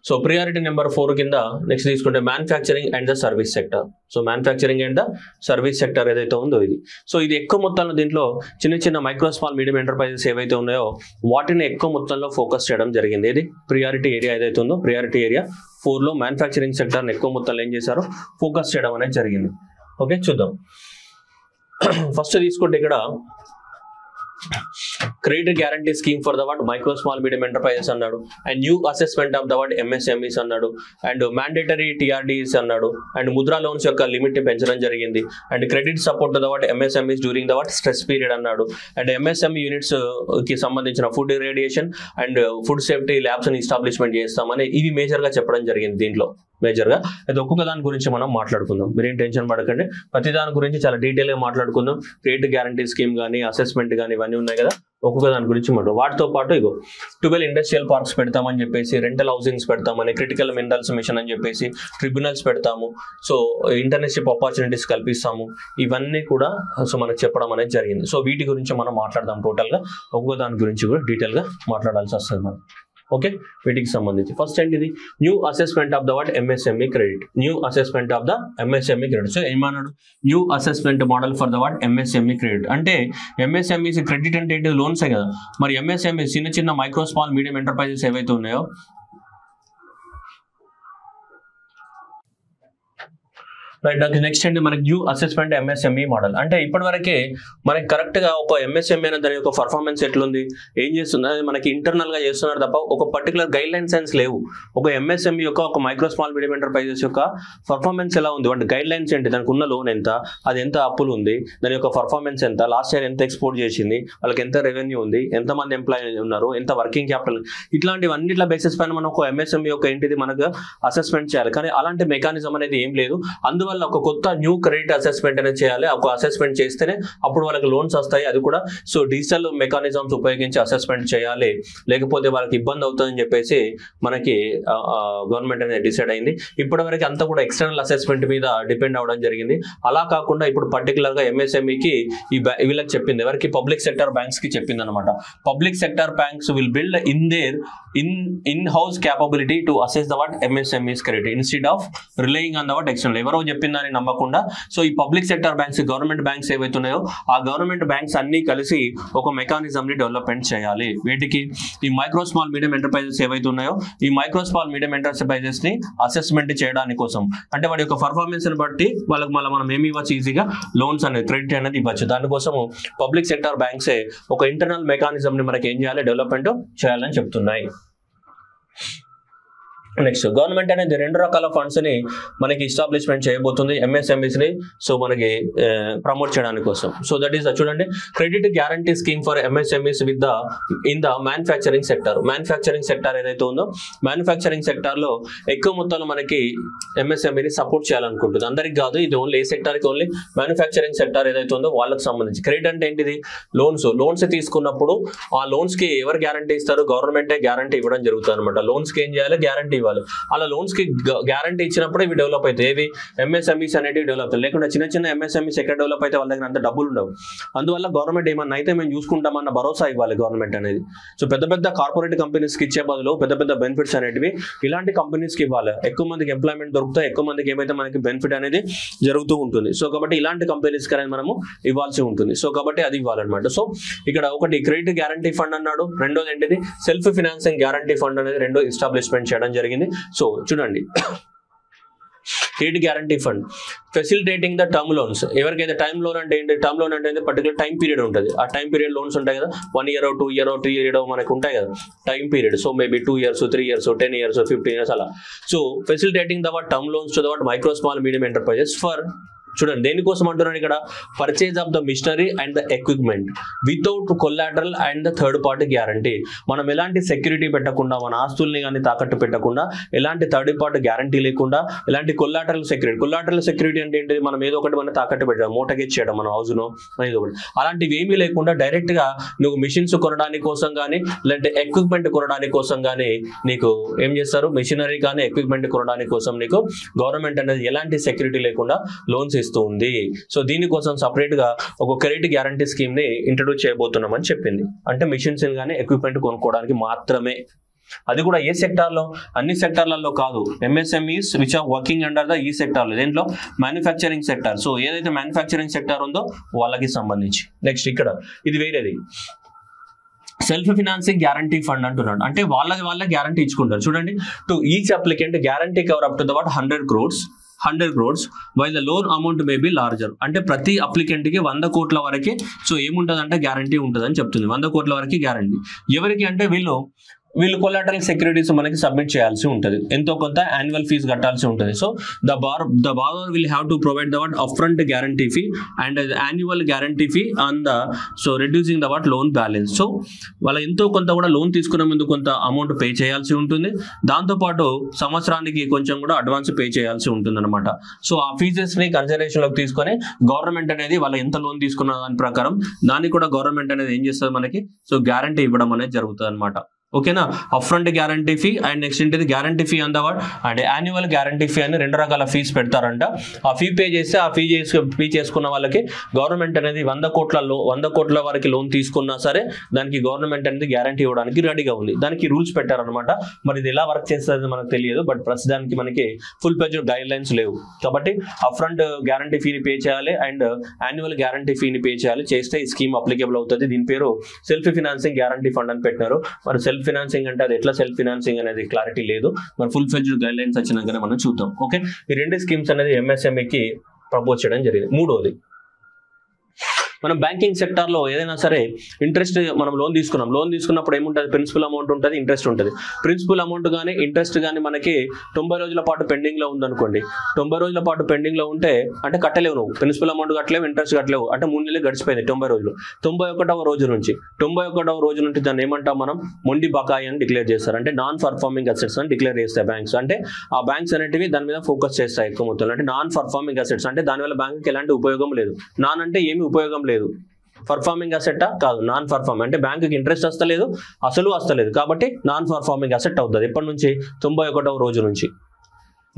So priority number 4 కింద నెక్స్ట్ తీసుకుంటే manufacturing and the service sector. So manufacturing and the service sector ఏదైతే ఉందో ఇది, సో ఇది ఎక్కువ మొత్తంలో దీంట్లో చిన్న చిన్న మైక్రో స్మాల్ మీడియం ఎంటర్ప్రైజెస్ ఏవైతే ఉన్నాయో వాటిని ఎక్కువ మొత్తంలో ఫోకస్ చేయడం జరిగింది. ఇది ప్రియారిటీ ఏరియా ఏదైతే ఉందో ప్రియారిటీ ఏరియా 4లో మ్యానుఫ్యాక్చరింగ్ సెక్టర్ని ఎక్కువ మొత్తంలో ఏం చేశారో ఫోకస్ చేయడం అనేది జరిగింది. ఓకే చూద్దాం. ఫస్ట్ తీసుకుంటే ఇక్కడ credit guarantee scheme for the what micro small medium enterprises అన్నాడు. And new assessment of the what MSMEs అన్నాడు. అండ్ మ్యాండేటరీ టీఆర్డీస్ అన్నాడు. అండ్ ముద్రా లోన్స్ యొక్క లిమిట్ ని పెంచడం జరిగింది. And credit support the what MSMEs during the what stress period అన్నాడు. And MSME units కి సంబంధించిన food irradiation and food safety labs ని ఎస్టాబ్లిష్మెంట్ చేస్తామని ఇవి మేజర్ గా చెప్పడం జరిగింది. దీంట్లో మేజర్ గా అది ఒక్కొక్క దాని గురించి మనం మాట్లాడుకుందాం. మీరేం టెన్షన్ పడకండి, ప్రతి దాని గురించి చాలా డీటెయిల్ గా మాట్లాడుకుందాం. క్రెడిట్ గ్యారంటీ స్కీమ్ కానీ, అసెస్మెంట్ కానీ ఇవన్నీ ఉన్నాయి కదా, ఒక్కొక్క దాని గురించి మాట్లాడు. వాటితో పాటు ఇగో 12 ఇండస్ట్రియల్ పార్క్స్ పెడతామని చెప్పేసి, రెంటల్ హౌసింగ్స్ పెడతామని, క్రిటికల్ మినరల్స్ మిషన్ అని చెప్పేసి ట్రిబ్యునల్స్ పెడతాము. సో ఇంటర్న్షిప్ ఆపర్చునిటీస్ కల్పిస్తాము. ఇవన్నీ కూడా సో మనకు చెప్పడం అనేది జరిగింది. సో వీటి గురించి మనం మాట్లాడదాం. టోటల్ గా ఒక్కొక్క దాని గురించి కూడా డీటెయిల్ గా మాట్లాడాల్సి వస్తుంది మనం. ఓకే, వీటికి సంబంధించి ఫస్ట్ ఏంటిది new assessment of the what MSME credit. New assessment of the MSME credit. So ఏమన్నాడు? New assessment model for the what MSME credit. అంటే ఎంఎస్ఎంఈస్ క్రెడిట్ అంటే ఏంటి? లోన్సే కదా. మరి ఎంఎస్ఎంఈ చిన్న చిన్న మైక్రో స్మాల్ మీడియం ఎంటర్ప్రైజెస్ ఏవైతే ఉన్నాయో రైట్. నెక్స్ట్ ఏంటి మనకి న్యూ అసెస్మెంట్ ఎంఎస్ఎంఈ మోడల్. అంటే ఇప్పటివరకే మనకి కరెక్ట్ గా ఒక ఎంఎస్ఎంఈ అనే దాని యొక్క పర్ఫార్మెన్స్ ఎట్లుంది, ఏం చేస్తుంది అది మనకి ఇంటర్నల్ గా చేస్తున్నారు తప్ప ఒక పర్టికులర్ గైడ్ లైన్ సైన్స్ లేవు. ఒక ఎంఎస్ఎంఈ యొక్క ఒక మైక్రో స్మాల్ మీడియం ఎంటర్ప్రైజెస్ యొక్క పర్ఫార్మెన్స్ ఎలా ఉంది, అంటే గైడ్ లైన్స్ ఏంటి, దానికి ఉన్న లోన్ ఎంత, అది ఎంత అప్పులు ఉంది, దాని యొక్క పర్ఫార్మెన్స్ ఎంత, లాస్ట్ ఇయర్ ఎంత ఎక్స్పోర్ట్ చేసింది, వాళ్ళకి ఎంత రెవెన్యూ ఉంది, ఎంతమంది ఎంప్లాయీ ఉన్నారు, ఎంత వర్కింగ్ క్యాపిటల్, ఇట్లాంటివన్నిట్ల బేసిస్ పైన మనం ఒక ఎంఎస్ఎంఈ యొక్క ఏంటిది మనకు అసెస్మెంట్ చేయాలి. కానీ అలాంటి మెకానిజం అనేది ఏం లేదు. అందువల్ల ఒక కొత్త న్యూ క్రెడిట్ అసెస్మెంట్ అనేది చేయాలి. ఒక అసెస్మెంట్ చేస్తేనే అప్పుడు వాళ్ళకి లోన్స్ వస్తాయి. అది కూడా సో డిజిటల్ మెకానిజమ్స్ ఉపయోగించి అసెస్మెంట్ చేయాలి, లేకపోతే వాళ్ళకి ఇబ్బంది అవుతుందని చెప్పేసి మనకి గవర్నమెంట్ అనేది డిసైడ్ అయింది. ఇప్పటివరకు అంతా కూడా ఎక్స్టర్నల్ అసెస్మెంట్ మీద డిపెండ్ అవ్వడం జరిగింది. అలా కాకుండా ఇప్పుడు పర్టికులర్ గా ఎంఎస్ఎంఈకి వీళ్ళకి చెప్పింది, ఎవరికి పబ్లిక్ సెక్టర్ బ్యాంక్స్ కి చెప్పింది అనమాట. Public sector banks will build in there in house capability to assess the what MSMEs credit instead of relying on the what external. ఎవరో చెప్పి చెప్పిన దాన్ని నమ్మకుండా సో ఈ public sector banks, government banks ఏవైతే ఉన్నాయో ఆ గవర్నమెంట్ బ్యాంక్స్ అన్ని కలిసి ఒక మెకానిజం ని డెవలప్మెంట్ చేయాలి. వీటికి ఈ మైక్రో స్మాల్ మీడియం ఎంటర్ప్రైజెస్ ఏవైతే ఉన్నాయో ఈ మైక్రో స్మాల్ మీడియం ఎంటర్ప్రైజెస్ ని అసెస్మెంట్ చేయడానికి కోసం, అంటే వాడి యొక్క పర్ఫార్మెన్స్ ని బట్టి వాళ్ళకి మళ్ళీ మనం ఏమి ఇవ్వచ్చు, ఈజీగా లోన్స్ అనేది క్రెడిట్ అనేది ఇవ్వచ్చు. దానికోసం పబ్లిక్ సెక్టర్ బ్యాంక్సే ఒక ఇంటర్నల్ మెకానిజం ని మనకి ఏం చేయాలి, డెవలప్మెంట్ చేయాలని చెప్తున్నాయి. నెక్స్ట్ గవర్నమెంట్ అనేది 2 రకాల ఫండ్స్ ని మనకి ఎస్టాబ్లిష్మెంట్ చేయబోతుంది ఎంఎస్ఎంఈస్ ని సో మనకి ప్రమోట్ చేయడానికి కోసం. సో దట్ ఈస్ చూడండి, credit guarantee scheme for MSMEs with in the manufacturing sector. Manufacturing sector ఏదైతే ఉందో మ్యానుఫ్యాక్చరింగ్ సెక్టర్ లో ఎక్కువ మొత్తంలో మనకి ఎంఎస్ఎంఈని సపోర్ట్ చేయాలనుకుంటుంది. అందరికి కాదు, ఇది ఓన్లీ ఏ సెక్టర్ కి, ఓన్లీ మ్యానుఫ్యాక్చరింగ్ సెక్టర్ ఏదైతే ఉందో వాళ్ళకి సంబంధించి. క్రెడిట్ అంటే ఏంటిది, లోన్స్ తీసుకున్నప్పుడు ఆ లోన్స్ కి ఎవరు గ్యారంటీ ఇస్తారు, గవర్నమెంటే గ్యారంటీ ఇవ్వడం జరుగుతుంది అనమాట. లోన్స్ కి ఏం చేయాలి, గ్యారంటీ ఇవ్వాలి. అలా లోన్స్ కి గ్యారంటీ ఇచ్చినప్పుడు ఇవి డెవలప్ అవుతాయి. ఏవి ఎంఎస్ఎంఈస్ అనేవి డెవలప్ అవుతాయి. లేకుండా చిన్న చిన్న ఎంఎస్ఎంఈస్ ఎక్కడ డెవలప్ అయితే వాళ్ళ దగ్గర అంత డబ్బులు ఉండవు. అందువల్ల గవర్నమెంట్ ఏమన్నా అయితే మేము చూసుకుంటామన్న భరోసా ఇవ్వాలి గవర్నమెంట్ అనేది. సో పెద్ద పెద్ద కార్పొరేట్ కంపెనీస్ కి ఇచ్చే బదులు పెద్ద పెద్ద బెనిఫిట్స్ అనేటివి ఇలాంటి కంపెనీస్ కి ఇవ్వాలి. ఎక్కువ మందికి ఎంప్లాయ్మెంట్ దొరుకుతాయి, ఎక్కువ మందికి ఏమైతే మనకి బెనిఫిట్ అనేది జరుగుతూ ఉంటుంది. సో కాబట్టి ఇలాంటి కంపెనీస్ కి మనము ఇవ్వాల్సి ఉంటుంది. సో కాబట్టి అది ఇవ్వాలన్నమాట. సో ఇక్కడ ఒకటి క్రెడిట్ గ్యారంటీ ఫండ్ అన్నాడు, రెండోది ఏంటిది సెల్ఫ్ ఫినాన్సింగ్ గ్యారంటీ ఫండ్ అనేది రెండో ఎస్టాబ్లిష్మెంట్ చేయడం జరిగింది. సో చూడండి, credit guarantee fund facilitating the term loans. ఎవరికైతే టైమ్ లోన్ అంటే ఏంటి, టర్మ్ లోన్ అంటే పర్టికులర్ టైం పీరియడ్ ఉంటుంది. ఆ టైం పీరియడ్ లోన్స్ ఉంటాయి కదా, 1 year 2 year 3 year మనకు ఉంటాయి కదా time period. So maybe 2 years 3 years 10 years 15 years అలా. So facilitating the term loans to the micro small medium enterprises for, చూడండి దేనికోసం అంటున్నాను ఇక్కడ, purchase of the machinery and the equipment without collateral and the third party guarantee. మనం ఎలాంటి security పెట్టకుండా, మన ఆస్తుల్ని కానీ తాకట్టు పెట్టకుండా, ఎలాంటి థర్డ్ పార్టీ గ్యారంటీ లేకుండా, ఎలాంటి కొలాటరల్ సెక్యూరిటీ అంటే ఏంటి, మనం ఏదో ఒకటి మనం తాకట్టు పెట్టడం, మోటగేజ్ చేయడం మన హౌస్ను ఏదో ఒకటి, అలాంటివి ఏమీ లేకుండా డైరెక్ట్ గా నువ్వు మిషన్స్ కొనడానికి కోసం కానీ లేదంటే ఎక్విప్మెంట్ కొనడానికి కోసం కానీ నీకు ఏం చేస్తారు, మిషనరీ కానీ ఎక్విప్మెంట్ కొనడానికి కోసం నీకు గవర్నమెంట్ అనేది ఎలాంటి సెక్యూరిటీ లేకుండా లోన్స్ ఇస్తుంది. సో దీనికోసం సపరేట్ గా ఒక క్రెడిట్ గ్యారంటీ స్కీమ్ ని ఇంట్రడ్యూస్ చేయబోతున్నామని చెప్పింది. అంటే మిషన్స్ కానీ ఎక్విప్మెంట్ కొనుక్కోవడానికి మాత్రమే. అది కూడా ఏ సెక్టార్ లో, అన్ని సెక్టార్లలో కాదు. MSMEs which are working under the ఈ సెక్టార్ లో, దేంట్లో మ్యానుఫ్యాక్చరింగ్ సెక్టార్. సో ఏదైతే మ్యానుఫ్యాక్చరింగ్ సెక్టార్ ఉందో వాళ్ళకి సంబంధించి. నెక్స్ట్ ఇక్కడ ఇది వేరేది, సెల్ఫ్ ఫినాన్సింగ్ గ్యారంటీ ఫండ్ అంటున్నాడు. అంటే వాళ్ళ గ్యారంటీ ఇచ్చుకుంటారు. చూడండి, to each applicant guarantee cover up to the 100 crores while the loan amount may be larger. అంటే ప్రతి అప్లికెంట్ కి 100 కోట్ల వరకు సో ఏముంటది అంటే గ్యారంటీ ఉంటుంది అని చెప్తుంది. 100 కోట్ల వరకు గ్యారంటీ ఎవరికి అంటే వీళ్ళు కొలాటరల్ సెక్యూరిటీస్ మనకి సబ్మిట్ చేయాల్సి ఉంటుంది, ఎంతో కొంత యాన్యువల్ ఫీజు కట్టాల్సి ఉంటుంది. So the borrower will have to provide the upfront guarantee fee and annual guarantee fee on the so reducing the loan balance. So వాళ్ళ ఎంతో కొంత కూడా లోన్ తీసుకునే ముందు కొంత అమౌంట్ పే చేయాల్సి ఉంటుంది, దాంతోపాటు సంవత్సరానికి కొంచెం కూడా అడ్వాన్స్ పే చేయాల్సి ఉంటుంది అనమాట. సో ఆ ఫీజెస్ ని కన్సిడరేషన్ లోకి తీసుకొని గవర్నమెంట్ అనేది వాళ్ళ ఎంత లోన్ తీసుకున్న దాని ప్రకారం దానికి కూడా గవర్నమెంట్ అనేది ఏం చేస్తుంది మనకి, సో గ్యారంటీ ఇవ్వడం అనేది జరుగుతుంది అనమాట. ఓకేనా, upfront guarantee fee and next ఏంటిది guarantee fee on the and annual guarantee fee అని 2 రకాల ఫీజు పెడతారంట. ఆ ఫీ పే చేస్తే ఆ ఫీ చేసుకున్న వాళ్ళకి గవర్నమెంట్ అనేది 100 కోట్ల వరకు లోన్ తీసుకున్నా సరే దానికి గవర్నమెంట్ అనేది గ్యారంటీ ఇవ్వడానికి రెడీగా ఉంది. దానికి రూల్స్ పెట్టారనమాట. మరి ఇది ఎలా వర్క్ చేస్తుంది మనకు తెలియదు, బట్ ప్రస్తుతానికి మనకి ఫుల్ పేజ్ గైడ్ లైన్స్ లేవు. కాబట్టి అప్ఫ్రంట్ గ్యారంటీ ఫీని పే చేయాలి అండ్ యాన్యువల్ గ్యారంటీ ఫీని పే చేయాలి, చేస్తే ఈ స్కీమ్ అప్లికేబుల్ అవుతుంది. దీని పేరు సెల్ఫ్ ఫినాన్సింగ్ గ్యారంటీ ఫండ్ అని పెట్టినారు. మరి సెల్ఫ్ ఫినాన్సింగ్ అంటే అది ఎట్లా సెల్ఫ్ ఫినాన్సింగ్ అనేది క్లారిటీ లేదు, మరి ఫుల్ ఫ్లెడ్జ్డ్ గైడ్ లైన్స్ వచ్చినాకనే మనం చూద్దాం. ఓకే, ఈ 2 స్కీమ్స్ అనేది ఎంఎస్ఎంఈకి ప్రపోజ్ చేయడం జరిగింది. మూడోది, మనం బ్యాంకింగ్ సెక్టర్ లో ఏదైనా సరే ఇంట్రెస్ట్ మనం లోన్ తీసుకున్నప్పుడు ఏముంటుంది, ప్రిన్సిపల్ అమౌంట్ ఉంటుంది, ఇంట్రెస్ట్ ఉంటుంది. ప్రిన్సిపల్ అమౌంట్ కానీ ఇంట్రెస్ట్ కానీ మనకి 90 రోజుల పాటు పెండింగ్ లో ఉందనుకోండి. 90 రోజుల పాటు పెండింగ్ లో ఉంటే అంటే కట్టలేవు, నువ్వు ప్రిన్సిపల్ అమౌంట్ కట్టలేవు, ఇంట్రెస్ట్ కట్టలేవు, అంటే 3 నెలలు గడిచిపోయింది. 90 రోజులు 91వ రోజు నుంచి దాన్ని ఏమంటాం మనం, మొండి బకాయి అని డిక్లేర్ చేస్తారు. అంటే నాన్ పర్ఫార్మింగ్ అసెట్స్ అని డిక్లేర్ చేస్తాయి బ్యాంక్స్. అంటే ఆ బ్యాంక్స్ అనేటివి దాని మీద ఫోకస్ చేస్తాయి ఎక్కువ మొత్తంలో. అంటే నాన్ పర్ఫార్మింగ్ అసెట్స్ అంటే దానివల్ల బ్యాంక్కి ఎలాంటి ఉపయోగం లేదు. నాన్ అంటే ఏమి ఉపయోగం లేదు, పర్ఫార్మింగ్ అసెట్ కాదు, నాన్ పర్ఫార్మింగ్ అంటే బ్యాంకుకి ఇంట్రెస్ట్ వస్తలేదు, అసలు వస్తలేదు, కాబట్టి నాన్ పర్ఫార్మింగ్ అసెట్ అవుతుంది. ఎప్పటి నుంచి, 91వ రోజు నుంచి.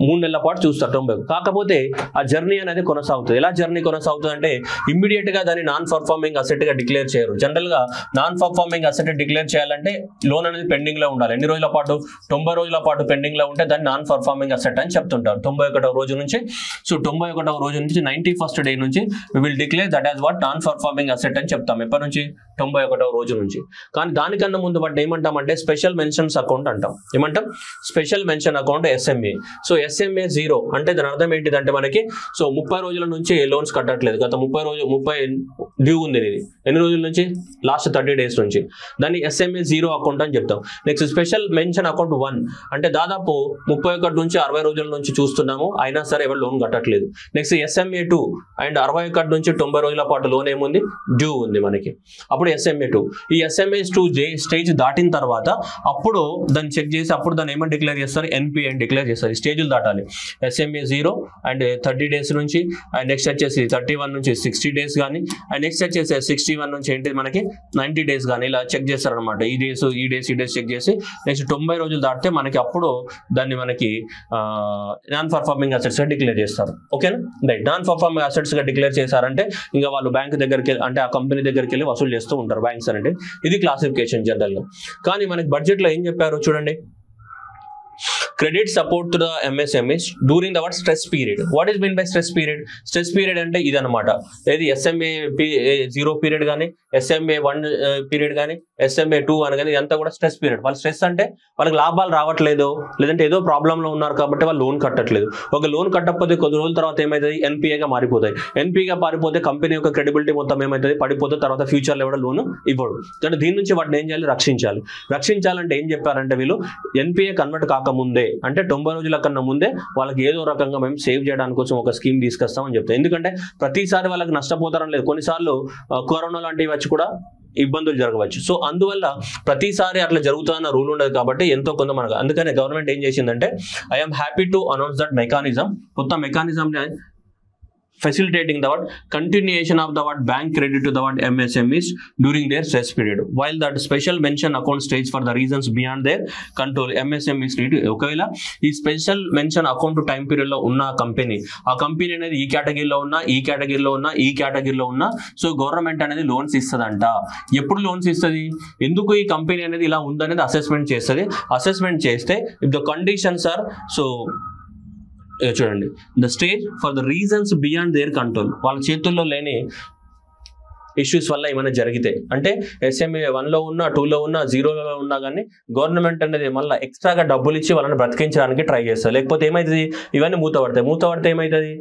3 నెలల పాటు చూస్తారు 90. కాకపోతే ఆ జర్నీ అనేది కొనసాగుతుంది. ఎలా జర్నీ కొనసాగుతుంది అంటే ఇమ్మీడియట్ గా దాన్ని నాన్ పర్ఫార్మింగ్ అసెట్ గా డిక్లేర్ చేయరు. జనరల్ గా నాన్ పర్ఫార్మింగ్ అసెట్ డిక్లేర్ చేయాలంటే లోన్ అనేది పెండింగ్ లో ఉండాలి. ఎన్ని రోజుల పాటు? 90 రోజుల పాటు పెండింగ్ లో ఉంటే దాన్ని నాన్ పర్ఫార్మింగ్ అసెట్ అని చెప్తుంటారు. 91వ రోజు నుంచి, సో 91వ రోజు నుంచి 91st డే నుంచి we will declare that as what non performing asset అని చెప్తాం. ఎప్పటి నుంచి? 91వ రోజు నుంచి. కానీ దానికన్నా ముందు వాటిని ఏమంటామంటే స్పెషల్ మెన్షన్స్ అకౌంట్ అంటాం. ఏమంటాం? Special mention account SMA. So SMA 0 అంటే దాని అర్థం ఏంటిదంటే మనకి సో 30 రోజుల నుంచి లోన్స్ కట్టట్లేదు, గత 30 డ్యూ ఉంది ఇది. ఎన్ని రోజుల నుంచి? లాస్ట్ 30 డేస్ నుంచి. దాన్ని SMA 0 అకౌంట్ అని చెప్తాం. నెక్స్ట్ స్పెషల్ మెన్షన్ అకౌంట్ 1 అంటే దాదాపు 31 నుంచి 60 రోజుల నుంచి చూస్తున్నాము, అయినా సరే ఎవరు లోన్ కట్టట్లేదు. నెక్స్ట్ SMA 2 అండ్ 61 నుంచి 90 రోజుల పాటు లోన్ ఏముంది? డ్యూ ఉంది మనకి. అప్పుడు SMA 2. ఈ SMA 2 స్టేజ్ దాటిన తర్వాత అప్పుడు దాన్ని చెక్ చేసి అప్పుడు దాన్ని ఏమని డిక్లేర్ చేస్తారు? NPA అని డిక్లేర్ చేస్తారు. ఈ స్టేజ్లు దాటాలి. SMA 0 అండ్ 30 డేస్ నుంచి, అండ్ నెక్స్ట్ వచ్చేసి 31 నుంచి 60 డేస్ కానీ, అండ్ నెక్స్ట్ వచ్చేసి 61 నుంచి ఏంటి మనకి 90 డేస్ కానీ ఇలా చెక్ చేస్తారనమాట. ఈ డేస్ చెక్ చేసి నెక్స్ట్ 90 రోజులు దాటితే మనకి అప్పుడు దాన్ని మనకి నాన్ పర్ఫార్మింగ్ అసెట్స్ గా డిక్లేర్ చేస్తారు. ఓకేనా? రైట్. నాన్ పర్ఫార్మింగ్ అసెట్స్ గా డిక్లేర్ చేశారంటే ఇంకా వాళ్ళు బ్యాంక్ దగ్గరికి అంటే ఆ కంపెనీ దగ్గరికి వెళ్ళి వసూలు చేస్తూ ఉంటారు బ్యాంక్స్ అంటే. ఇది క్లాసిఫికేషన్ జనరల్ గా. కానీ మనకి బడ్జెట్ లో ఏం చెప్పారు చూడండి. Credit support to the MSMEs during the stress period. What is mean by stress period? Stress period అంటే ఇది అనమాట. ఏది SMA 0 పీరియడ్ కానీ, SMA 1 పీరియడ్ కానీ, SMA 2 అని కానీ ఇదంతా కూడా స్ట్రెస్ పీరియడ్. వాళ్ళ స్ట్రెస్ అంటే వాళ్ళకి లాభాలు రావట్లేదు, లేదంటే ఏదో ప్రాబ్లంలో ఉన్నారు కాబట్టి వాళ్ళు లోన్ కట్టట్లేదు. ఒక లోన్ కట్టకపోతే కొద్ది రోజుల తర్వాత ఏమవుతుంది? NPAగా మారిపోతాయి. NPAగా మారిపోతే కంపెనీ యొక్క క్రెడిబిలిటీ మొత్తం ఏమవుతుంది? పడిపోతే తర్వాత ఫ్యూచర్లో ఎవడో లోన్ ఇవ్వడు. కాబట్టి దీని నుంచి వాటిని ఏం చేయాలి? రక్షించాలంటే ఏం చెప్పారంటే వీళ్ళు NPA కన్వర్ట్ కాకముందే అంటే 90 రోజుల కన్నా ముందే వాళ్ళకి ఏదో రకంగా మేము సేవ్ చేయడానికి కోసం ఒక స్కీమ్ తీసుకొస్తామని చెప్తాం. ఎందుకంటే ప్రతిసారి వాళ్ళకి నష్టపోతారని లేదు, కొన్నిసార్లు కరోనా లాంటివి వచ్చి కూడా ఇబ్బందులు జరగవచ్చు. సో అందువల్ల ప్రతిసారి అట్లా జరుగుతుందన్న రూల్ ఉండదు కాబట్టి ఎంతో కొంత మనకు. అందుకనే గవర్నమెంట్ ఏం చేసిందంటే I'm happy to announce that mechanism, కొత్త mechanism facilitating the continuation of the bank credit to the MSMEs during their stress period, while that special mention account stays for the reasons beyond their control. MSMEs need ఒకవేళ ఈ special mention account time period లో ఉన్న company, ఆ company అనేది ఈ కేటగిరీలో ఉన్నా, ఈ కేటగిరీలో ఉన్నా, ఈ కేటగిరీలో ఉన్నా, సో గవర్నమెంట్ అనేది లోన్స్ ఇస్తుందంట. ఎప్పుడు లోన్స్ ఇస్తుంది? ఎందుకు ఈ కంపెనీ అనేది ఇలా ఉందనేది అసెస్మెంట్ చేస్తుంది. అసెస్మెంట్ చేస్తే if the conditions are so చూడండి the stage for the reasons beyond their control, వాళ్ళ చేతుల్లో లేని ఇష్యూస్ వల్ల ఏమైనా జరిగితే అంటే SMA 1లో ఉన్నా, 2లో ఉన్నా, 0లో ఉన్నా కానీ గవర్నమెంట్ అనేది మళ్ళీ ఎక్స్ట్రాగా డబ్బులు ఇచ్చి వాళ్ళని బ్రతికించడానికి ట్రై చేస్తారు. లేకపోతే ఏమవుతుంది? ఇవన్నీ మూతపడతాయి ఏమవుతుంది?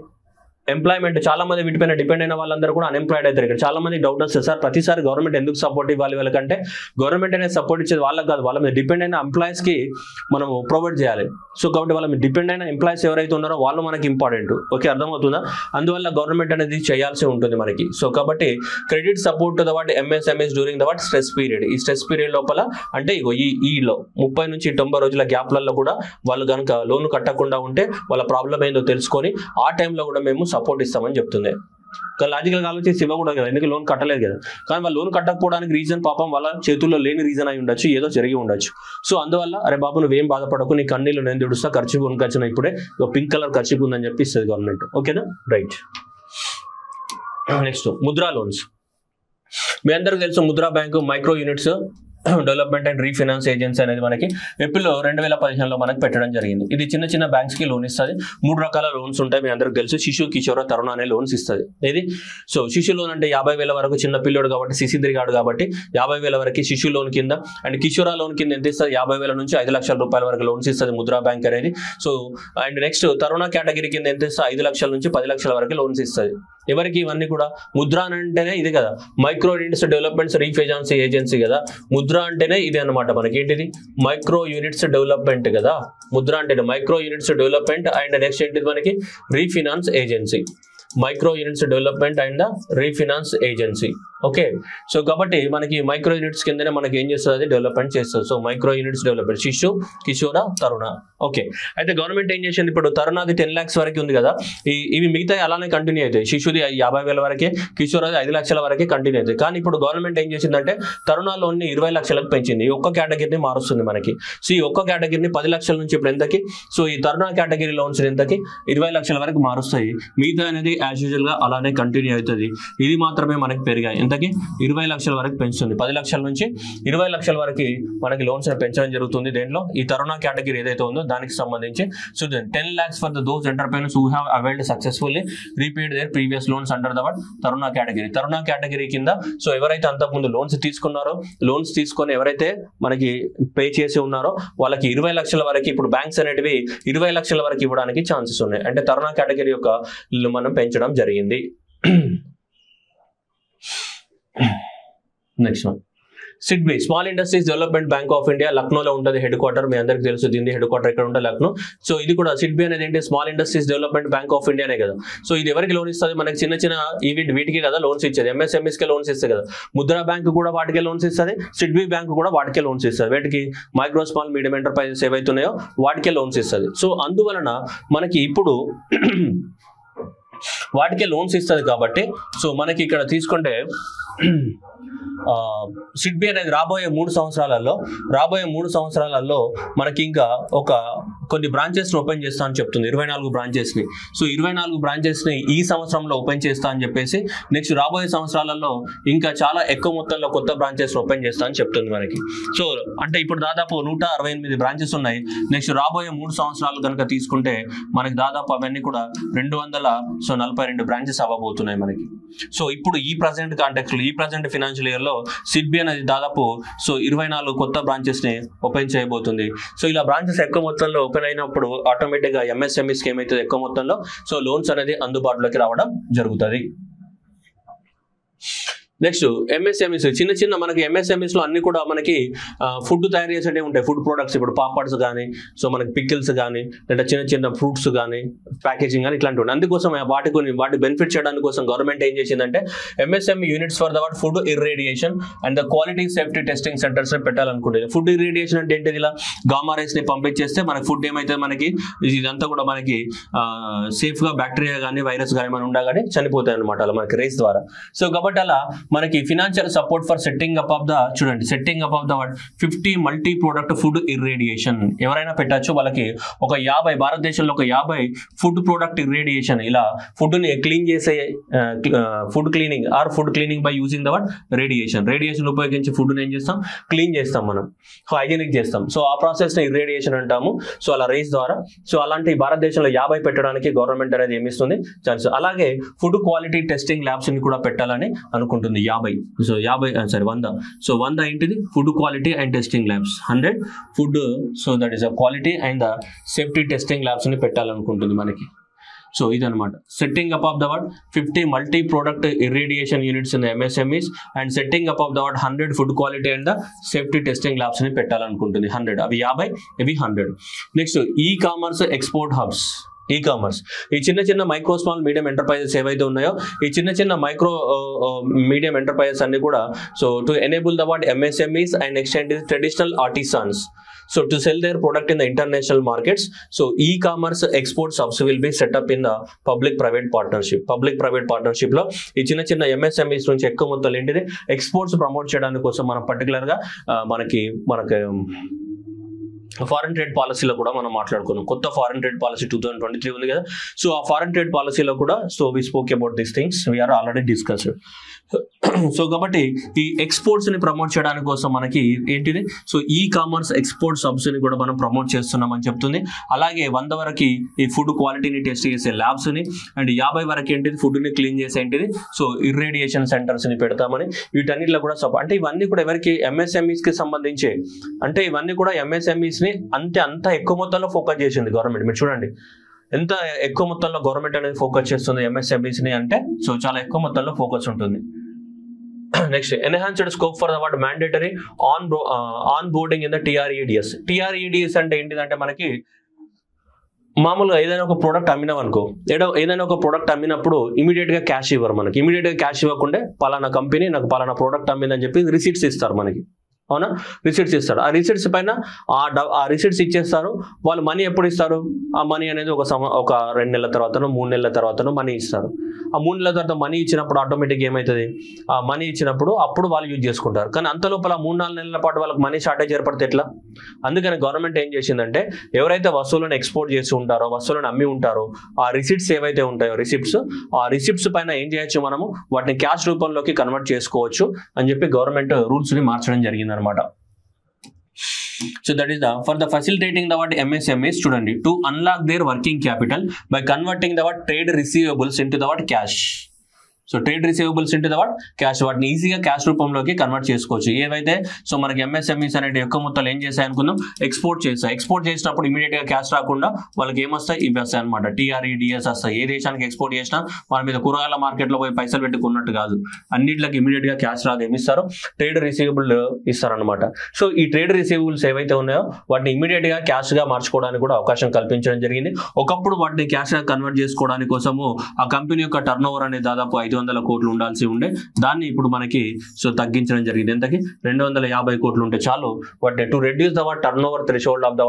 ఎంప్లాయ్మెంట్ చాలా మంది వీటిపైన డిపెండ్ అయిన వాళ్ళందరూ కూడా అన్ఎంప్లాయిడ్ అవుతారు. ఇక్కడ చాలా మంది డౌట్ వస్తుంది, సార్ ప్రతిసారి గవర్నమెంట్ ఎందుకు సపోర్ట్ ఇవ్వాలి వాళ్ళకంటే గవర్నమెంట్ అనేది సపోర్ట్ ఇచ్చేది వాళ్ళకి కాదు, వాళ్ళ మీద డిపెండ్ అయిన ఎంప్లాయీస్ కి మనం ప్రొవైడ్ చేయాలి. సో కాబట్టి వాళ్ళ మీద డిపెండ్ అయిన ఎంప్లాయీస్ ఎవరైతే ఉన్నారో వాళ్ళు మనకి ఇంపార్టెంట్. ఓకే, అర్థమవుతుందా? అందువల్ల గవర్నమెంట్ అనేది చేయాల్సి ఉంటుంది మనకి. సో కాబట్టి credit support to the MSMEs during the stress period. ఈ స్ట్రెస్ పీరియడ్ లోపల అంటే ఈలో 30 నుంచి 90 రోజుల గ్యాప్లలో కూడా వాళ్ళు కనుక లోన్ కట్టకుండా ఉంటే వాళ్ళ ప్రాబ్లం ఏందో తెలుసుకొని ఆ టైంలో కూడా మేము సపోర్ట్ ఇస్తామని చెప్తుంది. లాజికల్ గా ఆలోచించి ఇవ్వకూడదు కదా, ఎందుకు లోన్ కట్టలేదు కదా. కానీ వాళ్ళు లోన్ కట్టకపోవడానికి రీజన్ పాపం వాళ్ళ చేతుల్లో లేని రీజన్ అయి ఉండొచ్చు, ఏదో జరిగి ఉండొచ్చు. సో అందువల్ల అరే బాబు నువ్వేం బాధపడకు, నీ కన్నీళ్ళు నేను తుడుస్తా, ఖర్చు కొనుకొచ్చిన ఇప్పుడే పింక్ కలర్ ఖర్చు ఉందని చెప్పి ఇస్తుంది గవర్నమెంట్. ఓకేనా? రైట్. Next Mudra loans. మీ అందరికి తెలుసు Mudra bank micro units development and refinance agency అనేది మనకి ఏప్రిల్ 2015లో మనకి పెట్టడం జరిగింది. ఇది చిన్న చిన్న బ్యాంక్స్ కి లోన్ ఇస్తుంది. 3 రకాల లోన్స్ ఉంటాయి, మీ అందరికి తెలుసు. శిశు, కిషోర, తరుణ అనే లోన్స్ ఇస్తుంది. ఇది సో శిశు లోన్ అంటే 50,000 వరకు, చిన్న పిల్లోడు కాబట్టి సిసి3 గాడు కాబట్టి 50,000 వరకు శిశు లోన్ కింద. అండ్ కిషోర లోన్ కింద ఎంత ఇస్తుంది? 50,000 నుంచి 5 లక్షల రూపాయల వరకు లోన్స్ ఇస్తుంది ముద్రా బ్యాంక్ అనేది. సో అండ్ నెక్స్ట్ తరుణ కేటగిరీ కింద ఎంత ఇస్తుంది? 5 లక్షల నుంచి 10 లక్షల వరకు లోన్స్ ఇస్తుంది. ఎవరికి? ఇవన్నీ కూడా ముద్ర అంటేనే ఇది కదా, micro units developments refinance agency కదా. ముద్ర అంటేనే ఇది అనమాట మనకి. ఏంటిది? మైక్రో యూనిట్స్ డెవలప్మెంట్ కదా. ముద్ర అంటే micro units development and next ఏంటిది మనకి? Refinance agency. Micro units development and the refinance agency. Okay, so కాబట్టి మనకి మైక్రో యూనిట్స్ కిందనే మనకి ఏం చేస్తుంది, డెవలప్మెంట్ చేస్తుంది. సో మైక్రో యూనిట్స్ డెవలప్మెంట్ శిశు, కిషోర, తరుణ. ఓకే, అయితే గవర్నమెంట్ ఏం చేసింది, ఇప్పుడు తరుణాది 10 lakhs వరకు ఉంది కదా, ఇవి మిగతా అలానే కంటిన్యూ అవుతాయి. శిశుది 50,000 వరకే, కిషోరది 5 lakhs వరకే కంటిన్యూ అవుతాయి. కానీ ఇప్పుడు గవర్నమెంట్ ఏం చేసిందంటే తరుణ లోన్ని 20 lakhs పెంచింది. ఒక్క కేటగిరీని మారుస్తుంది మనకి. సో ఈ ఒక్క కేటగిరీని 10 lakhs నుంచి ఇప్పుడు ఎంతకి, సో ఈ తరుణ కేటగిరీ లోన్స్ ఎంతకి, 20 lakhs వరకు మారుస్తాయి. మిగతా అనేది యాజ్ యూజువల్ గా అలానే కంటిన్యూ అవుతుంది. ఇది మాత్రమే మనకి పెరిగాయి, ఎంతకి 20 lakhs వరకు పెంచుతుంది. 10 lakhs నుంచి 20 lakhs వరకు మనకి లోన్స్ పెంచడం జరుగుతుంది. దేంట్లో, ఈ తరుణ కేటగిరీ ఏదైతే ఉందో దానికి సంబంధించి. So 10 lakhs for those entrepreneurs who have availed successfully repaid their previous loans under the Tarun category. Tarun category కింద సో ఎవరైతే అంతకుముందు లోన్స్ తీసుకున్నారో, లోన్స్ తీసుకొని ఎవరైతే మనకి పే చేసి ఉన్నారో వాళ్ళకి 20 lakhs వరకు ఇప్పుడు బ్యాంక్స్ అనేటివి 20 lakhs వరకు ఇవ్వడానికి ఛాన్సెస్ ఉన్నాయి. అంటే తరుణ కేటగిరీ యొక్క మనం పెంచడం జరిగింది. Next one, SIDBI small industries development bank of India, లక్నోలో ఉంటుంది హెడ్ క్వార్టర్. మీ అందరికి తెలుసు దీని హెడ్ క్వార్టర్ ఎక్కడ ఉంటుంది, లక్నో. సో ఇది కూడా సిడ్బీ అనేది ఏంటి, small industries development bank of ఇండియానే కదా. సో ఇది ఎవరికి లోన్ ఇస్తుంది, మనకి చిన్న చిన్న వీటికి కదా లోన్స్ ఇచ్చేది, MSMEs కి లోన్స్ ఇస్తుంది కదా. ముద్రా బ్యాంక్ కూడా వాటికే లోన్స్ ఇస్తుంది, సిడ్బీ బ్యాంక్ కూడా వాటికే లోన్స్ ఇస్తుంది. వీటికి మైక్రో స్మాల్ మీడియం ఎంటర్ప్రైజెస్ ఏవైతున్నాయో వాటికే లోన్స్ ఇస్తుంది. సో అందువలన మనకి ఇప్పుడు వాటికే లోన్స్ ఇస్తుంది కాబట్టి సో మనకి ఇక్కడ తీసుకుంటే సిడ్బీ అనేది రాబోయే 3 సంవత్సరాలలో మనకి ఇంకా కొన్ని బ్రాంచెస్ ని ఓపెన్ చేస్తా అని చెప్తుంది, 24 బ్రాంచెస్ ని. సో 24 బ్రాంచెస్ ని ఈ సంవత్సరంలో ఓపెన్ చేస్తా అని చెప్పేసి నెక్స్ట్ రాబోయే సంవత్సరాలలో ఇంకా చాలా ఎక్కువ మొత్తంలో కొత్త బ్రాంచెస్ ఓపెన్ చేస్తా అని చెప్తుంది మనకి. సో అంటే ఇప్పుడు దాదాపు 168 బ్రాంచెస్ ఉన్నాయి. నెక్స్ట్ రాబోయే 3 సంవత్సరాలు కనుక తీసుకుంటే మనకి దాదాపు అవన్నీ కూడా 242 బ్రాంచెస్ అవ్వబోతున్నాయి మనకి. సో ఇప్పుడు ఈ ప్రజెంట్ కాంటెక్స్ట్ లో, ఈ ప్రజెంట్ ఫైనాన్షియల్ ఇయర్ లో సిడ్బీ అనేది దాదాపు సో 24 కొత్త బ్రాంచెస్ ని ఓపెన్ చేయబోతుంది. సో ఇలా బ్రాంచెస్ ఎక్కువ మొత్తంలో ఓపెన్ అయినప్పుడు ఆటోమేటిక్ గా MSMEs కి ఏమైతే ఎక్కువ మొత్తంలో సో లోన్స్ అనేది అందుబాటులోకి రావడం జరుగుతుంది. నెక్స్ట్ MSMEs, చిన్న మనకి MSMEs లో అన్ని కూడా మనకి ఫుడ్ తయారు చేసేవి ఉంటాయి, ఫుడ్ ప్రొడక్ట్స్. ఇప్పుడు పాపడ్స్ కానీ, సో మనకి పికిల్స్ కానీ, లేదా చిన్న ఫ్రూట్స్ కానీ, ప్యాకేజింగ్ కానీ ఇట్లాంటివి ఉంటాయి. అందుకోసం వాటి బెనిఫిట్ చేయడానికి కోసం గవర్నమెంట్ ఏం చేసిందంటే MSME units for the food irradiation and the quality safety testing centres పెట్టాలనుకుంటుంది. ఫుడ్ ఇర్రేడియేషన్ అంటే ఏంటిది, ఇలా గామా రేస్ ని పంపించేస్తే మనకి ఫుడ్ ఏమైతే మనకి ఇదంతా కూడా మనకి సేఫ్ గా బ్యాక్టీరియా కానీ వైరస్ కానీ మనం ఉండగానే చనిపోతాయి అనమాట అలా మనకి రేస్ ద్వారా. సో కాబట్టి అలా మనకి financial support for setting up of the 50 multi product food irradiation ఎవరైనా పెట్టచ్చు. వాళ్ళకి భారతదేశంలో ఒక 50 ఫుడ్ ప్రొడక్ట్ ఇర్రేడియేషన్, ఇలా ఫుడ్ ని క్లీన్ చేసే food cleaning by using the radiation ఉపయోగించి ఫుడ్ ని ఏం చేస్తాం, క్లీన్ చేస్తాం, మనం హైజీనిక్ చేస్తాం. సో ఆ ప్రాసెస్ ని ఇర్రేడియేషన్ అంటాము. సో అలా రేస్ ద్వారా సో అలాంటి భారతదేశంలో 50 పెట్టడానికి గవర్నమెంట్ అనేది ఏమిస్తుంది ఛాన్స్. అలాగే ఫుడ్ క్వాలిటీ టెస్టింగ్ ల్యాబ్స్ ని కూడా పెట్టాలని అనుకుంటుంది. 100. సో 100 ఏంటిది, food quality and testing labs. 100 food, so that is quality and the safety testing labs ని పెట్టాలనుకుంటుంది మనకి. సో ఇదనమాట setting up of the 50 multi product irradiation units in the MSMEs and setting up of the 100 food quality and the safety testing labs ని పెట్టాలనుకుంటుంది. 100 అవి 50, ఇవి 100. Next commerce export hubs. Commerce, ఈ చిన్న micro small medium enterprises ఏవైతే ఉన్నాయో, ఈ చిన్న micro medium enterprises అన్ని కూడా so to enable the MSMEs and extend traditional artisans so to sell their product in the international markets. So e-commerce export hubs will be set up in the public private partnership లో ఈ చిన్న MSMEs నుంచి ఎక్కువ మొత్తం ఏంటిది exports promote చేయడానికి కోసం మనం పర్టికులర్ గా మనకి ఫారెన్ ట్రేడ్ పాలసీలో కూడా మనం మాట్లాడుకున్నాం. కొత్త ఫారెన్ ట్రేడ్ పాలసీ 2023 ఉంది కదా. సో ఆ ఫారెన్ ట్రేడ్ పాలసీలో కూడా so we spoke about these things, we're already discussed. సో కాబట్టి ఈ ఎక్స్పోర్ట్స్ ని ప్రమోట్ చేయడానికి కోసం మనకి ఏంటిది, సో కామర్స్ ఎక్స్పోర్ట్ హబ్స్ ని కూడా మనం ప్రమోట్ చేస్తున్నామని చెప్తుంది. అలాగే 100 వరకు ఈ ఫుడ్ క్వాలిటీని టెస్ట్ చేసే ల్యాబ్స్ ని, అండ్ 50 వరకు ఏంటిది ఫుడ్ ని క్లీన్ చేసే ఏంటిది సో ఇర్రేడియేషన్ సెంటర్స్ ని పెడతామని. వీటన్నిటిలో కూడా అంటే ఇవన్నీ కూడా ఎవరికి MSMEs కి సంబంధించి, అంటే ఇవన్నీ కూడా MSMEs ని అంత ఎక్కువ మొత్తంలో ఫోకస్ చేసింది గవర్నమెంట్. మీరు చూడండి ఎంత ఎక్కువ మొత్తంలో గవర్నమెంట్ అనేది ఫోకస్ చేస్తుంది MSMEs ని అంటే, సో చాలా ఎక్కువ మొత్తంలో ఫోకస్ ఉంటుంది. Next enhanced scope for the mandatory on boarding in the TREDS. TREDS అంటే ఏంటిదంటే మనకి మామూలుగా ఏదైనా ఒక ప్రోడక్ట్ అమ్మినాం అనుకో, ఏదైనా ఒక ప్రోడక్ట్ అమ్మినప్పుడు ఇమీడియట్ గా క్యాష్ ఇవ్వరు మనకి. ఇమీడియట్ గా క్యాష్ ఇవ్వకుండా పలానా కంపెనీ నాకు పలానా ప్రోడక్ట్ అమ్మిందని చెప్పి రిసీట్స్ ఇస్తారు మనకి, అవునా? రిసీట్స్ ఇస్తారు. ఆ రిసీట్స్ పైన ఆ రిసీట్స్ ఇచ్చేస్తారు. వాళ్ళు మనీ ఎప్పుడు ఇస్తారు? ఆ మనీ అనేది ఒక 2 నెలల తర్వాతనో 3 నెలల తర్వాతనో మనీ ఇస్తారు. ఆ 3 నెలల తర్వాత మనీ ఇచ్చినప్పుడు ఆటోమేటిక్ ఏమవుతుంది? ఆ మనీ ఇచ్చినప్పుడు అప్పుడు వాళ్ళు యూజ్ చేసుకుంటారు. కానీ అంత లోపల 3-4 నెలల పాటు వాళ్ళకి మనీ షార్టేజ్ ఏర్పడితే ఎట్లా? అందుకని గవర్నమెంట్ ఏం చేసిందంటే ఎవరైతే వస్తువులను ఎక్స్పోర్ట్ చేసి ఉంటారో, వస్తువులను అమ్మి ఉంటారో, ఆ రిసిప్ట్స్ ఏవైతే ఉంటాయో ఆ రిసిప్ట్స్ పైన ఏం చేయొచ్చు? మనము వాటిని క్యాష్ రూపంలోకి కన్వర్ట్ చేసుకోవచ్చు అని చెప్పి గవర్నమెంట్ రూల్స్ ని మార్చడం జరిగింది అనమాట. So that is for the facilitating the MSMEs చూడండి, to unlock their working capital by converting the trade receivables into the cash. So trade receivables into the cash, వాటిని ఈజీగా క్యాష్ రూపంలోకి కన్వర్ట్ చేసుకోవచ్చు. ఏవైతే సో మనకి ఎంఎస్ఎంఈస్ అనేవి ఎక్కువ మొత్తాలు ఏం చేస్తాయి అనుకుందాం? ఎక్స్పోర్ట్ చేస్తాయి. ఎక్స్పోర్ట్ చేసినప్పుడు ఇమీడియట్ గా క్యాష్ రాకుండా వాళ్ళకి ఏమొస్తాయి? ఇవి వస్తాయి అనమాట. టీఆర్ఈడిఎస్ వస్తాయి. ఏ దేశానికి ఎక్స్పోర్ట్ చేసినా వాళ్ళ మీద కూరగాయల మార్కెట్లో పోయి పైసలు పెట్టుకున్నట్టు కాదు, అన్నింటికి ఇమీడియట్ గా క్యాష్ రాదు. ఏమిస్తారు? ట్రేడ్ రిసీవబుల్ ఇస్తారనమాట. సో ఈ ట్రేడ్ రిసీవబుల్స్ ఏవైతే ఉన్నాయో వాటిని ఇమీడియట్ గా క్యాష్ గా మార్చుకోవడానికి కూడా అవకాశం కల్పించడం జరిగింది. ఒకప్పుడు వాటిని క్యాష్ గా కన్వర్ట్ చేసుకోవడానికి కోసము ఆ కంపెనీ యొక్క టర్న్ ఓవర్ అనేది దాదాపు 500 కోట్లు ఉండాల్సి ఉండే, దాన్ని ఇప్పుడు మనకి సో తగ్గించడం జరిగింది. ఎంతకి? 250 కోట్లు ఉంటే చాలు. But to reduce the turn over threshold of the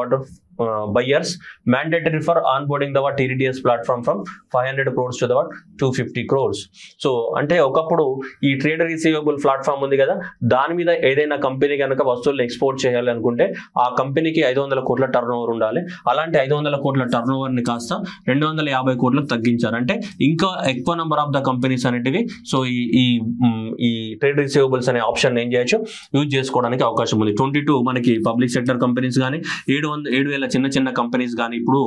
buyers, mandatory for onboarding the TDS platform from 500 crores to the 250 crores. So అంటే ఒకప్పుడు ఈ ట్రేడ్ రిసీవబుల్ ప్లాట్ఫామ్ ఉంది కదా, దాని మీద ఏదైనా కంపెనీ కనుక వస్తువులు ఎక్స్పోర్ట్ చేయాలి అనుకుంటే ఆ కంపెనీకి 500 కోట్ల టర్న్ ఓవర్ ఉండాలి. అలాంటి 500 కోట్ల టర్న్ ఓవర్ ని కాస్త 250 కోట్లకు తగ్గించారు. అంటే ఇంకా ఎక్కువ నెంబర్ ఆఫ్ ద కంపెనీస్ అనేటివి సో ఈ ట్రేడ్ రిసీవబుల్స్ అనే ఆప్షన్ ఏం చేయొచ్చు? యూజ్ చేసుకోవడానికి అవకాశం ఉంది. 22 మనకి పబ్లిక్ సెక్టర్ కంపెనీస్ కానీ 7,000 చిన్న కంపెనీస్ కానీ ఇప్పుడు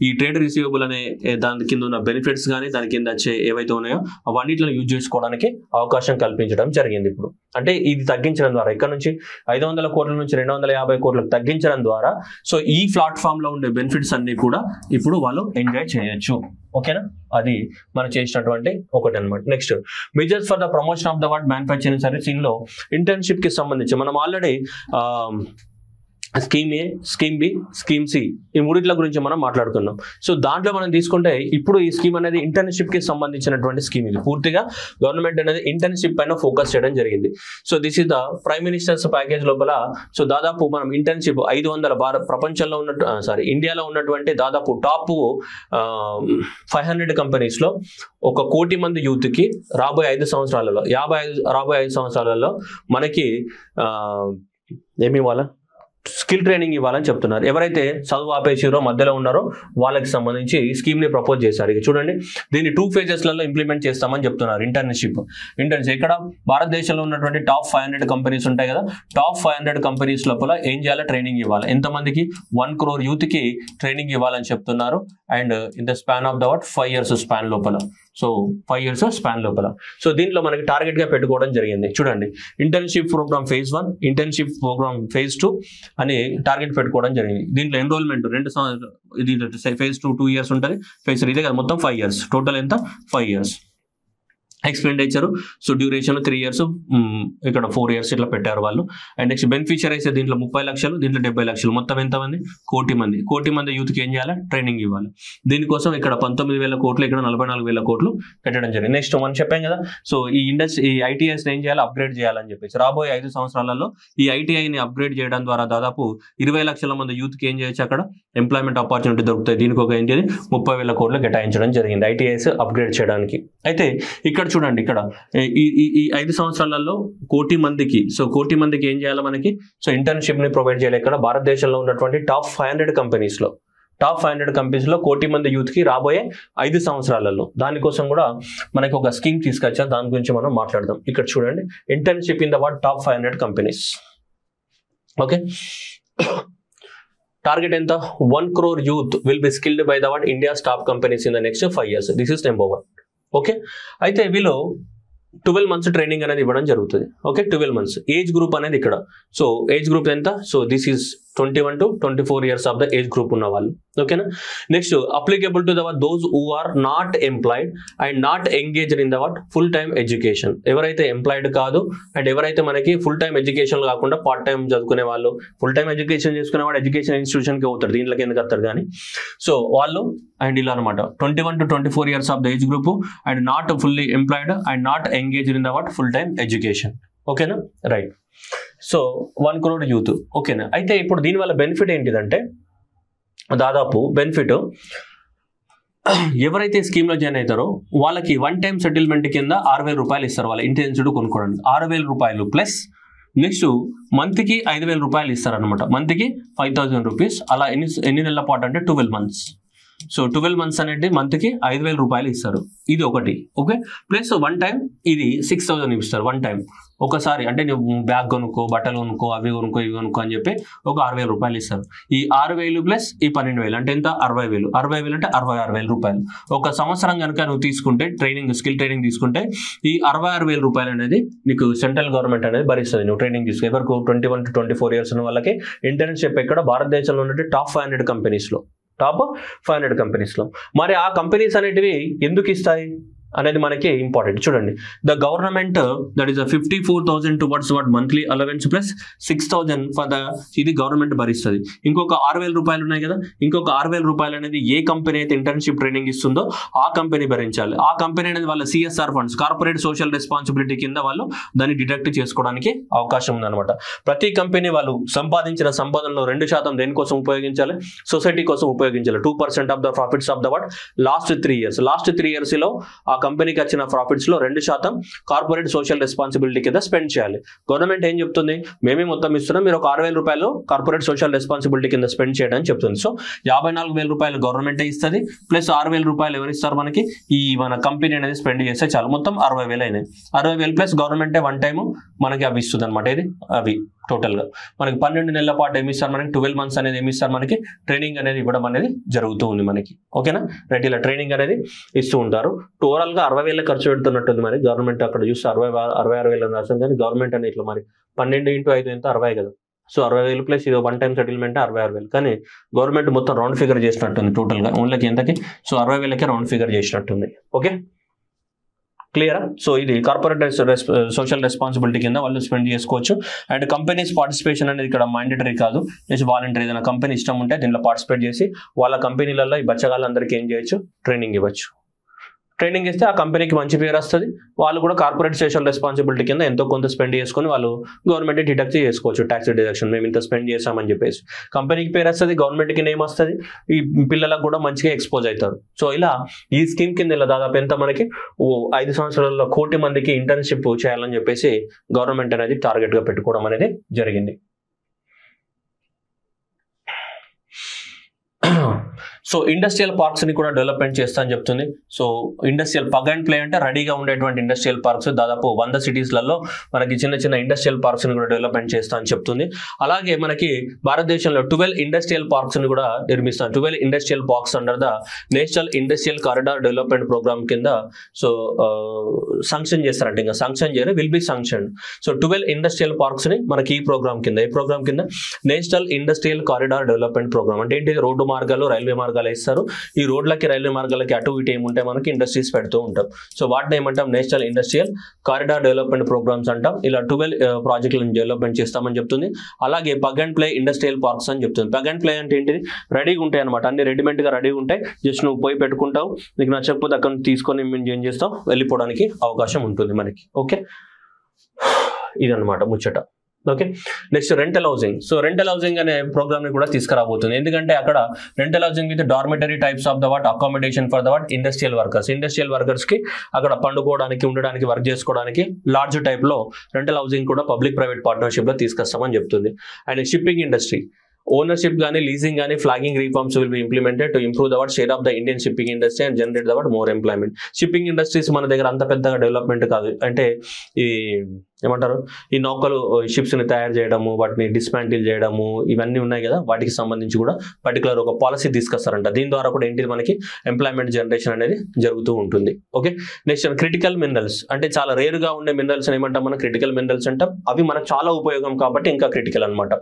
ఈ ట్రేడ్ రిసీవబుల్ అనే దాని కింద ఉన్న బెనిఫిట్స్ కానీ దాని కింద వచ్చే ఏవైతే ఉన్నాయో అవన్నిటిని యూజ్ చేసుకోవడానికి అవకాశం కల్పించడం జరిగింది. ఇప్పుడు అంటే ఇది తగ్గించడం ద్వారా ఇక్కడ నుంచి 500 కోట్ల నుంచి 250 కోట్లకు తగ్గించడం ద్వారా సో ఈ ప్లాట్ఫామ్ లో ఉండే బెనిఫిట్స్ అన్ని కూడా ఇప్పుడు వాళ్ళు ఎంజాయ్ చేయొచ్చు. ఓకేనా? అది మనం చేసినటువంటి ఒకటి అనమాట. Next measures for the promotion of the manufacturing service. ఇందులో ఇంటర్న్షిప్ కి సంబంధించి మనం already scheme A, scheme B, scheme C ఈ మూడిట్ల గురించి మనం మాట్లాడుకున్నాం. సో దాంట్లో మనం తీసుకుంటే ఇప్పుడు ఈ స్కీమ్ అనేది ఇంటర్న్షిప్ కి సంబంధించినటువంటి స్కీమ్. ఇది పూర్తిగా గవర్నమెంట్ అనేది ఇంటర్న్షిప్ పైన ఫోకస్ చేయడం జరిగింది. So this is the prime ministers package లోపల సో దాదాపు మనం ఇంటర్న్షిప్ 500 ప్రపంచంలో ఉన్న ఇండియాలో ఉన్నటువంటి దాదాపు టాప్ 500 కంపెనీస్ లో 1 కోటి మంది యూత్ కి రాబోయే 5 సంవత్సరాలలో రాబోయే 5 సంవత్సరాలలో మనకి ఏమి ఇవ్వాలా? స్కిల్ ట్రైనింగ్ ఇవ్వాలని చెప్తున్నారు. ఎవరైతే చదువు ఆపేసిరో మధ్యలో ఉన్నారో వాళ్ళకి సంబంధించి ఈ స్కీమ్ ని ప్రపోజ్ చేశారు. ఇక చూడండి, దీన్ని 2 phases ఇంప్లిమెంట్ చేస్తామని చెప్తున్నారు. ఇంటర్న్షిప్ ఇక్కడ భారతదేశంలో ఉన్నటువంటి టాప్ 500 కంపెనీస్ ఉంటాయి కదా, టాప్ 500 కంపెనీస్ లోపల ఏం చేయాలి? ట్రైనింగ్ ఇవ్వాలి. ఎంతమందికి? 1 crore యూత్ కి ట్రైనింగ్ ఇవ్వాలని చెప్తున్నారు. And in the span of the 5 years span లోపల. సో 5 years స్పాన్ లోపల. సో దీంట్లో మనకి టార్గెట్ గా పెట్టుకోవడం జరిగింది. చూడండి, internship programme phase 1, internship programme phase 2 అని టార్గెట్ పెట్టుకోవడం జరిగింది. దీంట్లో ఎన్రోల్మెంట్ 2 phase 2 2 years ఉంటుంది. phase 3 ఇదే కదా, మొత్తం 5 years. టోటల్ ఎంత? 5 years. Expenditure so duration 3 years, ఇక్కడ 4 years ఇట్లా పెట్టారు వాళ్ళు. అండ్ నెక్స్ట్ బెనిఫిషియర్ అయితే దీంట్లో 30 లక్షలు, దీంట్లో 70 లక్షలు, మొత్తం ఎంతమంది? కోటి మంది యూత్కి ఏం చేయాలి? ట్రైనింగ్ ఇవ్వాలి. దీనికోసం ఇక్కడ 19,000 కోట్లు, ఇక్కడ 44,000 కోట్లు పెట్టడం జరిగింది. నెక్స్ట్ మనం చెప్పాం కదా, సో ఈ ఐటీఐస్ ఏం చేయాలి? అప్గ్రేడ్ చేయాలని చెప్పేసి రాబోయే 5 సంవత్సరాలలో ఈ ఐటీఐని అప్గ్రేడ్ చేయడం ద్వారా దాదాపు 20 లక్షల మంది యూత్కి ఏం చేయొచ్చు? అక్కడ ఎంప్లాయ్మెంట్ ఆపర్చునిటీ దొరుకుతాయి. దీనికి ఒక ఏంటి? 30,000 కోట్లు కేటాయించడం జరిగింది ఐటీఐస్ అప్గ్రేడ్ చేయడానికి. అయితే ఇక్కడ చూడండి, ఇక్కడ ఈ 5 సంవత్సరాలలో కోటి మందికి ఏం చేయాలి మనకి? సో ఇంటర్న్షిప్ ని ప్రొవైడ్ చేయాలి. ఇక్కడ భారతదేశంలో ఉన్నటువంటి టాప్ 500 కంపెనీస్ లో కోటి మంది యూత్ కి రాబోయే 5 సంవత్సరాలలో. దానికోసం కూడా మనకి ఒక స్కీమ్ తీసుకొచ్చాం, దాని గురించి మనం మాట్లాడదాం. ఇక్కడ చూడండి, internship in the top 500 companies. Okay, target ఎంత? 1 crore youth will be skilled by the India's top companies in the next 5 years. This is number 1. Okay, అయితే వీళ్ళు 12 months ట్రైనింగ్ అనేది ఇవ్వడం జరుగుతుంది. Okay, 12 months. ఏజ్ గ్రూప్ అనేది ఇక్కడ, so age group ఎంత? So this is 21 to 24 years of the age group ఉన్న వాళ్ళు. ఓకేనా. Next applicable to those who are not employed and not engaged in the full time education. ఎవరైతే employed కాదు and ఎవరైతే మనకి ఫుల్ టైమ్ ఎడ్యుకేషన్ కాకుండా part time చదువుకునే వాళ్ళు, ఫుల్ టైమ్ ఎడ్యుకేషన్ చేసుకునేవాడు ఎడ్యుకేషన్ ఇన్స్టిట్యూషన్కి అవుతారు, దీంట్లోకి ఎందుకు వస్తారు కానీ. సో వాళ్ళు అండ్ ఇలా అనమాట 21 to 24 years of the age group and not fully employed and not engaged in the full time education. ఓకేనా, రైట్. So 1 crore youth. ఓకేనా. అయితే ఇప్పుడు దీనివల్ల బెనిఫిట్ ఏంటిదంటే దాదాపు బెనిఫిట్ ఎవరైతే స్కీమ్లో జాయిన్ అవుతారో వాళ్ళకి వన్ టైం సెటిల్మెంట్ కింద 6,000 రూపాయలు ఇస్తారు వాళ్ళ ఇంటెన్సిడ్ కొనుక్కోవడానికి. 6,000 రూపాయలు ప్లస్ నెక్స్ట్ మంత్కి 5,000 రూపాయలు ఇస్తారు అనమాట. మంత్కి 5,000 రూపీస్. అలా ఎన్ని నెలల పాటు అంటే 12 months. సో 12 months అనేది మంత్కి 5,000 రూపాయలు ఇస్తారు. ఇది ఒకటి. ఓకే. ప్లస్ వన్ టైం ఇది 6,000 ఇస్తారు వన్ టైం. ఒకసారి అంటే నువ్వు బ్యాగ్ కొనుక్కో, బట్టలు కొనుక్కో, అవి కొనుక్కో, ఇవి కొనుక్కో అని చెప్పి ఒక 6,000 రూపాయలు ఇస్తారు. ఈ 6,000 ప్లస్ ఈ 12,000 అంటే ఎంత? 60,000. 60,000 అంటే 66,000 రూపాయలు. ఒక సంవత్సరం కనుక నువ్వు తీసుకుంటే ట్రైనింగ్, స్కిల్ ట్రైనింగ్ తీసుకుంటే ఈ 66,000 రూపాయలు అనేది నీకు సెంట్రల్ గవర్నమెంట్ అనేది భరిస్తుంది. నువ్వు ట్రైనింగ్ తీసుకుని ఎవరికి 21 to 24 years ఉన్న వాళ్ళకి ఇంటర్న్షిప్ ఎక్కడ భారతదేశంలో ఉన్నట్టు టాప్ 500 కంపెనీస్లో, టాప్ 500 కంపెనీస్లో. మరి ఆ కంపెనీస్ అనేటివి ఎందుకు ఇస్తాయి అనేది మనకి ఇంపార్టెంట్. చూడండి, the government that is 54,000 towards monthly allowance plus 6,000 for the, ఇది గవర్నమెంట్ భరిస్తుంది. ఇంకొక 6,000 రూపాయలు ఉన్నాయి కదా, ఇంకొక 6,000 రూపాయలు అనేది ఏ కంపెనీ అయితే ఇంటర్న్షిప్ ట్రైనింగ్ ఇస్తుందో ఆ కంపెనీ భరించాలి. ఆ కంపెనీ అనేది వాళ్ళ CSR funds, corporate social responsibility కింద వాళ్ళు దాన్ని డిడక్ట్ చేసుకోవడానికి అవకాశం ఉందన్నమాట. ప్రతి కంపెనీ వాళ్ళు సంపాదించిన సంపదనలో 2% దేనికోసం ఉపయోగించాలి? సొసైటీ కోసం ఉపయోగించాలి. 2% of the profits of the last 3 years. Last 3 years లో ఆ కంపెనీకి వచ్చిన ప్రాఫిట్స్ లో 2% కార్పొరేట్ సోషల్ రెస్పాన్సిబిలిటీ కింద స్పెండ్ చేయాలి. గవర్నమెంట్ ఏం చెప్తుంది? మేమే మొత్తం ఇస్తున్నాం, మీరు ఒక 6,000 రూపాయలు కార్పొరేట్ సోషల్ రెస్పాన్సిబిలిటీ కింద స్పెండ్ చేయడానికి చెప్తుంది. సో 54,000 రూపాయలు గవర్నమెంటే ఇస్తుంది, ప్లస్ 6,000 రూపాయలు ఎవరు ఇస్తారు మనకి? ఈ మన కంపెనీ అనేది స్పెండ్ చేస్తే చాలు. మొత్తం 60,000 అయినాయి. 60,000 ప్లస్ గవర్నమెంటే వన్ టైం మనకి అవి ఇస్తుంది అనమాట. ఇది అవి టోటల్గా మనకి 12 నెలల పాటు ఏమి ఇస్తారు మనకి? 12 months అనేది ఏమి ఇస్తారు మనకి? ట్రైనింగ్ అనేది ఇవ్వడం అనేది జరుగుతూ ఉంది మనకి. ఓకేనా, రైట్. ఇలా ట్రైనింగ్ అనేది ఇస్తూ ఉంటారు. ఓవరాల్గా 60,000 ఖర్చు పెడుతున్నట్టుంది మరి గవర్నమెంట్. అక్కడ చూస్తే 66,000 రాష్ట్రం, కానీ గవర్నమెంట్ అనేది ఇట్లా మరి 12 into 5 ఎంత? 60 కదా. సో 60,000 ప్లస్ ఇది వన్ టైం సెటిల్మెంట్ 66,000. కానీ గవర్నమెంట్ మొత్తం రౌండ్ ఫిగర్ చేసినట్టుంది టోటల్గా. ఓన్లకి ఎంతకి? సో 60,000కే రౌండ్ ఫిగర్ చేసినట్టుంది. ఓకే, క్లియరా? సో ఇది కార్పొరేట్ సోషల్ రెస్పాన్సిబిలిటీ కింద వాళ్ళు స్పెండ్ చేసుకోవచ్చు. అండ్ కంపెనీస్ పార్టిసిపేషన్ అనేది ఇక్కడ మ్యాండేటరీ కాదు, జస్ట్ వాలంటరీ. ఏదైనా కంపెనీ ఇష్టం ఉంటే దీంట్లో పార్టిసిపేట్ చేసి వాళ్ళ కంపెనీలలో ఈ బచ్చగాళ్ళందరికీ ఏం చేయొచ్చు? ట్రైనింగ్ ఇవ్వచ్చు. ట్రైనింగ్ ఇస్తే ఆ కంపెనీకి మంచి పేరు వస్తుంది. వాళ్ళు కూడా కార్పొరేట్ సోషల్ రెస్పాన్సిబిలిటీ కింద ఎంతో కొంత స్పెండ్ చేసుకొని వాళ్ళు గవర్నమెంట్ డిడక్ట్ చేసుకోవచ్చు. ట్యాక్స్ డిడక్షన్ మేము ఇంత స్పెండ్ చేసామని చెప్పేసి కంపెనీకి పేరు వస్తుంది, గవర్నమెంట్కి నేమ్ వస్తుంది, ఈ పిల్లలకు కూడా మంచిగా ఎక్స్పోజ్ అవుతారు. సో ఇలా ఈ స్కీమ్ కింద ఇలా దాదాపు ఎంత మనకి 5 సంవత్సరాల్లో 1 కోటి మందికి ఇంటర్న్షిప్ చేయాలని చెప్పేసి గవర్నమెంట్ అనేది టార్గెట్గా పెట్టుకోవడం అనేది జరిగింది. సో ఇండస్ట్రియల్ పార్క్స్ ని కూడా డెవలప్మెంట్ చేస్తా అని చెప్తుంది. So industrial pug and play అంటే రెడీగా ఉండేటువంటి ఇండస్ట్రియల్ పార్క్స్ దాదాపు 100 cities-లలో మనకి చిన్న చిన్న ఇండస్ట్రియల్ పార్క్స్ ని కూడా డెవలప్మెంట్ చేస్తా అని చెప్తుంది. అలాగే మనకి భారతదేశంలో 12 ఇండస్ట్రియల్ పార్క్స్ ని కూడా నిర్మిస్తాం. 12 industrial parks under the national industrial corridor development programme కింద సో శాంక్షన్ చేస్తారంటే, ఇంకా శాంక్షన్ చేయరు, will be sanction. So 12 industrial parks ని మనకి ఈ ప్రోగ్రామ్ కింద, ఈ ప్రోగ్రామ్ కింద national industrial corridor development programme అంటే ఏంటి? రోడ్డు మార్గాలు, రైల్వే మార్గాలు ఇస్తారు. ఈ రోడ్లకి, రైల్వే మార్గాలకి అటు ఇటు ఏముంటే మనకి ఇండస్ట్రీస్ పెడుతూ ఉంటాం. సో వాటిని ఏమంటాం? National industrial corridor development programmes అంటాం. ఇలా 12 ప్రాజెక్టులను డెవలప్మెంట్ చేస్తామని చెప్తుంది. అలాగే plug and play industrial parks అని చెప్తుంది. పగ్ అండ్ ప్లే అంటే ఏంటిది? రెడీగా ఉంటాయి అనమాట, అన్ని రెడీమేడ్ గా రెడీగా ఉంటాయి. జస్ట్ నువ్వు పోయి పెట్టుకుంటావు, నీకు నచ్చకపోతే అక్కడ తీసుకొని మేము ఏం చేస్తావు? వెళ్ళిపోవడానికి అవకాశం ఉంటుంది మనకి. ఓకే, ఇదన్నమాట ముచ్చట. Okay, next rental housing. So rental housing అనే ప్రోగ్రామ్ ని కూడా తీసుకురాబోతుంది. ఎందుకంటే అక్కడ rental housing with dormitory types of the accommodation for the industrial workers. Industrial workers కి అక్కడ పండుకోవడానికి, ఉండడానికి, వర్క్ చేసుకోవడానికి లార్జ్ టైప్ లో రెంటల్ హౌసింగ్ కూడా పబ్లిక్ ప్రైవేట్ పార్ట్నర్షిప్ లో తీసుకొస్తామని చెప్తుంది. అండ్ షిప్పింగ్ ఇండస్ట్రీ ఓనర్షిప్ గానీ, లీజింగ్ గానీ, flagging reforms will be implemented to improve the share of the Indian shipping industry and generate the more employment. Shipping industries మన దగ్గర అంత పెద్దగా డెవలప్మెంట్ కాదు, అంటే ఈ ఏమంటారు, ఈ నౌకలు షిప్స్ని తయారు చేయడము, వాటిని డిస్మాంటిల్ చేయడము, ఇవన్నీ ఉన్నాయి కదా, వాటికి సంబంధించి కూడా పర్టికులర్ ఒక పాలసీ తీసుకొస్తారంట. దీని ద్వారా కూడా ఏంటిది మనకి ఎంప్లాయ్మెంట్ జనరేషన్ అనేది జరుగుతూ ఉంటుంది. ఓకే, నెక్స్ట్ క్రిటికల్ మినరల్స్ అంటే చాలా రేరుగా ఉండే మినరల్స్ ఏమంటాం మనం, క్రిటికల్ మినరల్స్ అంటాం. అవి మనకు చాలా ఉపయోగం కాబట్టి ఇంకా క్రిటికల్ అనమాట.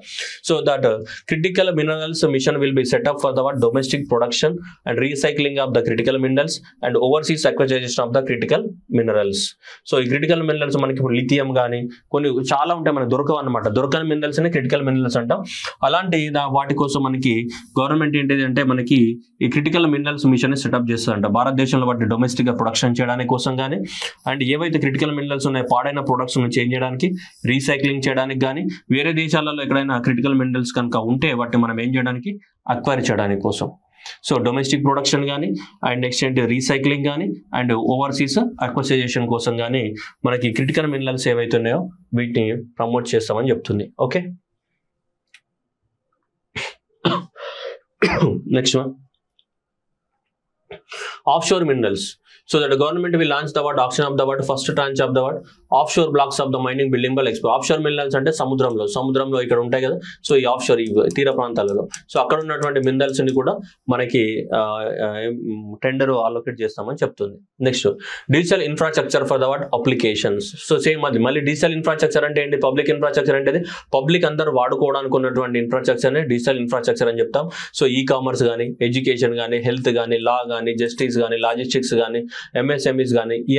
So that critical minerals mission will be set up for the domestic production and recycling of the critical minerals and overseas acquisition of the critical minerals. So ఈ క్రిటికల్ మినరల్స్ మనకి ఇప్పుడు లిథియం కానీ కొన్ని చాలా ఉంటాయి, మనకు దొరకవు అనమాట. దొరకని మినరల్స్ అనే క్రిటికల్ మినరల్స్ అంటాం. అలాంటి వాటి కోసం మనకి గవర్నమెంట్ ఏంటిది అంటే మనకి ఈ క్రిటికల్ మినరల్స్ మిషన్ సెటప్ చేస్తుందంట భారతదేశంలో. వాటిని డొమెస్టిక్ గా ప్రొడక్షన్ చేయడానికి కోసం కానీ, అండ్ ఏవైతే క్రిటికల్ మినరల్స్ ఉన్నాయో పాడైన ప్రొడక్ట్స్ చేంజ్ చేయడానికి, రీసైక్లింగ్ చేయడానికి కానీ, వేరే దేశాలలో ఎక్కడైనా క్రిటికల్ మినరల్స్ కనుక ఉంటే వాటిని మనం ఏం చేయడానికి, అక్వైర్ చేయడానికి కోసం. సో డొమెస్టిక్ ప్రొడక్షన్ కానీ, అండ్ నెక్స్ట్ ఏంటి రీసైక్లింగ్ కానీ, అండ్ ఓవర్సీస్ అక్విజిషన్ కోసం కానీ మనకి క్రిటికల్ మినరల్స్ ఏవైతే ఉన్నాయో వీటిని ప్రమోట్ చేస్తామని చెప్తుంది. Okay, next one offshore minerals. So that the government will launch the auction of the first tranche of the offshore blocks of the mining building by expo. Offshore minerals అంటే సముద్రంలో ఇక్కడ ఉంటాయి కదా. సో ఈ offshore తీర ప్రాంతాలలో so అక్కడ ఉన్నటువంటి మినరల్స్ ని కూడా మనకి టెండర్ అలొకేట్ చేస్తామని చెప్తుంది. Next digital infrastructure for the applications. So same అది మళ్ళీ డిజిటల్ ఇన్ఫ్రాస్ట్రక్చర్ అంటే ఏంటి, పబ్లిక్ ఇన్ఫ్రాస్ట్రక్చర్ అంటే పబ్లిక్ అందరూ వాడుకోవడానికి ఉన్నటువంటి ఇన్ఫ్రాస్ట్రక్చర్ ని డిజిటల్ ఇన్ఫ్రాస్ట్రక్చర్ అని చెప్తాం. సో ఈ కామర్స్ కానీ, ఎడ్యుకేషన్ కానీ, హెల్త్ కానీ, లా కానీ, జస్టిస్ కానీ, లాజిస్టిక్స్ కానీ, ఎంఎస్ఎంఈస్ కానీ, ఈ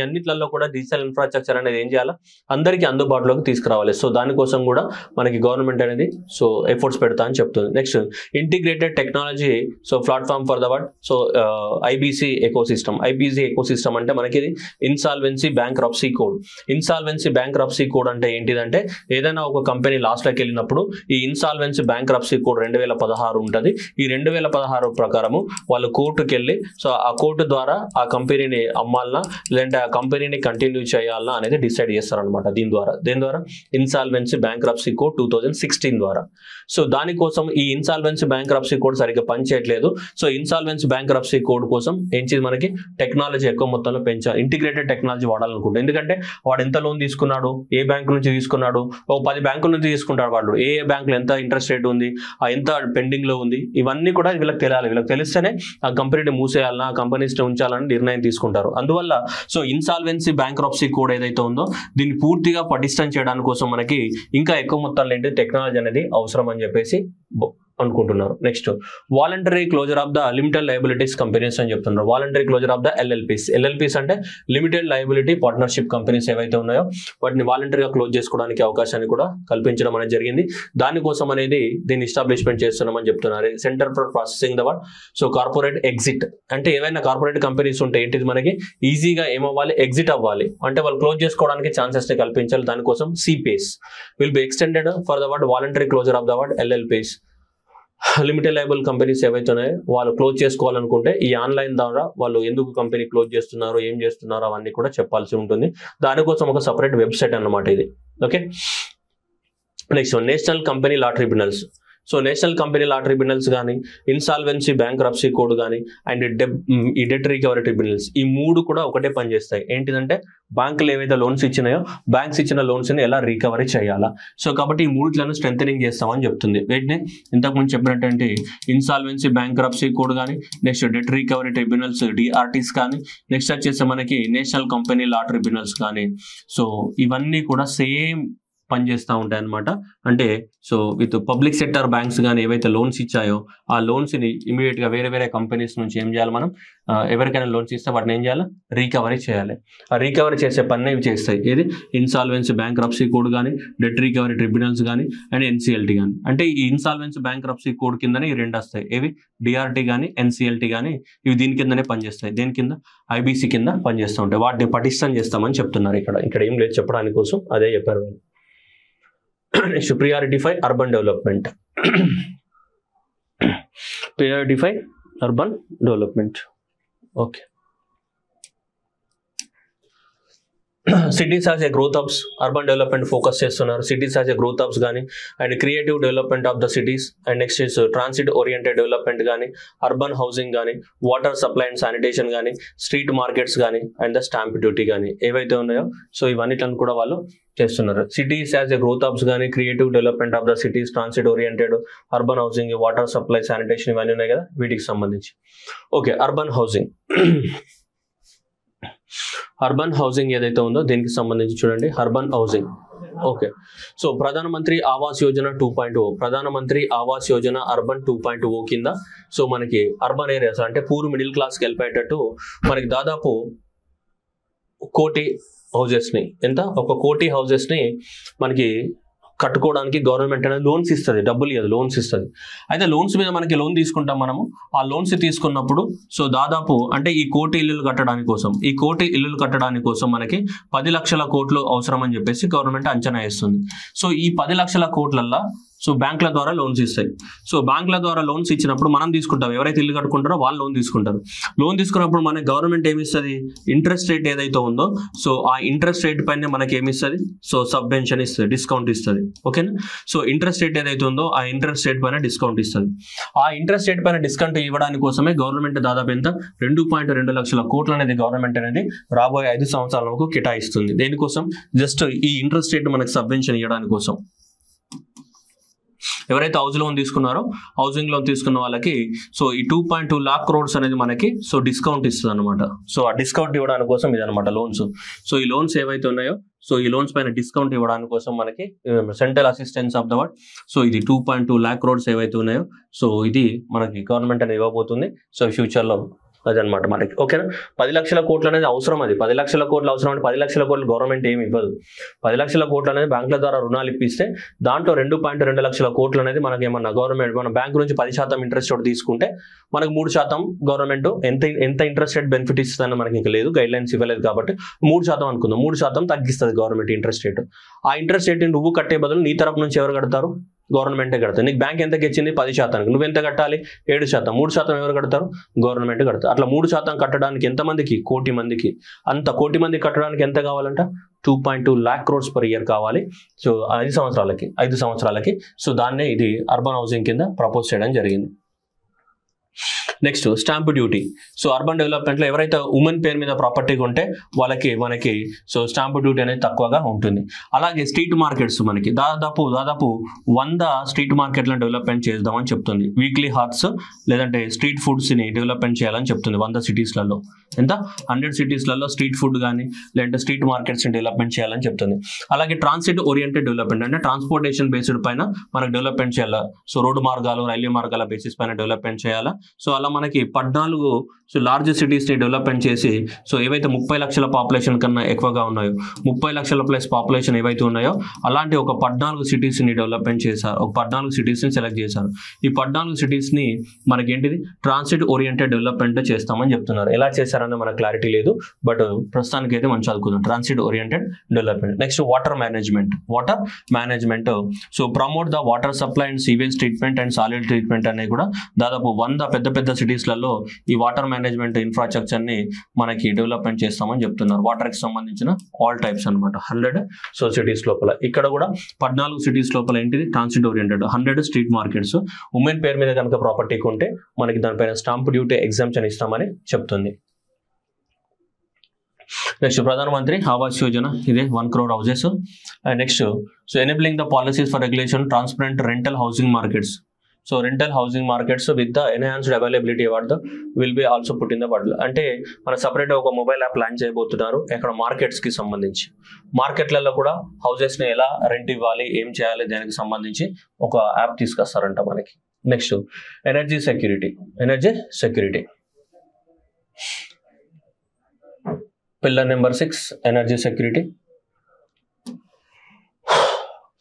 అన్నిట్లలో కూడా డిజిటల్ ఇన్ఫ్రాస్ట్రక్చర్ అనేది ఏం చేయాలి, అందరికీ అందుబాటులోకి తీసుకురావాలి. సో దానికోసం కూడా మనకి గవర్నమెంట్ అనేది సో ఎఫర్ట్స్ పెడతా అని చెప్తుంది. Next integrated technology so platform for the so IBC ecosystem. IBC ecosystem అంటే మనకి insolvency bankruptcy code. Insolvency bankruptcy code అంటే ఏంటిదంటే ఏదైనా ఒక కంపెనీ లాస్ట్లోకి వెళ్ళినప్పుడు ఈ ఇన్సాల్వెన్సీ బ్యాంక్రప్సీ కోడ్ 2016 ఉంటుంది. ఈ 2016 ప్రకారము వాళ్ళు కోర్టుకి వెళ్ళి సో ఆ కోర్టు ద్వారా ఆ కంపెనీని అమ్మాలనా లేదంటే ఆ కంపెనీని కంటిన్యూ చేయాలనా అనేది డిసైడ్ చేస్తారనమాట. దీని ద్వారా ఇన్సాల్వెన్సీ బ్యాంక్రప్సీ కోడ్ 2016 ద్వారా. సో దానికోసం ఈ ఇన్సాల్వెన్సీ బ్యాంక్రప్సీ కోడ్ సరిగ్గా పనిచేయట్లేదు. సో ఇన్సాల్వెన్సీ బ్యాంక్రప్సీ కోడ్ కోసం ఏంటి మనకి టెక్నాలజీ ఎక్కువ మొత్తంలో పెంచాలి, ఇంటిగ్రేటెడ్ టెక్నాలజీ వాడాలనుకుంటాం. ఎందుకంటే వాడు ఎంత లోన్ తీసుకున్నాడు, ఏ బ్యాంకు నుంచి తీసుకున్నాడు, 10 బ్యాంకుల నుంచి తీసుకుంటాడు, వాడు ఏ బ్యాంకులో ఎంత ఇంట్రెస్ట్ రేట్ ఉంది, ఎంత పెండింగ్ లో ఉంది, ఇవన్నీ కూడా వీళ్ళకి తెలియాలి. వీళ్ళకి తెలిస్తేనే ఆ కంపెనీని మూసేయాలన్నా ఆ కంపెనీస్ ఉంచాలని నిర్ణయం తీసుకుంటారు. అందువల్ల సో ఇన్సాల్వెన్సీ బ్యాంక్రప్సీ కోడ్ ఏదైతే ఉందో దీన్ని పూర్తిగా పటిష్టం చేయడానికి కోసం మనకి ఇంకా ఎక్కువ మొత్తంలో ఏంటి టెక్నాలజీ అనేది అవసరం అని చెప్పేసి అనుకుంటున్నారు. Next voluntary closure of the limited liabilities companies అని చెప్తున్నారు. Voluntary closure of the LLPs అంటే లిమిటెడ్ లయబిలిటీ పార్ట్నర్షిప్ కంపెనీస్ ఏవైతే ఉన్నాయో వాటిని వాలంటరీగా క్లోజ్ చేసుకోవడానికి అవకాశాన్ని కూడా కల్పించడం అనేది జరిగింది. దానికోసం అనేది దీన్ని ఎస్టాబ్లిష్మెంట్ చేస్తున్నామని చెప్తున్నారు. Centre for processing the so corporate exit అంటే ఏవైనా కార్పొరేట్ కంపెనీస్ ఉంటే ఏంటిది మనకి ఈజీగా ఏమవ్వాలి, ఎగ్జిట్ అవ్వాలి అంటే వాళ్ళు క్లోజ్ చేసుకోవడానికి ఛాన్సెస్ ని కల్పించాలి. దానికోసం space will be extended for the voluntary closure of the LLPs. Limited liable companies ఏవైతే ఉన్నాయో వాళ్ళు క్లోజ్ చేసుకోవాలనుకుంటే ఈ ఆన్లైన్ ద్వారా వాళ్ళు ఎందుకు కంపెనీ క్లోజ్ చేస్తున్నారు, ఏం చేస్తున్నారు అవన్నీ కూడా చెప్పాల్సి ఉంటుంది. దానికోసం ఒక సపరేట్ వెబ్సైట్ అన్నమాట ఇది. Okay, next national company law tribunals. So national company law tribunals కానీ, ఇన్సాల్వెన్సీ బ్యాంక్రప్సీ కోడ్ కానీ, అండ్ ఈ డెట్ రికవరీ ట్రిబ్యునల్స్ ఈ మూడు కూడా ఒకటే పని చేస్తాయి. ఏంటిదంటే బ్యాంకులు ఏవైతే లోన్స్ ఇచ్చినాయో బ్యాంక్స్ ఇచ్చిన లోన్స్ ని ఎలా రికవరీ చేయాలా. సో కాబట్టి ఈ మూడిట్లను స్ట్రెంథనింగ్ చేస్తామని చెప్తుంది. వీటిని ఇంతకుముందు చెప్పినట్టు ఇన్సాల్వెన్సీ బ్యాంక్రప్సీ కోడ్ కానీ, నెక్స్ట్ డెట్ రికవరీ ట్రిబ్యునల్స్ డిఆర్టీస్ కానీ, నెక్స్ట్ వచ్చేసి మనకి నేషనల్ కంపెనీ లా ట్రిబ్యునల్స్ కానీ. సో ఇవన్నీ కూడా సేమ్ పనిచేస్తూ ఉంటాయి అనమాట. అంటే so with public sector banks కానీ ఏవైతే లోన్స్ ఇచ్చాయో ఆ లోన్స్ ని ఇమీడియట్ గా వేరే కంపెనీస్ నుంచి ఏం చేయాలి, మనం ఎవరికైనా లోన్స్ ఇస్తే వాటిని ఏం చేయాలి, రికవరీ చేయాలి. ఆ రికవరీ చేసే పని ఇవి చేస్తాయి. ఏది ఇన్సాల్వెన్సీ బ్యాంక్రప్సీ కోడ్ కానీ, డెట్ రికవరీ ట్రిబ్యునల్స్ కానీ, అండ్ ఎన్సీఎల్టీ కానీ. అంటే ఈ ఇన్సాల్వెన్సీ బ్యాంక్రప్సీ కోడ్ కిందనే ఈ రెండు వస్తాయి. ఏవి డిఆర్టీ కానీ, ఎన్సీఎల్టీ కానీ, ఇవి దీని కిందనే పనిచేస్తాయి. దేని కింద, ఐబీసీ కింద పనిచేస్తూ ఉంటాయి. వాటిని పటిష్టం చేస్తామని చెప్తున్నారు. ఇక్కడ ఏం లేదు చెప్పడానికి కోసం, అదే చెప్పారు. Next priority five urban development. Priority five urban development. Okay, cities as a growth hubs, urban development focus చేస్తున్నారు. Cities as a growth hubs కానీ, and creative development of the cities, and next is transit oriented development కానీ, urban housing కానీ, water supply and sanitation కానీ, street markets కానీ, and the stamp duty కానీ ఏవైతే ఉన్నాయో so ఇవన్నిటిని కూడా వాళ్ళు చేస్తున్నారు. Cities as a growth hubs కానీ, creative development of the cities, transit oriented, urban housing, water supply, sanitation ఇవన్నీ ఉన్నాయి కదా వీటికి సంబంధించి. Okay, urban housing. Urban housing ఏదైతే ఉందో దీనికి సంబంధించి చూడండి, అర్బన్ హౌసింగ్. ఓకే, సో ప్రధానమంత్రి ఆవాస్ యోజన 2.0, ప్రధానమంత్రి ఆవాస్ యోజన అర్బన్ 2.0 కింద సో మనకి అర్బన్ ఏరియాస్ అంటే పూర్ మిడిల్ క్లాస్కి వెళ్ళిపోయేటట్టు మనకి దాదాపు 1 కోటి హౌజెస్ని, ఎంత 1 కోటి హౌజెస్ని మనకి కట్టుకోవడానికి గవర్నమెంట్ అనేది లోన్స్ ఇస్తుంది, డబ్బులు ఇవ్వదు, లోన్స్ ఇస్తుంది. అయితే లోన్స్ మీద మనకి లోన్ తీసుకుంటాం మనము. ఆ లోన్స్ తీసుకున్నప్పుడు సో దాదాపు అంటే ఈ 1 కోటి ఇల్లులు కట్టడానికి కోసం, ఈ 1 కోటి ఇల్లులు కట్టడానికి కోసం మనకి 10 లక్షల కోట్లు అవసరం అని చెప్పేసి గవర్నమెంట్ అంచనా వేస్తుంది. సో ఈ 10 లక్షల కోట్లల్లో సో బ్యాంకుల ద్వారా లోన్స్ ఇస్తాయి. సో బ్యాంకుల ద్వారా లోన్స్ ఇచ్చినప్పుడు మనం తీసుకుంటాం, ఎవరైతే ఇల్లు కట్టుకుంటారో వాళ్ళు లోన్ తీసుకుంటారు. లోన్ తీసుకున్నప్పుడు మనకి గవర్నమెంట్ ఏమి ఇస్తుంది, ఇంట్రెస్ట్ రేట్ ఏదైతే ఉందో సో ఆ ఇంట్రెస్ట్ రేట్ పైన మనకి ఏమి ఇస్తుంది, సో సబ్వెన్షన్ ఇస్తుంది, డిస్కౌంట్ ఇస్తుంది. ఓకేనా, సో ఇంట్రెస్ట్ రేట్ ఏదైతే ఉందో ఆ ఇంట్రెస్ట్ రేట్ పైన డిస్కౌంట్ ఇస్తుంది. ఆ ఇంట్రెస్ట్ రేట్ పైన డిస్కౌంట్ ఇవ్వడానికి కోసమే గవర్నమెంట్ దాదాపు ఎంత 2.2 లక్షల కోట్లు అనేది గవర్నమెంట్ అనేది రాబోయే 5 సంవత్సరాలకు కేటాయిస్తుంది. దేనికోసం, జస్ట్ ఈ ఇంట్రెస్ట్ రేట్ మనకి సబ్వెన్షన్ ఇవ్వడానికి కోసం. ఎవరైతే హౌస్ లోన్ తీసుకున్నారో హౌసింగ్ లోన్ తీసుకున్న వాళ్ళకి సో ఈ 2.2 lakh crores అనేది మనకి సో డిస్కౌంట్ ఇస్తుంది అనమాట. సో ఆ డిస్కౌంట్ ఇవ్వడానికి కోసం ఇదనమాట లోన్స్. సో ఈ లోన్స్ ఏవైతే ఉన్నాయో సో ఈ లోన్స్ పైన డిస్కౌంట్ ఇవ్వడానికి కోసం మనకి central assistance of the word so ఇది 2.2 lakh crores ఏవైతే ఉన్నాయో సో ఇది మనకి గవర్నమెంట్ అనేది ఇవ్వబోతుంది. సో ఫ్యూచర్లో అదనమాట మనకి. ఓకేనా, 10 లక్షల కోట్లు అనేది అవసరం. అది 10 లక్షల కోట్లు అవసరం అంటే 10 లక్షల కోట్లు గవర్నమెంట్ ఏమి ఇవ్వదు. 10 లక్షల కోట్లు అనేది బ్యాంకుల ద్వారా రుణాలు ఇప్పిస్తే దాంట్లో 2.2 లక్షల కోట్లు అనేది మనకి ఏమన్నా గవర్నమెంట్ మన బ్యాంకు నుంచి 10% ఇంట్రెస్ట్ రేట్ తీసుకుంటే మనకు 3% గవర్నమెంట్ ఎంత ఇంట్రెస్ట్ రేట్ బెనిఫిట్ ఇస్తుందని మనకి ఇంకా లేదు, గైడ్ లైన్స్ ఇవ్వలేదు కాబట్టి 3% అనుకుందాం. 3% తగ్గిస్తుంది గవర్నమెంట్ ఇంట్రెస్ట్ రేట్. ఆ ఇంట్రెస్ట్ రేట్ నువ్వు కట్టే బదులు నీ తరపు నుంచి ఎవరు కడతారు, గవర్నమెంటే కడతారు. నీకు బ్యాంక్ ఎంతకి ఇచ్చింది 10%, నువ్వు ఎంత కట్టాలి 7%, 3% ఎవరు కడతారు, గవర్నమెంట్ కడతారు. అట్లా 3% కట్టడానికి ఎంతమందికి, 1 కోటి మందికి. అంత 1 కోటి మంది కట్టడానికి ఎంత కావాలంట 2.2 lakh crores per year కావాలి. సో 5 సంవత్సరాలకి సో దాన్నే ఇది అర్బన్ హౌసింగ్ కింద ప్రపోజ్ చేయడం జరిగింది. Next stamp duty. So urban డెవలప్మెంట్లో ఎవరైతే ఉమెన్ పేరు మీద ప్రాపర్టీ ఉంటే వాళ్ళకి మనకి సో స్టాంప్ డ్యూటీ అనేది తక్కువగా ఉంటుంది. అలాగే స్ట్రీట్ మార్కెట్స్ మనకి దాదాపు 100 స్ట్రీట్ మార్కెట్లను డెవలప్మెంట్ చేద్దామని చెప్తుంది. వీక్లీ హార్ట్స్ లేదంటే స్ట్రీట్ ఫుడ్స్ని డెవలప్మెంట్ చేయాలని చెప్తుంది 100 సిటీస్లలో. ఎంత 100 సిటీస్లలో స్ట్రీట్ ఫుడ్ కానీ లేదంటే స్ట్రీట్ మార్కెట్స్ని డెవలప్మెంట్ చేయాలని చెప్తుంది. అలాగే ట్రాన్సిట్ ఓరియంటెడ్ డెవలప్మెంట్ అంటే ట్రాన్స్పోర్టేషన్ బేస్డ్ పైన మనకు డెవలప్మెంట్ చేయాలా. సో రోడ్డు మార్గాలు, రైల్వే మార్గాల బేసిస్ పైన డెవలప్మెంట్ చేయాలా. సో అలా మనకి 14 సో లార్జ్ సిటీస్ని డెవలప్మెంట్ చేసి సో ఏవైతే 30 లక్షల పాపులేషన్ కన్నా ఎక్కువగా ఉన్నాయో 30 లక్షల ప్లస్ పాపులేషన్ ఏవైతే ఉన్నాయో అలాంటి ఒక 14 సిటీస్ని డెవలప్మెంట్ చేశారు. ఒక 14 సిటీస్ని సెలెక్ట్ చేశారు. ఈ 14 సిటీస్ని మనకి ఏంటిది ట్రాన్సిట్ ఓరియంటెడ్ డెవలప్మెంట్ చేస్తామని చెప్తున్నారు. ఎలా చేశారన్న మనకు క్లారిటీ లేదు, బట్ ప్రస్తుతానికి అయితే మనం చదువుకుందాం transit oriented development. Next water management. So promote the water supply and sewage treatment and solid treatment అనేవి కూడా దాదాపు 100 పెద్ద సిటీస్లలో ఈ వాటర్ మేనేజ్మెంట్ ఇన్ఫ్రాస్ట్రక్చర్ ని మనకి డెవలప్మెంట్ చేస్తామని చెప్తున్నారు. వాటర్ కి సంబంధించిన ఆల్ టైప్స్ అనమాట 100 సో సిటీస్ లోపల. ఇక్కడ కూడా 14 సిటీస్ లోపల ఏంటిది transit oriented 100 street markets. Women పేరు మీద కనుక ప్రాపర్టీకి ఉంటే మనకి దానిపైన స్టాంప్ డ్యూటీ ఎగ్జామ్షన్ ఇస్తామని చెప్తుంది. నెక్స్ట్ ప్రధానమంత్రి ఆవాస్ యోజన, ఇదే 1 crore houses. Next so enabling the policies for regulation transparent rental housing markets. So rental housing markets with the enhanced availability award will be also put in the budget. అంటే మన separate ఒక mobile app launch చేయబోతున్నారు ఎక్కడ మార్కెట్స్కి సంబంధించి. మార్కెట్లలో కూడా హౌసెస్ని ఎలా rent ఇవ్వాలి, ఏం చేయాలి దానికి సంబంధించి ఒక యాప్ తీసుకొస్తారంట మనకి. Next energy security. Pillar number 6 energy security.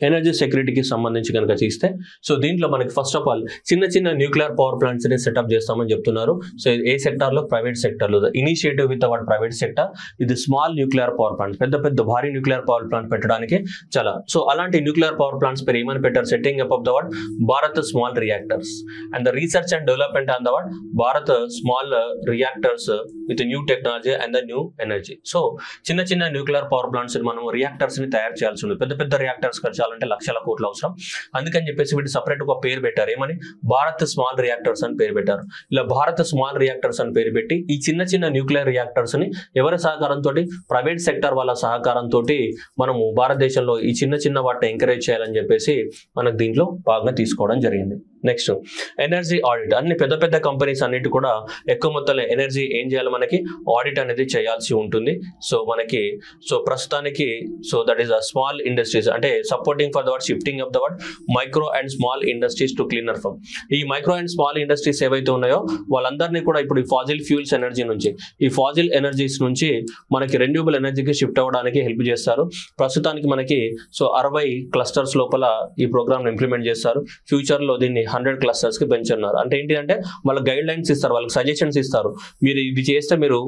Energy సెక్యూరిటీకి సంబంధించి కనుక చేస్తే, సో దీంట్లో మనకి ఫస్ట్ ఆఫ్ ఆల్ చిన్న చిన్న న్యూక్లియర్ పవర్ ప్లాంట్స్ ని సెటప్ చేస్తామని చెప్తున్నారు. సో ఏ సెక్టార్లో? ప్రైవేట్ సెక్టార్లో. Initiative with our private sector ఇది స్మాల్ న్యూక్లియర్ పవర్ ప్లాంట్, పెద్ద పెద్ద భారీ న్యూక్లియర్ పవర్ ప్లాంట్ పెట్టడానికి చాలా. సో అలాంటి న్యూక్లియర్ పవర్ ప్లాంట్స్ పేరు ఏమని పెట్టారు? Setting up of the word Bharat small reactors and the research and development on the word Bharat small reactors with new technology and the new energy. So చిన్న చిన్న nuclear power plants మనం reactors ని తయారు చేయాల్సి ఉంది. పెద్ద పెద్ద రియాక్టర్స్ అంటే లక్షల కోట్ల అవసరం. అందుకని చెప్పేసి వీటి సపరేట్ ఒక పేరు పెట్టారు. ఏమని? భారత్ స్మాల్ రియాక్టర్స్ అని పేరు పెట్టారు. ఇలా భారత్ స్మాల్ రియాక్టర్స్ అని పేరు పెట్టి ఈ చిన్న చిన్న న్యూక్లియర్ రియాక్టర్స్ ని ఎవరి సహకారంతో? ప్రైవేట్ సెక్టర్ వాళ్ళ సహకారంతో మనము భారతదేశంలో ఈ చిన్న చిన్న వాటిని ఎంకరేజ్ చేయాలని చెప్పేసి మనకు దీంట్లో భాగంగా తీసుకోవడం జరిగింది. Next energy audit. అన్ని పెద్ద పెద్ద కంపెనీస్ అన్నిటి కూడా ఎక్కువ మొత్తంలో ఎనర్జీ ఏం చేయాలి? మనకి ఆడిట్ అనేది చేయాల్సి ఉంటుంది. సో మనకి ప్రస్తుతానికి that is a small industries అంటే supporting for the word shifting of the word micro and small industries to cleaner firm. ఈ మైక్రో అండ్ స్మాల్ ఇండస్ట్రీస్ ఏవైతే ఉన్నాయో వాళ్ళందరినీ కూడా ఇప్పుడు ఈ ఫాజిల్ ఫ్యూల్స్ ఎనర్జీ నుంచి, ఈ ఫాజిల్ ఎనర్జీస్ నుంచి మనకి రెన్యూబుల్ ఎనర్జీకి షిఫ్ట్ అవ్వడానికి హెల్ప్ చేస్తారు. ప్రస్తుతానికి మనకి 60 క్లస్టర్స్ లోపల ఈ ప్రోగ్రామ్ ఇంప్లిమెంట్ చేస్తారు. ఫ్యూచర్ లో దీన్ని 100 క్లస్టర్స్ కి పెంచున్నారు. అంటే ఏంటి అంటే వాళ్ళకి గైడ్ లైన్స్ ఇస్తారు, వాళ్ళకి సజెషన్స్ ఇస్తారు. మీరు ఇది చేస్తే మీరు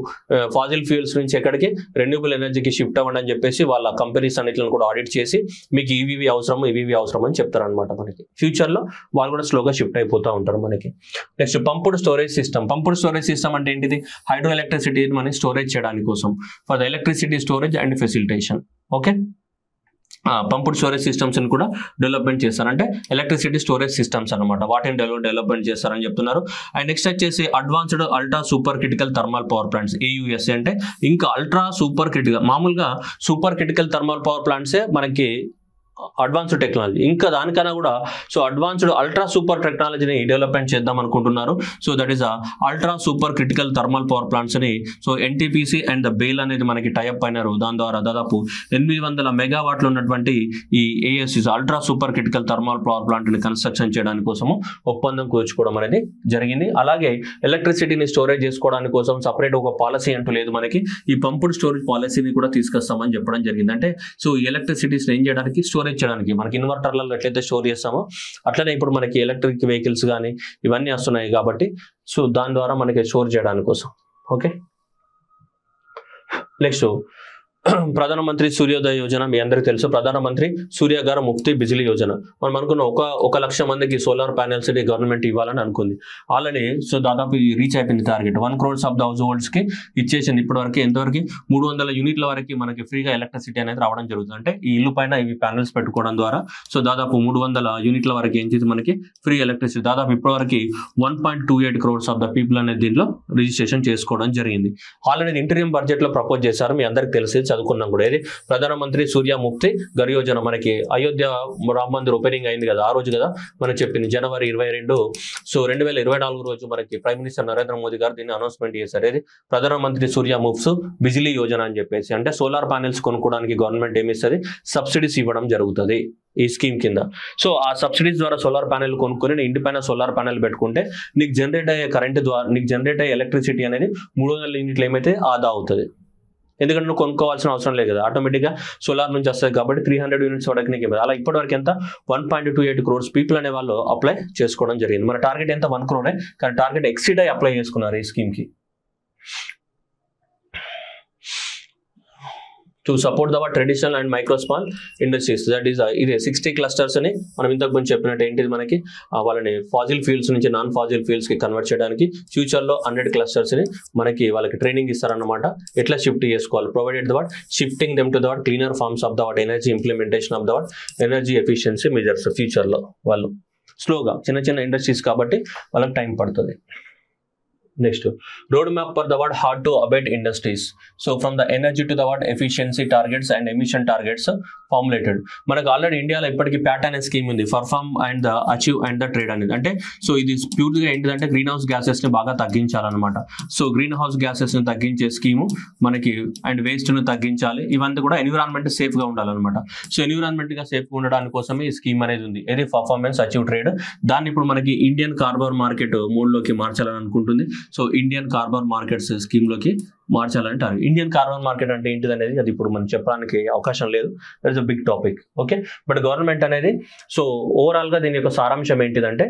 ఫాజిల్ ఫ్యూల్స్ నుంచి ఎక్కడికి రెన్యూబుల్ ఎనర్జీకి షిఫ్ట్ అవ్వండి అని చెప్పేసి వాళ్ళ కంపెనీస్ అన్నిటిని కూడా ఆడిట్ చేసి మీకు ఇవి అవసరం ఇవి అవసరం అని చెప్తారు అనమాట. మనకి ఫ్యూచర్ లో వాళ్ళు కూడా స్లోగా షిఫ్ట్ అయిపోతూ ఉంటారు మనకి. Next pumped storage system. Pumped storage system అంటే ఏంటిది? హైడ్రో ఎలక్ట్రిసిటీ మనం స్టోరేజ్ చేయడానికి కోసం for the electricity storage and facilitation. Okay, pumped storage systems అని కూడా డెవలప్మెంట్ చేస్తారు. అంటే ఎలక్ట్రిసిటీ స్టోరేజ్ సిస్టమ్స్ అనమాట, వాటిని డెవలప్మెంట్ చేస్తారని చెప్తున్నారు. అండ్ నెక్స్ట్ వచ్చేసి advanced ultra super critical thermal power plants, AUSA. అంటే ఇంకా అల్ట్రా సూపర్ క్రిటికల్, మామూలుగా సూపర్ క్రిటికల్ థర్మల్ పవర్ ప్లాంట్సే మనకి అడ్వాన్స్డ్ టెక్నాలజీ, ఇంకా దానికన్నా కూడా అడ్వాన్స్డ్ అల్ట్రా సూపర్ టెక్నాలజీని డెవలప్మెంట్ చేద్దాం అనుకుంటున్నారు. So that is ultra super critical thermal power plants ని NTPC అండ్ ద బేల్ అనేది మనకి టైఅప్ అయినారు. దాని ద్వారా దాదాపు 800 మెగావాట్లు ఉన్నటువంటి ఈ ASCs ultra super critical thermal power plant ని కన్స్ట్రక్షన్ చేయడానికి కోసము ఒప్పందం కూర్చుకోవడం అనేది జరిగింది. అలాగే ఎలక్ట్రిసిటీని స్టోరేజ్ చేసుకోవడానికి కోసం సపరేట్ ఒక పాలసీ అంటూ లేదు మనకి. ఈ పంప్డ్ స్టోరేజ్ పాలసీని కూడా తీసుకొస్తామని చెప్పడం జరిగింది. అంటే ఈ ఎలక్ట్రిసిటీస్ ఏం చేయడానికి, స్టోరేజ్ చేయడానికి. మనకి ఇన్వర్టర్లలో ఎట్లయితే స్టోర్ చేస్తామో అట్లనే ఇప్పుడు మనకి ఎలక్ట్రిక్ వెహికల్స్ కానీ ఇవన్నీ వస్తున్నాయి కాబట్టి దాని ద్వారా మనకి స్టోర్ చేయడానికి కోసం. ఓకే, నెక్స్ట్ ప్రధానమంత్రి సూర్యోదయ యోజన. మీ అందరికీ తెలుసు, ప్రధానమంత్రి సూర్యఘర్ ముఫ్తీ బిజిలీ యోజన. మనం అనుకున్న ఒక లక్ష మందికి సోలార్ ప్యానెల్స్ గవర్నమెంట్ ఇవ్వాలని అనుకుంది. ఆల్రెడీ దాదాపు రీచ్ అయిపోయింది target. 1 crore of the house holds కి ఇచ్చేసింది. ఇప్పటి వరకు ఎంతవరకు 300 యూనిట్ల వరకు మనకి ఫ్రీగా ఎలక్ట్రిసిటీ అనేది రావడం జరుగుతుంది. అంటే ఈ ఇల్లు పైన ఇవి ప్యానెల్స్ పెట్టుకోవడం ద్వారా దాదాపు 300 యూనిట్ల వరకు ఏం చేసి మనకి ఫ్రీ ఎలక్ట్రిసిటీ. దాదాపు ఇప్పటి వరకు 1.28 crores ఆఫ్ ద పీపుల్ అనేది దీంట్లో రిజిస్ట్రేషన్ చేసుకోవడం జరిగింది. ఆల్రెడీ ఇంటీరియం బడ్జెట్ లో ప్రపోజ్ చేశారు, మీ అందరికి తెలిసి చదువుకున్నాం కూడా. ఇది ప్రధానమంత్రి సూర్య ముఫ్తీ ఘర్ యోజన. మనకి అయోధ్య రామ మందిర్ ఓపెనింగ్ అయింది కదా, ఆ రోజు కదా మనకు చెప్పింది, January 22. 2024 రోజు మనకి ప్రైమ్ మినిస్టర్ నరేంద్ర మోదీ గారు దీన్ని అనౌన్స్మెంట్ చేశారు. ఇది ప్రధానమంత్రి సూర్య ముఫ్తీ బిజిలీ యోజన అని చెప్పేసి. అంటే సోలార్ ప్యానెల్స్ కొనుక్కోవడానికి గవర్నమెంట్ ఏమిస్తుంది? సబ్సిడీస్ ఇవ్వడం జరుగుతుంది ఈ స్కీమ్ కింద. ఆ సబ్సిడీస్ ద్వారా సోలార్ ప్యానెల్ కొనుక్కొని ఇంటి పైన సోలార్ ప్యానెల్ పెట్టుకుంటే నీకు జనరేట్ అయ్యే కరెంట్ ద్వారా, నీకు జనరేట్ అయ్యే ఎలక్ట్రిసిటీ అనేది 300 యూనిట్లు ఏమైతే ఆదా అవుతుంది. ఎందుకంటే నువ్వు కొనుక్కోవాల్సిన అవసరం లేదు కదా, ఆటోమేటిక్గా సోలార్ నుంచి వస్తుంది కాబట్టి 300 యూనిట్స్ వరకు నీకు ఇవ్వదు. అలా ఇప్పటివరకు ఎంత 1.28 crores పీపుల్ అనే వాళ్ళు అప్లై చేసుకోవడం జరిగింది. మన టార్గెట్ ఎంత 1 crore, కానీ టార్గెట్ ఎక్సీడ్ అయ్యి అప్లై చేసుకున్నారు ఈ స్కీమ్కి. To support their traditional and micro small industries. That is ఇది 60 క్లస్టర్స్ అని మనం ఇంతకు ముందు చెప్పినట్టు ఏంటిది మనకి వాళ్ళని ఫాజిల్ ఫ్యూల్స్ నుంచి నాన్ ఫాజిల్ ఫ్యూల్స్ కి కన్వర్ట్ చేయడానికి ఫ్యూచర్ లో 100 క్లస్టర్స్ ని మనకి వాళ్ళకి ట్రైనింగ్ ఇస్తారన్నమాట. ఎట్లా షిఫ్ట్ చేసుకోవాలి, provided the what shifting them to the what cleaner forms of the what energy implementation of the what energy efficiency measures. Future లో వాళ్ళు స్లోగా చిన్న ఇండస్ట్రీస్ కాబట్టి వాళ్ళకి టైం పడుతుంది. Next, roadmap for the what hard to abate industries. So from the energy to the what efficiency targets and emission targets formulated. మనకు already ఇండియాలో ఇప్పటికీ ప్యాట్ అనే స్కీమ్ ఉంది, perform and the achieve and the trade అనేది. అంటే ఇది ప్యూర్గా ఏంటిదంటే గ్రీన్ హౌస్ గ్యాసెస్ ని బాగా తగ్గించాలన్నమాట. గ్రీన్ హౌస్ గ్యాసెస్ ని తగ్గించే స్కీము మనకి అండ్ వేస్ట్ ని తగ్గించాలి. ఇవన్నీ కూడా ఎన్విరాన్మెంట్ సేఫ్ గా ఉండాలన్నమాట. ఎన్విరాన్మెంట్ గా సేఫ్ గా ఉండడానికి కోసమే ఈ స్కీమ్ అనేది ఉంది. ఇది పర్ఫార్మెన్స్ అచీవ్ ట్రేడ్. దాన్ని ఇప్పుడు మనకి ఇండియన్ కార్బన్ మార్కెట్ మోడ్ లోకి మార్చాలని అనుకుంటుంది. ఇండియన్ కార్బన్ మార్కెట్స్ స్కీమ్ లోకి మార్చాలని టార్గెట్. ఇండియన్ కార్బన్ మార్కెట్ అంటే ఏంటిది అనేది అది ఇప్పుడు మనం చెప్పడానికి అవకాశం లేదు. That is a big topic. Okay, but government అనేది సో ఓవరాల్ గా దీని యొక్క సారాంశం ఏంటిదంటే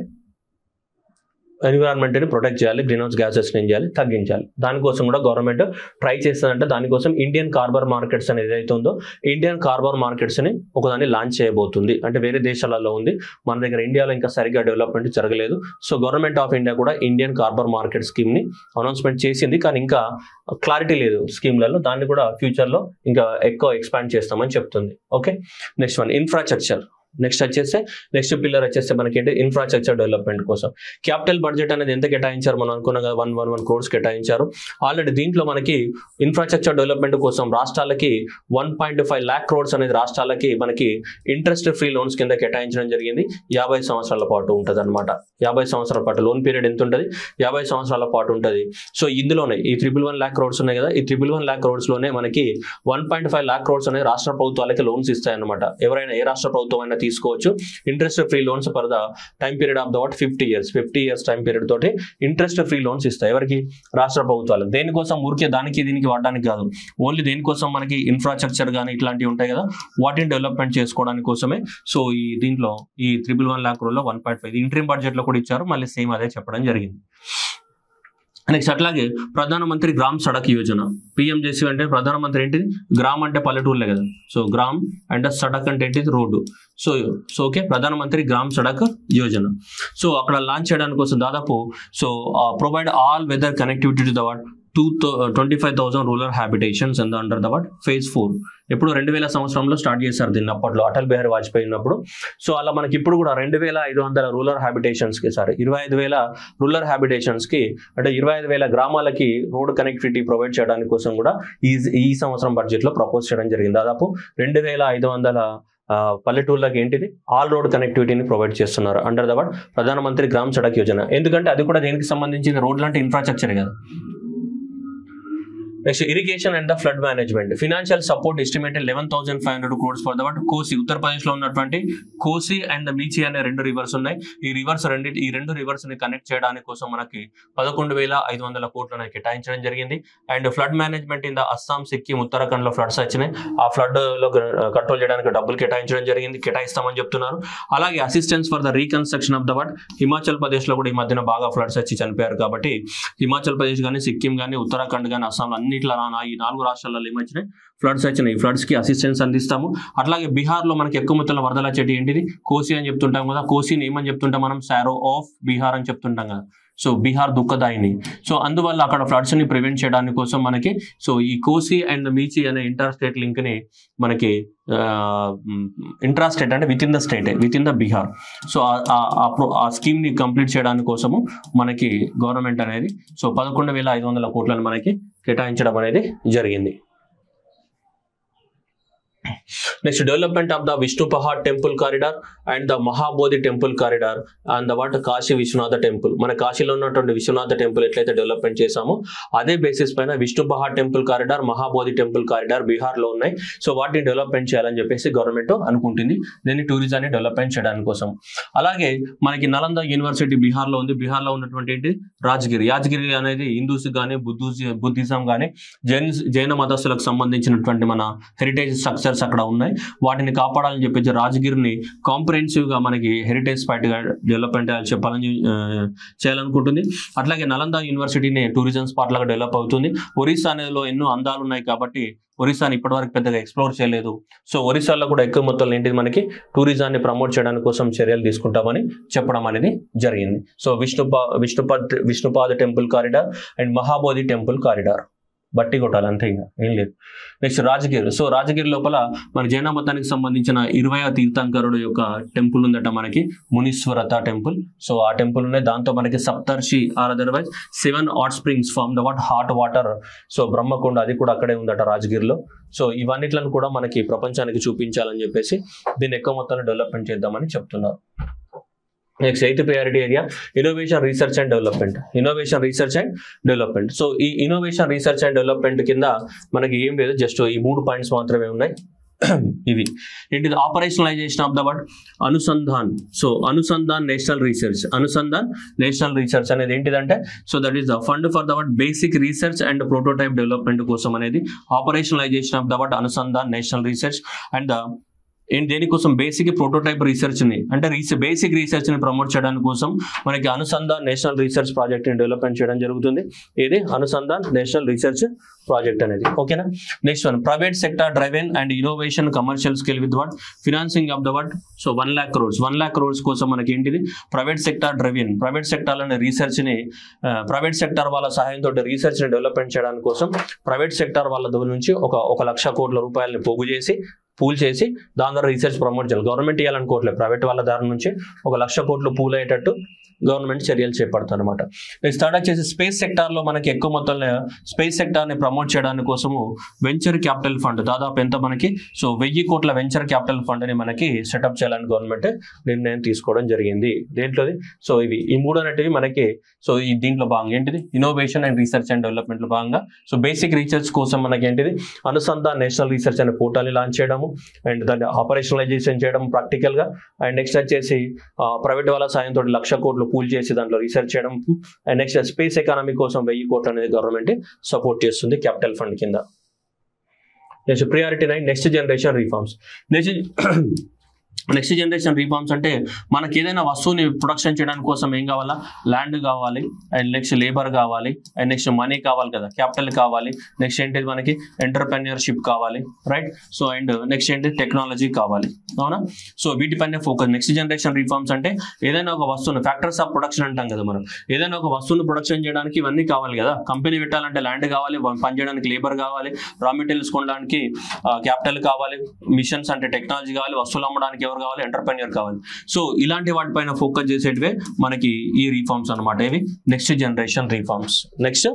ఎన్విరాన్మెంట్ని ప్రొటెక్ట్ చేయాలి, గ్రీన్ హౌస్ గ్యాసెస్ని ఏం చేయాలి, తగ్గించాలి. దానికోసం కూడా గవర్నమెంట్ ట్రై చేస్తుందంటే దానికోసం ఇండియన్ కార్బన్ మార్కెట్స్ అనేది ఏదైతే ఉందో ఇండియన్ కార్బన్ మార్కెట్స్ని ఒకదాన్ని లాంచ్ చేయబోతుంది. అంటే వేరే దేశాలలో ఉంది, మన దగ్గర ఇండియాలో ఇంకా సరిగ్గా డెవలప్మెంట్ జరగలేదు. సో గవర్నమెంట్ ఆఫ్ ఇండియా కూడా ఇండియన్ కార్బన్ మార్కెట్ స్కీమ్ని అనౌన్స్మెంట్ చేసింది, కానీ ఇంకా క్లారిటీ లేదు స్కీమ్లలో. దాన్ని కూడా ఫ్యూచర్లో ఇంకా ఎక్కువ ఎక్స్పాండ్ చేస్తామని చెప్తుంది. Okay, next one infrastructure. Next pillar వచ్చేస్తే మనకి ఏంటి ఇన్ఫ్రాస్ట్రక్చర్ డెవలప్మెంట్ కోసం క్యాపిటల్ బడ్జెట్ అనేది ఎంత కేటాయించారు మనం అనుకున్నాం కదా, 111 crores కేటాయించారు ఆల్రెడీ. దీంట్లో మనకి ఇన్ఫ్రాస్ట్రక్చర్ డెవలప్మెంట్ కోసం రాష్ట్రాలకి 1.5 lakh crores అనేది రాష్ట్రాలకి మనకి ఇంట్రెస్ట్ ఫ్రీ లోన్స్ కింద కేటాయించడం జరిగింది. 50 సంవత్సరాల పాటు ఉంటుంది అనమాట. 50 సంవత్సరాల పాటు లోన్ పీరియడ్ ఎంత ఉంటుంది, 50 సంవత్సరాల పాటు ఉంటుంది. సో ఇందులోనే ఈ 111 lakh crores ఉన్నాయి కదా, ఈ 111 lakh crores లోనే మనకి 1.5 lakh crores అనేది రాష్ట్ర ప్రభుత్వాలకి లోన్స్ ఇస్తాయన్నమాట. ఎవరైనా ఏ రాష్ట్ర ప్రభుత్వం అయినా తీసుకోవచ్చు. Interest free loans for the time period of the 50 years time period తోటి ఇంట్రెస్ట్ ఫ్రీ లోన్స్ ఇస్తాయి. ఎవరికి? రాష్ట్ర ప్రభుత్వాలు. దేనికోసం? ఊరికే దానికి దీనికి వాడడానికి కాదు, ఓన్లీ దేనికోసం మనకి ఇన్ఫ్రాస్ట్రక్చర్ కానీ ఇట్లాంటివి ఉంటాయి కదా, వాటిని డెవలప్మెంట్ చేసుకోవడానికి కోసమే. సో ఈ దీంట్లో ఈ 111 lakh crore లో 1.5 ఇంట్రీమ్ బడ్జెట్ లో కూడా ఇచ్చారు, మళ్ళీ సేమ్ అదే చెప్పడం జరిగింది. నెక్స్ట్ అట్లాగే ప్రధానమంత్రి గ్రామ్ సడక్ యోజన, పిఎంజేసీ అంటే ప్రధానమంత్రి ఏంటిది, గ్రామ్ అంటే పల్లెటూరులే కదా, సో గ్రామ్ అండ్ సడక్ అంటే ఏంటిది, road. So okay, Pradhan Mantri Gram Sadak Yojana. So అక్కడ లాంచ్ చేయడానికి కోసం దాదాపు so provide all weather connectivity to the 25,000 rural habitations and under the phase 4. ఎప్పుడు 2000 సంవత్సరంలో స్టార్ట్ చేశారు దీన్ని, అప్పట్లో అటల్ బిహారీ వాజ్పేయి ఉన్నప్పుడు. సో అలా మనకి ఇప్పుడు కూడా 2500 రూరల్ హ్యాబిటేషన్స్కి 25,000 రూరల్ హ్యాబిటేషన్స్కి అంటే 25,000 గ్రామాలకి రోడ్ కనెక్టివిటీ ప్రొవైడ్ చేయడానికి కోసం కూడా ఈ సంవత్సరం బడ్జెట్లో ప్రపోజ్ చేయడం జరిగింది. దాదాపు 2500 పల్లెటూళ్ళకి ఏంటిది ఆల్ రోడ్ కనెక్టివిటీని ప్రొవైడ్ చేస్తున్నారు అండర్ ద ప్రధానమంత్రి గ్రామ్ సడక్ యోజన. ఎందుకంటే అది కూడా దేనికి సంబంధించింది, రోడ్లు అంటే ఇన్ఫ్రాస్ట్రక్చరే కదా. Next irrigation and the flood management, financial support estimated 11,500 crores for the కోసి. ఉత్తరప్రదేశ్ లో ఉన్నటువంటి కోసి అండ్ ద మీచి అనే 2 రివర్స్ ఉన్నాయి. ఈ రెండు రివర్స్ ని కనెక్ట్ చేయడానికి కోసం మనకి 11,500 crores కేటాయించడం జరిగింది. And flood management in the Assam, Sikkim, Uttarakhand లో ఫ్లడ్స్ వచ్చినాయి. ఆ ఫ్లడ్ లో కంట్రోల్ చేయడానికి డబ్బులు కేటాయిస్తామని చెప్తున్నారు. అలాగే assistance for the reconstruction of the Himachal Pradesh లో కూడా ఈ మధ్యన బాగా ఫ్లడ్స్ వచ్చి చనిపోయారు కాబట్టి హిమాచల్ ప్రదేశ్ కానీ, సిక్కిం కానీ, ఉత్తరాఖండ్ కానీ, అస్సాం అన్నిట్లా ఈ 4 రాష్ట్రాలలో ఏమొచ్చినాయి, ఫ్లడ్స్ వచ్చినాయి. ఫ్లడ్స్ కి అసిస్టెన్స్ అందిస్తాము. అట్లాగే బీహార్ లో మనకి ఎక్కువ మొత్తంలో వరదలు వచ్చేటి ఏంటిది, కోసి అని చెప్తుంటాం కదా. కోసిని ఏమని చెప్తుంటాం మనం, సారో ఆఫ్ బీహార్ అని చెప్తుంటాం కదా. సో బీహార్ దుఃఖదాయిని. సో అందువల్ల అక్కడ ఫ్లడ్స్ ని ప్రివెంట్ చేయడానికి కోసం మనకి సో ఈ కోసి అండ్ మీచి అనే ఇంటర్ స్టేట్ లింక్ ని మనకి ఇంట్రాస్టేట్ అంటే with in the Bihar. So ఆ స్కీమ్ ని కంప్లీట్ చేయడానికి కోసము మనకి గవర్నమెంట్ అనేది సో 11,500 crores మనకి కేటాయించడం అనేది జరిగింది. Next development of the Vishnu Pahad temple corridor and the Mahabodhi temple corridor and the Kashi Vishwanatha temple. మన కాశీలో ఉన్నటువంటి విశ్వనాథ టెంపుల్ ఎట్లయితే డెవలప్మెంట్ చేసామో అదే బేసిస్ పైన Vishnu Pahad temple corridor, Mahabodhi temple corridor Bihar లో ఉన్నాయి. సో వాటిని డెవలప్మెంట్ చేయాలని చెప్పేసి గవర్నమెంట్ అనుకుంటుంది, దీన్ని టూరిజాన్ని డెవలప్మెంట్ చేయడానికి కోసం. అలాగే మనకి నలంద యూనివర్సిటీ బీహార్ లో ఉంది. బీహార్ లో ఉన్నటువంటి ఏంటి, యాదగిరి అనేది హిందూస్ కానీ, బుద్ధిజం కానీ, జైన మతస్థులకు సంబంధించినటువంటి మన హెరిటేజ్ స్ట్రక్చర్స్ అక్కడ ఉన్నాయి. వాటిని కాపాడాలని చెప్పేసి రాజగిరిని కాంప్రహెన్సివ్ గా మనకి హెరిటేజ్ స్పాట్ గా డెవలప్మెంట్ చేయాలనుకుంటుంది. అట్లాగే నలంద యూనివర్సిటీని టూరిజం స్పాట్ లాగా డెవలప్ అవుతుంది. ఒరిస్సా అనేదిలో ఎన్నో అందాలు ఉన్నాయి కాబట్టి ఒరిస్సాని ఇప్పటివరకు పెద్దగా ఎక్స్ప్లోర్ చేయలేదు. సో ఒరిస్సాలో కూడా ఎక్కువ మొత్తంలో ఏంటిది మనకి టూరిజాన్ని ప్రమోట్ చేయడానికి కోసం చర్యలు తీసుకుంటామని చెప్పడం అనేది జరిగింది. So Vishnupad temple corridor and Mahabodhi temple corridor బట్టి కొట్టాలి అంతే, ఇంకా ఏం లేదు. నెక్స్ట్ రాజగిరి. సో రాజగిరి లోపల మన జైన మతానికి సంబంధించిన 20వ తీర్థంకరుడు యొక్క టెంపుల్ ఉందట మనకి, మునీశ్వరత టెంపుల్. సో ఆ టెంపుల్ ఉన్నాయి. దాంతో మనకి Saptarshi or otherwise 7 hot springs from the hot water. So Brahmakonda అది కూడా అక్కడే ఉందట రాజగిరిలో. సో ఇవన్నిట్లను కూడా మనకి ప్రపంచానికి చూపించాలని చెప్పేసి దీన్ని ఎక్కువ మొత్తంలో డెవలప్మెంట్ చేద్దామని చెప్తున్నారు. Next 8th priority area innovation research and development. So ఈ ఇన్నోవేషన్ రీసెర్చ్ అండ్ డెవలప్మెంట్ కింద మనకి ఏం లేదు, జస్ట్ ఈ 3 పాయింట్స్ మాత్రమే ఉన్నాయి. ఇవి ఏంటిది operationalisation of the word Anusandhan. So Anusandhan national research, Anusandhan national research అనేది ఏంటిదంటే so that is the fund for the word basic research and prototype development కోసం అనేది operationalisation of the word Anusandhan national research and దేనికోసం బేసిక్ ప్రోటోటైప్ రీసెర్చ్ని అంటే basic రీసెర్చ్ని promote చేయడానికి కోసం మనకి అనుసంధాన్ నేషనల్ రీసెర్చ్ ప్రాజెక్ట్ని డెవలప్మెంట్ చేయడం జరుగుతుంది. ఇది అనుసంధాన్ నేషనల్ రీసెర్చ్ ప్రాజెక్ట్ అనేది. ఓకేనా. Next one private sector driven and innovation commercial scale with word financing of the word. So 1 lakh crores 1 lakh crores కోసం మనకి ఏంటిది ప్రైవేట్ సెక్టార్ డ్రైవెన్, ప్రైవేట్ సెక్టార్లోని రీసెర్చ్ని ప్రైవేట్ సెక్టార్ వాళ్ళ సహాయంతో రీసెర్చ్ని డెవలప్మెంట్ చేయడానికి కోసం ప్రైవేట్ సెక్టార్ వాళ్ళ దగ్గర నుంచి ఒక 1 లక్ష కోట్ల రూపాయలని పోగు చేసి పూల్ చేసి దాని ద్వారా రీసెర్చ్ ప్రమోట్ చేయాలి. గవర్నమెంట్ ఇవ్వాలనుకోవట్లేదు, ప్రైవేట్ వాళ్ళ దాని నుంచి 1 లక్ష కోట్లు పూల్ అయ్యేటట్టు గవర్నమెంట్ చర్యలు చేపడతారు అనమాట. స్టార్ట్ వచ్చేసి స్పేస్ సెక్టార్లో మనకి ఎక్కువ మొత్తంలో స్పేస్ సెక్టార్ని ప్రమోట్ చేయడానికి కోసము వెంచర్ క్యాపిటల్ ఫండ్ దాదాపు ఎంత మనకి సో 1000 కోట్ల వెంచర్ క్యాపిటల్ ఫండ్ని మనకి సెటప్ చేయాలని గవర్నమెంట్ నిర్ణయం తీసుకోవడం జరిగింది. దేంట్లోది సో ఇవి ఈ 3 అనేటివి మనకి సో ఈ దీంట్లో భాగంగా ఏంటిది ఇన్నోవేషన్ అండ్ రీసెర్చ్ అండ్ డెవలప్మెంట్లో భాగంగా సో బేసిక్ రీసెర్చ్ కోసం మనకి ఏంటిది అనుసంధాన్ నేషనల్ రీసెర్చ్ అనే పోర్టల్ని లాంచ్ చేయడము అండ్ దాన్ని ఆపరేషనలైజేషన్ చేయడం ప్రాక్టికల్గా అండ్ నెక్స్ట్ వచ్చేసి ప్రైవేట్ వాళ్ళ సాయంతో 1 లక్ష కోట్లు పూల్ చేసి దాంట్లో రీసెర్చ్ చేయడం అండ్ నెక్స్ట్ స్పేస్ ఎకానమీ కోసం 1000 కోట్లు అనేది గవర్నమెంట్ సపోర్ట్ చేస్తుంది క్యాపిటల్ ఫండ్ కింద. Next priority 9 next generation reforms. Next generation reforms అంటే మనకి ఏదైనా వస్తువుని ప్రొడక్షన్ చేయడానికి కోసం ఏం కావాలా ల్యాండ్ కావాలి అండ్ నెక్స్ట్ లేబర్ కావాలి అండ్ నెక్స్ట్ మనీ కావాలి కదా, క్యాపిటల్ కావాలి, నెక్స్ట్ ఏంటి మనకి ఎంటర్‌ప్రెన్యూర్‌షిప్ కావాలి, రైట్. సో అండ్ నెక్స్ట్ ఏంటి టెక్నాలజీ కావాలి, అవునా. సో వీటిపైన ఫోకస్. నెక్స్ట్ జనరేషన్ రిఫార్మ్స్ అంటే ఏదైనా ఒక వస్తువుని ఫ్యాక్టర్స్ ఆఫ్ ప్రొడక్షన్ అంటాం కదా మనం, ఏదైనా ఒక వస్తువుని ప్రొడక్షన్ చేయడానికి ఇవన్నీ కావాలి కదా. కంపెనీ పెట్టాలంటే ల్యాండ్ కావాలి, పని చేయడానికి లేబర్ కావాలి, రా మెటీరియల్స్ కొనడానికి క్యాపిటల్ కావాలి, మిషన్స్ అంటే టెక్నాలజీ కావాలి, వస్తువులు అమ్మడానికి ఎవరు కావాలి ఎంటర్‌ప్రెన్యూర్ కావాలి. సో ఇలాంటి వాటిపైన ఫోకస్ చేసేటివే మనకి ఈ రిఫార్మ్స్ అనమాట. ఇవి next generation reforms, next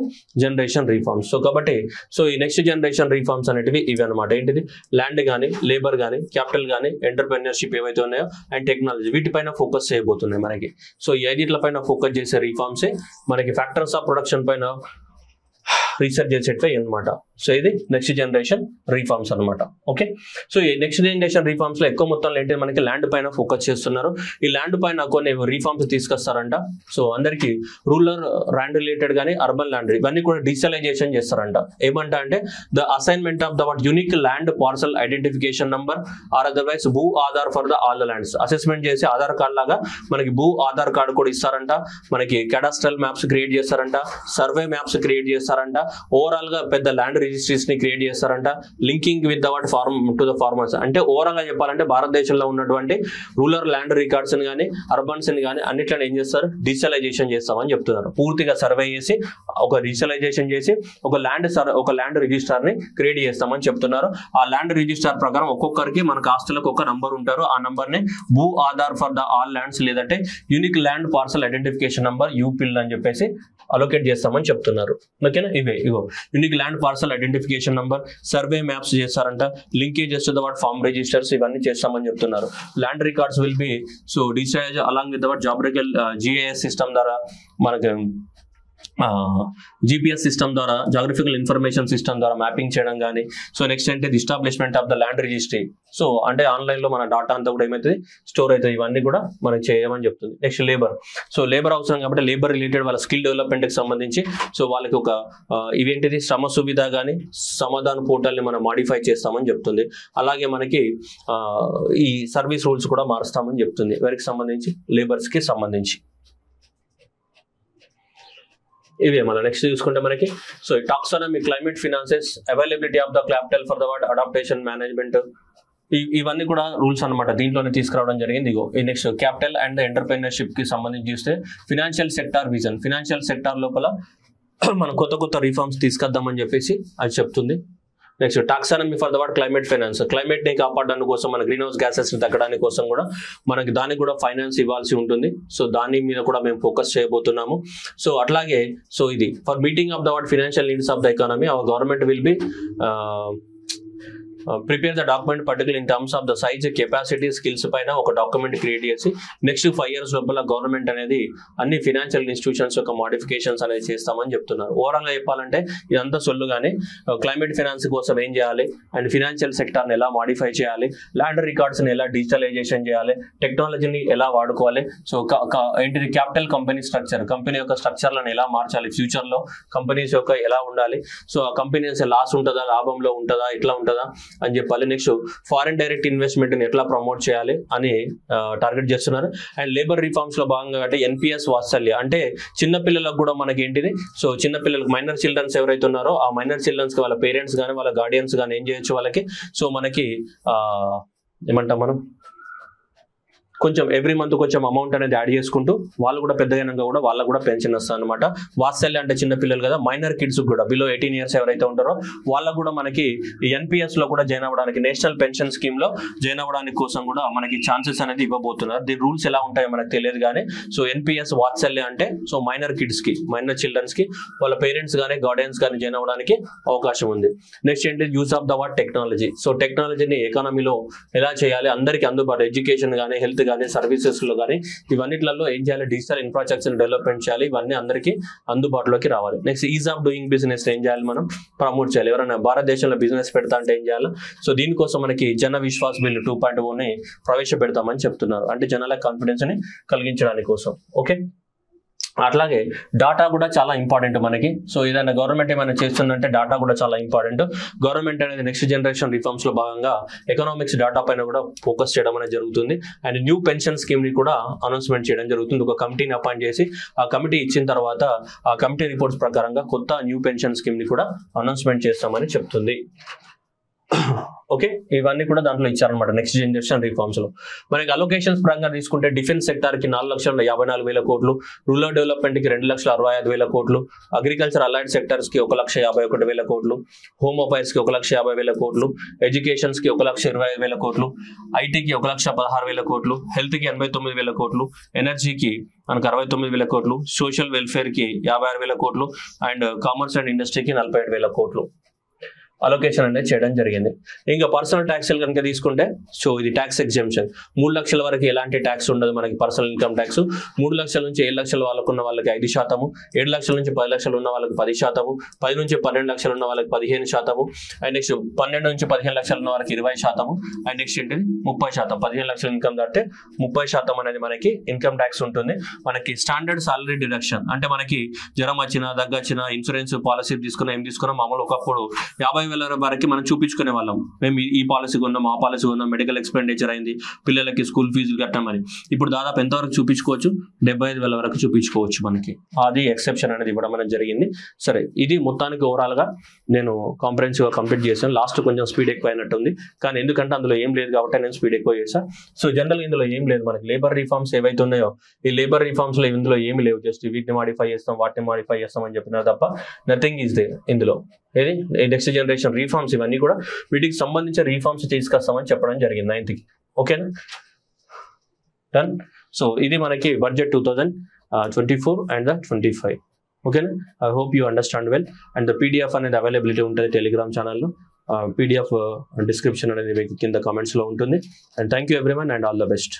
generation reforms. So కాబట్టి సో ఈ నెక్స్ట్ జనరేషన్ రిఫార్మ్స్ అనేటివి ఇవి అనమాట. ఏంటిది ల్యాండ్ కానీ లేబర్ కానీ క్యాపిటల్ కానీ ఎంటర్‌ప్రెన్యూర్‌షిప్ ఏవైతే ఉన్నాయో అండ్ టెక్నాలజీ వీటిపైన ఫోకస్ చేయబోతున్నాయి మనకి. సో ఈ 5 పైన ఫోకస్ చేసే రిఫార్మ్సే మనకి ఫ్యాక్టర్స్ ఆఫ్ ప్రొడక్షన్ పైన రీసెర్చ్ చేసేటివే అనమాట. సో ఇది నెక్స్ట్ జనరేషన్ రిఫార్మ్స్ అనమాట. ఓకే. సో ఈ నెక్స్ట్ జనరేషన్ రిఫార్మ్స్ లో ఎక్కువ మొత్తంలో ఏంటి మనకి ల్యాండ్ పైన ఫోకస్ చేస్తున్నారు. ఈ ల్యాండ్ పైన కొన్ని రిఫార్మ్స్ తీసుకొస్తారంట. సో అందరికి రూరల్ ల్యాండ్ రిలేటెడ్ కానీ అర్బన్ ల్యాండ్ ఇవన్నీ కూడా డిజిటలైజేషన్ చేస్తారంట. ఏమంటా అంటే the assignment of the unique land parcel identification number or otherwise Bhu Aadhaar for the all the lands. Assessment చేసి ఆధార్ కార్డ్ లాగా మనకి భూ ఆధార్ కార్డు కూడా ఇస్తారంట. మనకి క్యాడస్ట్రల్ మ్యాప్స్ క్రియేట్ చేస్తారంట, సర్వే మ్యాప్స్ క్రియేట్ చేస్తారంట, ఓవరాల్ గా పెద్ద ల్యాండ్ రిజిస్ట్రీస్ ని క్రియేట్ చేస్తారంట. Linking with the what farm to the farmers అంటే ఓవరాల్ గా చెప్పాలంటే భారతదేశంలో ఉన్నటువంటి రూరల్ ల్యాండ్ రికార్డ్స్ ని కానీ అర్బన్స్ ని కానీ అన్నిట్లను ఏం చేస్తారు డిజిటలైజేషన్ చేస్తామని చెప్తున్నారు. పూర్తిగా సర్వే చేసి ఒక డిజిటలైజేషన్ చేసి ఒక ల్యాండ్ రిజిస్టార్ ని క్రియేట్ చేస్తామని చెప్తున్నారు. ఆ ల్యాండ్ రిజిస్టార్ ప్రకారం ఒక్కొక్కరికి మనకు ఆస్తులకు ఒక నంబర్ ఉంటారు. ఆ నంబర్ ని Bhu Aadhaar for the all lands లేదంటే unique land parcel identification number యూపిల్ అని చెప్పేసి అలొకేట్ చేస్తామని చెప్తున్నారు. ఓకేనా. ఇగో unique land parcel identification number, survey maps చేస్తారంట, linkages to the what farm registers ఇవన్నీ చేస్తామని చెప్తున్నారు. Land records will be so digitalise along with the what geographical GIS system ద్వారా మనకి GPS సిస్టమ్ ద్వారా జాగ్రఫికల్ ఇన్ఫర్మేషన్ సిస్టమ్ ద్వారా mapping చేయడం కానీ. సో నెక్స్ట్ అంటే establishment of the land registry. So అంటే ఆన్లైన్ లో మన డాటా అంతా కూడా ఏమవుతుంది స్టోర్ అవుతుంది. ఇవన్నీ కూడా మనం చేయమని చెప్తుంది. Next labour. సో లేబర్ అవసరం కాబట్టి లేబర్ రిలేటెడ్ వాళ్ళ స్కిల్ డెవలప్మెంట్ కి సంబంధించి సో వాళ్ళకి ఒక ఇవేంటిది శ్రమ సువిధ కానీ సమాధాన పోర్టల్ ని మనం మాడిఫై చేస్తామని చెప్తుంది. అలాగే మనకి ఈ సర్వీస్ రూల్స్ కూడా మారుస్తామని చెప్తుంది. వారికి సంబంధించి లేబర్స్ కి సంబంధించి ఇవే మన నెక్స్ట్ చూసుకుంటే మనకి so taxonomy, climate finances, availability of the capital for the word adaptation management ఇవన్నీ కూడా రూల్స్ అనమాట దీంట్లోనే తీసుకురావడం జరిగింది. ఇగో ఈ నెక్స్ట్ క్యాపిటల్ అండ్ ఎంటర్‌ప్రెన్యూర్‌షిప్ కి సంబంధించి చూస్తే financial sector vision, financial sector లోపల మనం కొత్త రిఫార్మ్స్ తీసుకొద్దామని చెప్పేసి అది చెప్తుంది. Next taxonomy for the word climate finance, climate ని కాపాడడానికి కోసం మన గ్రీన్ హౌస్ గ్యాసెస్ ని తగ్గడానికి కోసం కూడా మనకి దానికి కూడా ఫైనాన్స్ ఇవ్వాల్సి ఉంటుంది. సో దాని మీద కూడా మేము ఫోకస్ చేయబోతున్నాము. సో అట్లాగే సో ఇది for meeting of the word financial needs of the economy our government will be prepare the document particular in terms of the size, capacity, skills పైన ఒక డాక్యుమెంట్ క్రియేట్ చేసి నెక్స్ట్ 5 years లోపల government అనేది అన్ని financial institutions యొక్క modifications అనేది చేస్తామని చెప్తున్నారు. ఓవరాల్ గా చెప్పాలంటే ఇదంతా సొల్లుగానే క్లైమేట్ ఫైనాన్స్ కోసం ఏం చేయాలి అండ్ ఫినాన్షియల్ సెక్టార్ని ఎలా మాడిఫై చేయాలి, ల్యాండ్ రికార్డ్స్ని ఎలా డిజిటలైజేషన్ చేయాలి, టెక్నాలజీని ఎలా వాడుకోవాలి, సో ఏంటిది క్యాపిటల్ కంపెనీ స్ట్రక్చర్, కంపెనీ యొక్క స్ట్రక్చర్లను ఎలా మార్చాలి, ఫ్యూచర్ లో కంపెనీస్ యొక్క ఎలా ఉండాలి, సో ఆ కంపెనీస్ లాస్ ఉంటుందా, లాభంలో ఉంటుందా, ఎట్లా ఉంటుందా అని చెప్పాలి. నెక్స్ట్ ఫారిన్ డైరెక్ట్ ఇన్వెస్ట్మెంట్ ని ఎట్లా ప్రమోట్ చేయాలి అని టార్గెట్ చేస్తున్నారు. అండ్ లేబర్ రిఫార్మ్స్ లో భాగంగా అంటే ఎన్పిఎస్ వాత్సల్య అంటే చిన్న పిల్లలకు కూడా మనకి ఏంటిది, సో చిన్న పిల్లలకు మైనర్ చిల్డ్రన్స్ ఎవరైతే ఉన్నారో ఆ మైనర్ చిల్డ్రన్స్ కి వాళ్ళ పేరెంట్స్ కానీ వాళ్ళ గార్డియన్స్ కానీ ఏం చేయొచ్చు వాళ్ళకి, సో మనకి ఏమంటాం మనం కొంచెం ఎవ్రీ మంత్ కొంచెం అమౌంట్ అనేది యాడ్ చేసుకుంటూ వాళ్ళు కూడా పెద్దగా కూడా వాళ్ళకు కూడా పెన్షన్ వస్తుంది అనమాట. వాత్సల్య అంటే చిన్న పిల్లలు కదా, మైనర్ కిడ్స్ కూడా బిలో 18 years ఎవరైతే ఉంటారో వాళ్ళకు కూడా మనకి ఎన్పిఎస్ లో కూడా జాయిన్ అవ్వడానికి, నేషనల్ పెన్షన్ స్కీమ్ లో జాయిన్ అవ్వడానికి కోసం కూడా మనకి ఛాన్సెస్ అనేది ఇవ్వబోతున్నారు. దీని రూల్స్ ఎలా ఉంటాయో మనకు తెలియదు కానీ, సో ఎన్పిఎస్ వాత్సల్య అంటే సో మైనర్ కిడ్స్ కి, మైనర్ చిల్డ్రన్స్ కి వాళ్ళ పేరెంట్స్ కానీ గార్డియన్స్ కానీ జాయిన్ అవ్వడానికి అవకాశం ఉంది. నెక్స్ట్ ఏంటి, use of the word technology. So టెక్నాలజీని ఎకానమీలో ఎలా చేయాలి, అందరికీ అందుబాటు, ఎడ్యుకేషన్ కానీ, హెల్త్ కానీ, సర్వీసెస్ లో కానీ ఇవన్నిట్లలో ఏం చేయాలి, డిజిటల్ ఇన్ఫ్రాస్ట్రక్చర్ డెవలప్మెంట్ చేయాలి, ఇవన్నీ అందరికీ అందుబాటులోకి రావాలి. Next is of doing business ఏం చేయాలి, మనం ప్రమోట్ చేయాలి. ఎవరైనా భారతదేశంలో బిజినెస్ పెడతా అంటే ఏం చేయాలి, సో దీనికోసం మనకి జన విశ్వాస్ బిల్ 2.0ని ప్రవేశపెడతామని చెప్తున్నారు, అంటే జనాల కాన్ఫిడెన్స్ ని కలిగించడానికి కోసం. ఓకే, అట్లాగే డాటా కూడా చాలా ఇంపార్టెంట్ మనకి. సో ఏదైనా గవర్నమెంట్ ఏమైనా చేస్తుందంటే డాటా కూడా చాలా ఇంపార్టెంట్. గవర్నమెంట్ అనేది నెక్స్ట్ జనరేషన్ రిఫార్మ్స్ లో భాగంగా ఎకనామిక్స్ డాటా పైన కూడా ఫోకస్ చేయడం అనేది జరుగుతుంది. అండ్ న్యూ పెన్షన్ స్కీమ్ ని కూడా అనౌన్స్మెంట్ చేయడం జరుగుతుంది. ఒక కమిటీని అపాయింట్ చేసి ఆ కమిటీ ఇచ్చిన తర్వాత ఆ కమిటీ రిపోర్ట్స్ ప్రకారంగా కొత్త న్యూ పెన్షన్ స్కీమ్ ని కూడా అనౌన్స్మెంట్ చేస్తామని చెప్తుంది. ఓకే, ఇవన్నీ కూడా దాంట్లో ఇచ్చారనమాట నెక్స్ట్ జనరేషన్ రిఫార్మ్స్ లో. మనకి అలొకేషన్స్ పరంగా తీసుకుంటే డిఫెన్స్ సెక్టార్ కి 4,54,000 కోట్లు, రూరల్ డెవలప్మెంట్ కి 2,65,000 కోట్లు, అగ్రికల్చర్ అలైడ్ సెక్టర్స్ కి 1,51,000 కోట్లు, హోమ్ అఫైర్స్ కి 1,50,000 కోట్లు, ఎడ్యుకేషన్స్ కి 1,25,000 కోట్లు, ఐటీకి 1,16,000 కోట్లు, హెల్త్ కి 89,000 కోట్లు, ఎనర్జీకి మనకు 69,000 కోట్లు, సోషల్ వెల్ఫేర్ కి 56,000 కోట్లు, అండ్ కామర్స్ అండ్ ఇండస్ట్రీకి 47,000 కోట్లు అలొకేషన్ అనేది చేయడం జరిగింది. ఇంకా పర్సనల్ ట్యాక్స్లు కనుక తీసుకుంటే, సో ఇది ట్యాక్స్ ఎగ్జెంప్షన్. 3 లక్షల వరకు ఎలాంటి ట్యాక్స్ ఉండదు మనకి పర్సనల్ ఇన్కమ్ ట్యాక్స్. 3 లక్షల నుంచి 7 లక్షల వాళ్ళకు ఉన్న వాళ్ళకి 5%, 7 లక్షల నుంచి 10 లక్షలు ఉన్న వాళ్ళకి 10%, 10 నుంచి 12 లక్షలు ఉన్న వాళ్ళకి 15%, అండ్ నెక్స్ట్ 12 నుంచి 15 లక్షలు ఉన్న వాళ్ళకి 20%, అండ్ నెక్స్ట్ ఏంటి 30%. 15 లక్షల ఇన్కమ్ దాటితే 30% అనేది మనకి ఇన్కమ్ ట్యాక్స్ ఉంటుంది. మనకి స్టాండర్డ్ సాలరీ డిడక్షన్ అంటే మనకి జ్వరం వచ్చినా, దగ్గొచ్చినా, ఇన్సూరెన్స్ పాలసీ తీసుకున్నా, ఏం తీసుకున్నా, మామూలు ఒకప్పుడు 50,000 వరకు మనం చూపించుకునే వాళ్ళం, మేము ఈ పాలసీ కొన్నాం, ఆ పాలసీ కొన్నాం, మెడికల్ ఎక్స్పెండిచర్ అయింది, పిల్లలకి స్కూల్ ఫీజులు కట్టామని. ఇప్పుడు దాదాపు ఎంతవరకు చూపించుకోవచ్చు, 75,000 వరకు చూపించుకోవచ్చు. మనకి అది ఎక్సెప్షన్ అనేది ఇవ్వడం అనేది జరిగింది. సరే, ఇది మొత్తానికి ఓవరాల్ గా నేను కాంప్రహెన్సివ్ గా కంప్లీట్ చేశాను. లాస్ట్ కొంచెం స్పీడ్ ఎక్కువ అయినట్టుంది, కానీ ఎందుకంటే అందులో ఏం లేదు కాబట్టి నేను స్పీడ్ ఎక్కువ చేశాను. సో జనరల్ ఇందులో ఏం లేదు, మనకి లేబర్ రిఫార్మ్స్ ఏవైతే ఉన్నాయో ఈ లేబర్ రిఫార్మ్స్ లో ఇందులో ఏమి లేవు, జస్ట్ వీటిని మాడిఫై చేస్తాం, వాటిని మాడిఫై చేస్తాం అని చెప్పినారు తప్ప నథింగ్ ఈజ్ దేర్ ఇందులో. ఏది నెక్స్ట్ జనరేషన్ రిఫార్మ్స్ ఇవన్నీ కూడా వీటికి సంబంధించిన రిఫార్మ్స్ తీసుకొస్తామని చెప్పడం జరిగింది 9th కి. ఓకేనా, డన్. సో ఇది మనకి బడ్జెట్ 2024 అండ్ 25. ఓకేనా, I hope you understand well. And the PDF అనేది అవైలబిలిటీ ఉంటుంది టెలిగ్రామ్ ఛానల్లో. పీడిఎఫ్ డిస్క్రిప్షన్ అనేది మీకు కింద కామెంట్స్ లో ఉంటుంది. And thank you everyone and all the best.